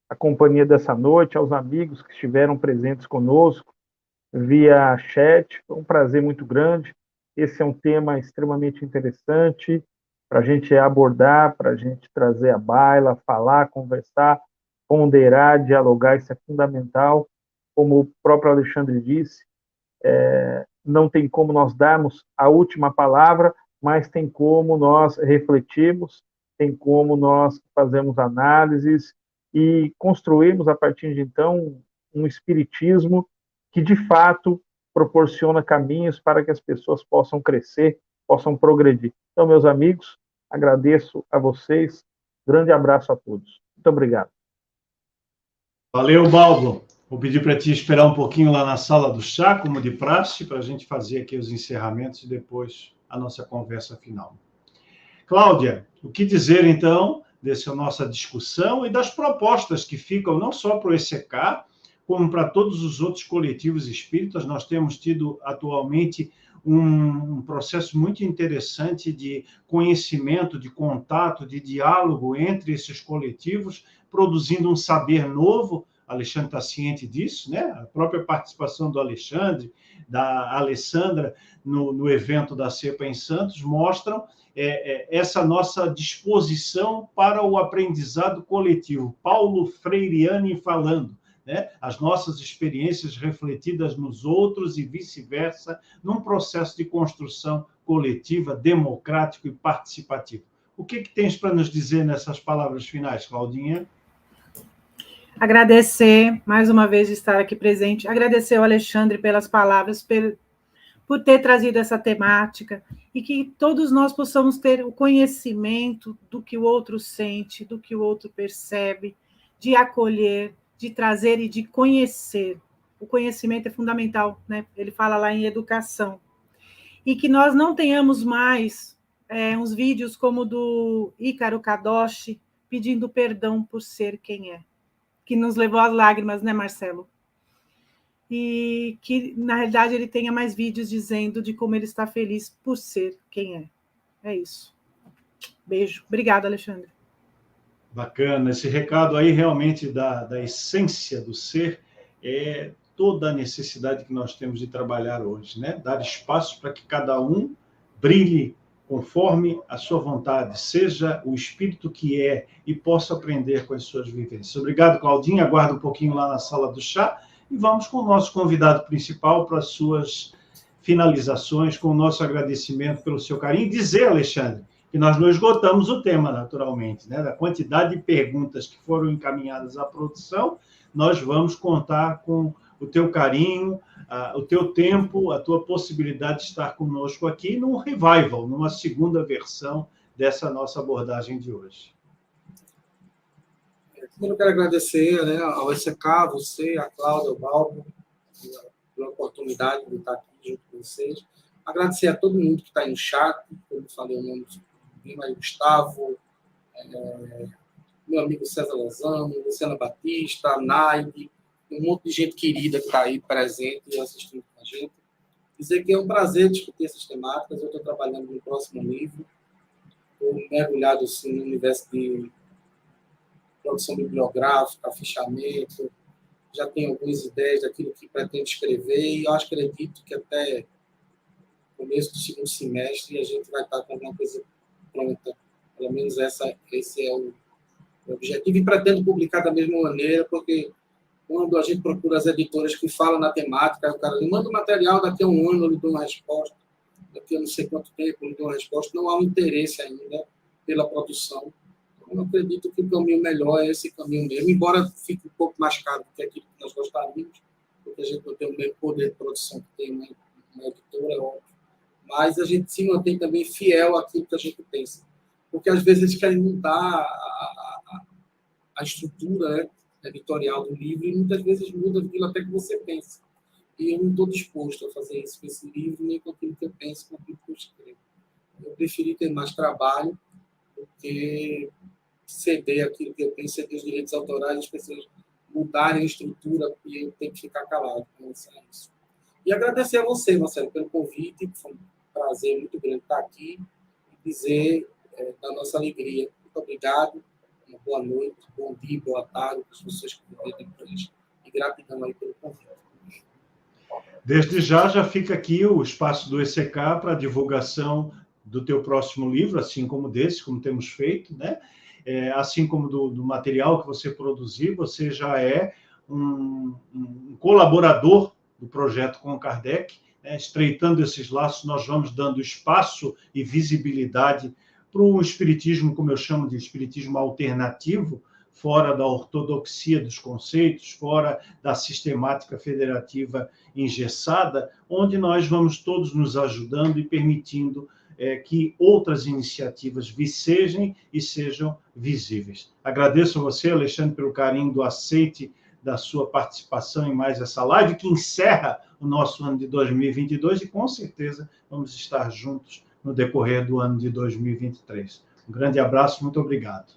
Speaker 4: a companhia dessa noite, aos amigos que estiveram presentes conosco via chat. Foi um prazer muito grande. Esse é um tema extremamente interessante para a gente abordar, para a gente trazer à baila, falar, conversar, ponderar, dialogar, isso é fundamental. Como o próprio Alexandre disse, não tem como nós darmos a última palavra, mas tem como nós refletirmos, tem como nós fazermos análises e construirmos, a partir de então, um espiritismo que, de fato, proporciona caminhos para que as pessoas possam crescer, possam progredir. Então, meus amigos, agradeço a vocês. Grande abraço a todos. Muito obrigado.
Speaker 1: Valeu, Baldo. Vou pedir para ti esperar um pouquinho lá na sala do chá, como de praxe, para a gente fazer aqui os encerramentos e depois a nossa conversa final. Cláudia, o que dizer, então, dessa nossa discussão e das propostas que ficam não só para o ECK, como para todos os outros coletivos espíritas? Nós temos tido atualmente um processo muito interessante de conhecimento, de contato, de diálogo entre esses coletivos, produzindo um saber novo. Alexandre está ciente disso, né? A própria participação do Alexandre, da Alessandra, no evento da CEPA em Santos, mostram essa nossa disposição para o aprendizado coletivo. Paulo Freireani falando, né? As nossas experiências refletidas nos outros e vice-versa, num processo de construção coletiva, democrático e participativo. O que tens para nos dizer nessas palavras finais, Claudinha?
Speaker 3: Agradecer, mais uma vez, de estar aqui presente. Agradecer ao Alexandre pelas palavras, por ter trazido essa temática, e que todos nós possamos ter o conhecimento do que o outro sente, do que o outro percebe, de acolher, de trazer e de conhecer. O conhecimento é fundamental, né? Ele fala lá em educação. E que nós não tenhamos mais uns vídeos como o do Ícaro Kadoshi, pedindo perdão por ser quem é, que nos levou às lágrimas, né, Marcelo? E que, na realidade, ele tenha mais vídeos dizendo de como ele está feliz por ser quem é. É isso. Beijo. Obrigada, Alexandre.
Speaker 1: Bacana. Esse recado aí, realmente, da essência do ser, é toda a necessidade que nós temos de trabalhar hoje, né? Dar espaço para que cada um brilhe conforme a sua vontade, seja o espírito que é e possa aprender com as suas vivências. Obrigado, Claudinha. Aguardo um pouquinho lá na sala do chá e vamos com o nosso convidado principal para as suas finalizações, com o nosso agradecimento pelo seu carinho. E dizer, Alexandre, que nós não esgotamos o tema, naturalmente, né? Da quantidade de perguntas que foram encaminhadas à produção, nós vamos contar com o teu carinho, o teu tempo, a tua possibilidade de estar conosco aqui num revival, numa segunda versão dessa nossa abordagem de hoje.
Speaker 2: Primeiro, eu quero agradecer, né, ao ECK, a você, a Cláudia, ao Baldo, pela oportunidade de estar aqui junto com vocês. Agradecer a todo mundo que está aí no chat, como eu falei o nome do Gustavo, meu amigo César Lozano, Luciana Batista, a Naide, um monte de gente querida que está aí presente e assistindo com a gente. Dizer que é um prazer discutir essas temáticas. Eu estou trabalhando no próximo livro, estou mergulhado assim, no universo de produção bibliográfica, fichamento, já tenho algumas ideias daquilo que pretendo escrever e eu acredito que até o começo do segundo semestre a gente vai estar com alguma coisa pronta. Pelo menos esse é o objetivo. E pretendo publicar da mesma maneira, porque quando a gente procura as editoras que falam na temática, o cara lhe manda o material, daqui a um ano eu lhe dou uma resposta, daqui a não sei quanto tempo eu lhe dou uma resposta, não há um interesse ainda pela produção. Então, eu acredito que o caminho melhor é esse caminho mesmo, embora fique um pouco mais caro do que aquilo que nós gostaríamos, porque a gente não tem o mesmo poder de produção que tem uma editora, é óbvio, mas a gente se mantém também fiel àquilo que a gente pensa, porque às vezes eles querem mudar a estrutura, né, editorial do livro, e muitas vezes muda aquilo até que você pensa. E eu não estou disposto a fazer isso com esse livro, nem com aquilo que eu penso, com aquilo que eu escrevo. Eu preferi ter mais trabalho do que ceder aquilo que eu penso, ceder os direitos autorais, as pessoas mudarem a estrutura e eu tenho que ficar calado com isso. E agradecer a você, Marcelo, pelo convite. Foi um prazer muito grande estar aqui e dizer da nossa alegria. Muito obrigado. Uma boa noite, bom dia, boa tarde para as pessoas que vêm depois. E gratidão aí pelo convite.
Speaker 1: Desde já fica aqui o espaço do ECK para divulgação do teu próximo livro, assim como desse, como temos feito, né? assim como do material que você produzir, você já é um colaborador do projeto com Kardec, né? Estreitando esses laços, nós vamos dando espaço e visibilidade para o espiritismo, como eu chamo de espiritismo alternativo, fora da ortodoxia dos conceitos, fora da sistemática federativa engessada, onde nós vamos todos nos ajudando e permitindo que outras iniciativas vicejem e sejam visíveis. Agradeço a você, Alexandre, pelo carinho do aceite da sua participação em mais essa live, que encerra o nosso ano de 2022 e, com certeza, vamos estar juntos no decorrer do ano de 2023. Um grande abraço, muito obrigado.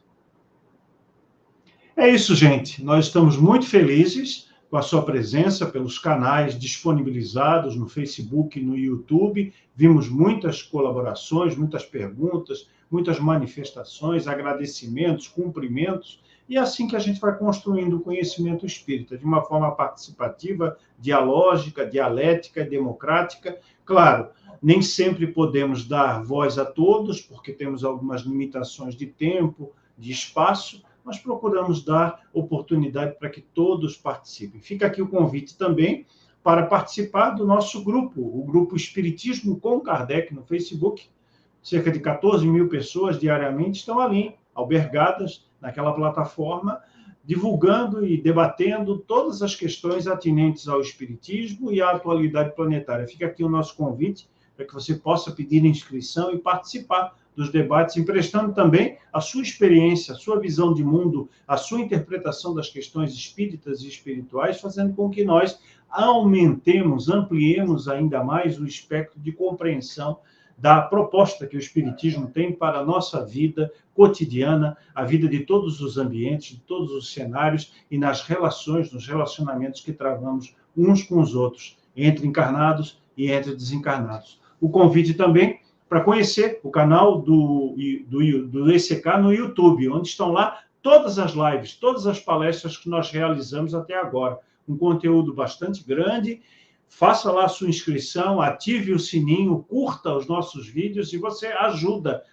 Speaker 1: É isso, gente. Nós estamos muito felizes com a sua presença pelos canais disponibilizados no Facebook e no YouTube. Vimos muitas colaborações, muitas perguntas, muitas manifestações, agradecimentos, cumprimentos. E é assim que a gente vai construindo o conhecimento espírita, de uma forma participativa, dialógica, dialética, democrática. Claro, nem sempre podemos dar voz a todos, porque temos algumas limitações de tempo, de espaço, mas procuramos dar oportunidade para que todos participem. Fica aqui o convite também para participar do nosso grupo, o Grupo Espiritismo com Kardec no Facebook. Cerca de 14 mil pessoas diariamente estão ali, albergadas naquela plataforma, divulgando e debatendo todas as questões atinentes ao espiritismo e à atualidade planetária. Fica aqui o nosso convite para que você possa pedir inscrição e participar dos debates, emprestando também a sua experiência, a sua visão de mundo, a sua interpretação das questões espíritas e espirituais, fazendo com que nós aumentemos, ampliemos ainda mais o espectro de compreensão da proposta que o Espiritismo tem para a nossa vida cotidiana, a vida de todos os ambientes, de todos os cenários e nas relações, nos relacionamentos que travamos uns com os outros, entre encarnados e entre desencarnados. O convite também para conhecer o canal do ECK no YouTube, onde estão lá todas as lives, todas as palestras que nós realizamos até agora. Um conteúdo bastante grande. Faça lá a sua inscrição, ative o sininho, curta os nossos vídeos e você ajuda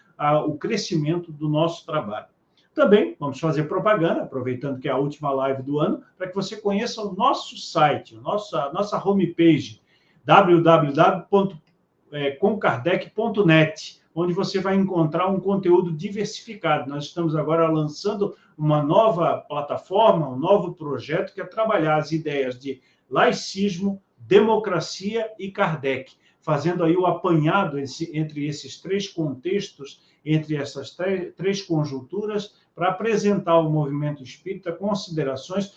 Speaker 1: o crescimento do nosso trabalho. Também vamos fazer propaganda, aproveitando que é a última live do ano, para que você conheça o nosso site, a nossa homepage, www.comkardec.net, onde você vai encontrar um conteúdo diversificado. Nós estamos agora lançando uma nova plataforma, um novo projeto que é trabalhar as ideias de laicismo, democracia e Kardec, fazendo aí o apanhado entre esses três contextos, entre essas três conjunturas, para apresentar ao movimento espírita considerações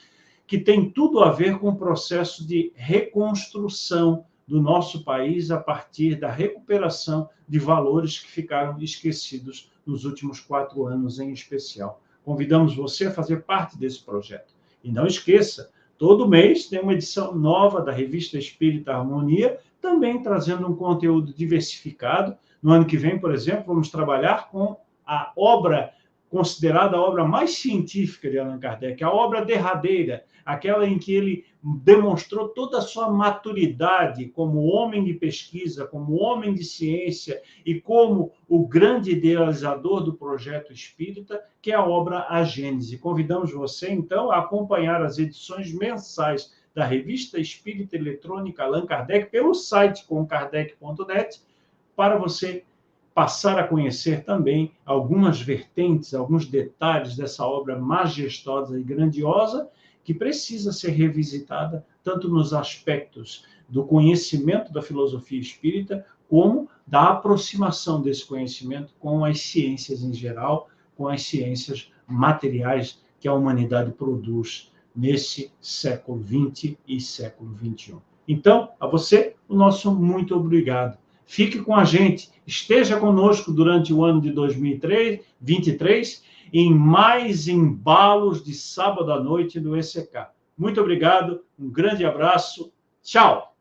Speaker 1: que têm tudo a ver com o processo de reconstrução do nosso país a partir da recuperação de valores que ficaram esquecidos nos últimos 4 anos em especial. Convidamos você a fazer parte desse projeto. E não esqueça, todo mês tem uma edição nova da Revista Espírita Harmonia, também trazendo um conteúdo diversificado. No ano que vem, por exemplo, vamos trabalhar com a obra considerada a obra mais científica de Allan Kardec, a obra derradeira, aquela em que ele demonstrou toda a sua maturidade como homem de pesquisa, como homem de ciência e como o grande idealizador do projeto espírita, que é a obra A Gênese. Convidamos você, então, a acompanhar as edições mensais da Revista Espírita Eletrônica Allan Kardec pelo site comkardec.net, para você passar a conhecer também algumas vertentes, alguns detalhes dessa obra majestosa e grandiosa, que precisa ser revisitada tanto nos aspectos do conhecimento da filosofia espírita, como da aproximação desse conhecimento com as ciências em geral, com as ciências materiais que a humanidade produz nesse século XX e século XXI. Então, a você, o nosso muito obrigado. Fique com a gente, esteja conosco durante o ano de 2023, em mais embalos de sábado à noite do ECK. Muito obrigado, um grande abraço, tchau!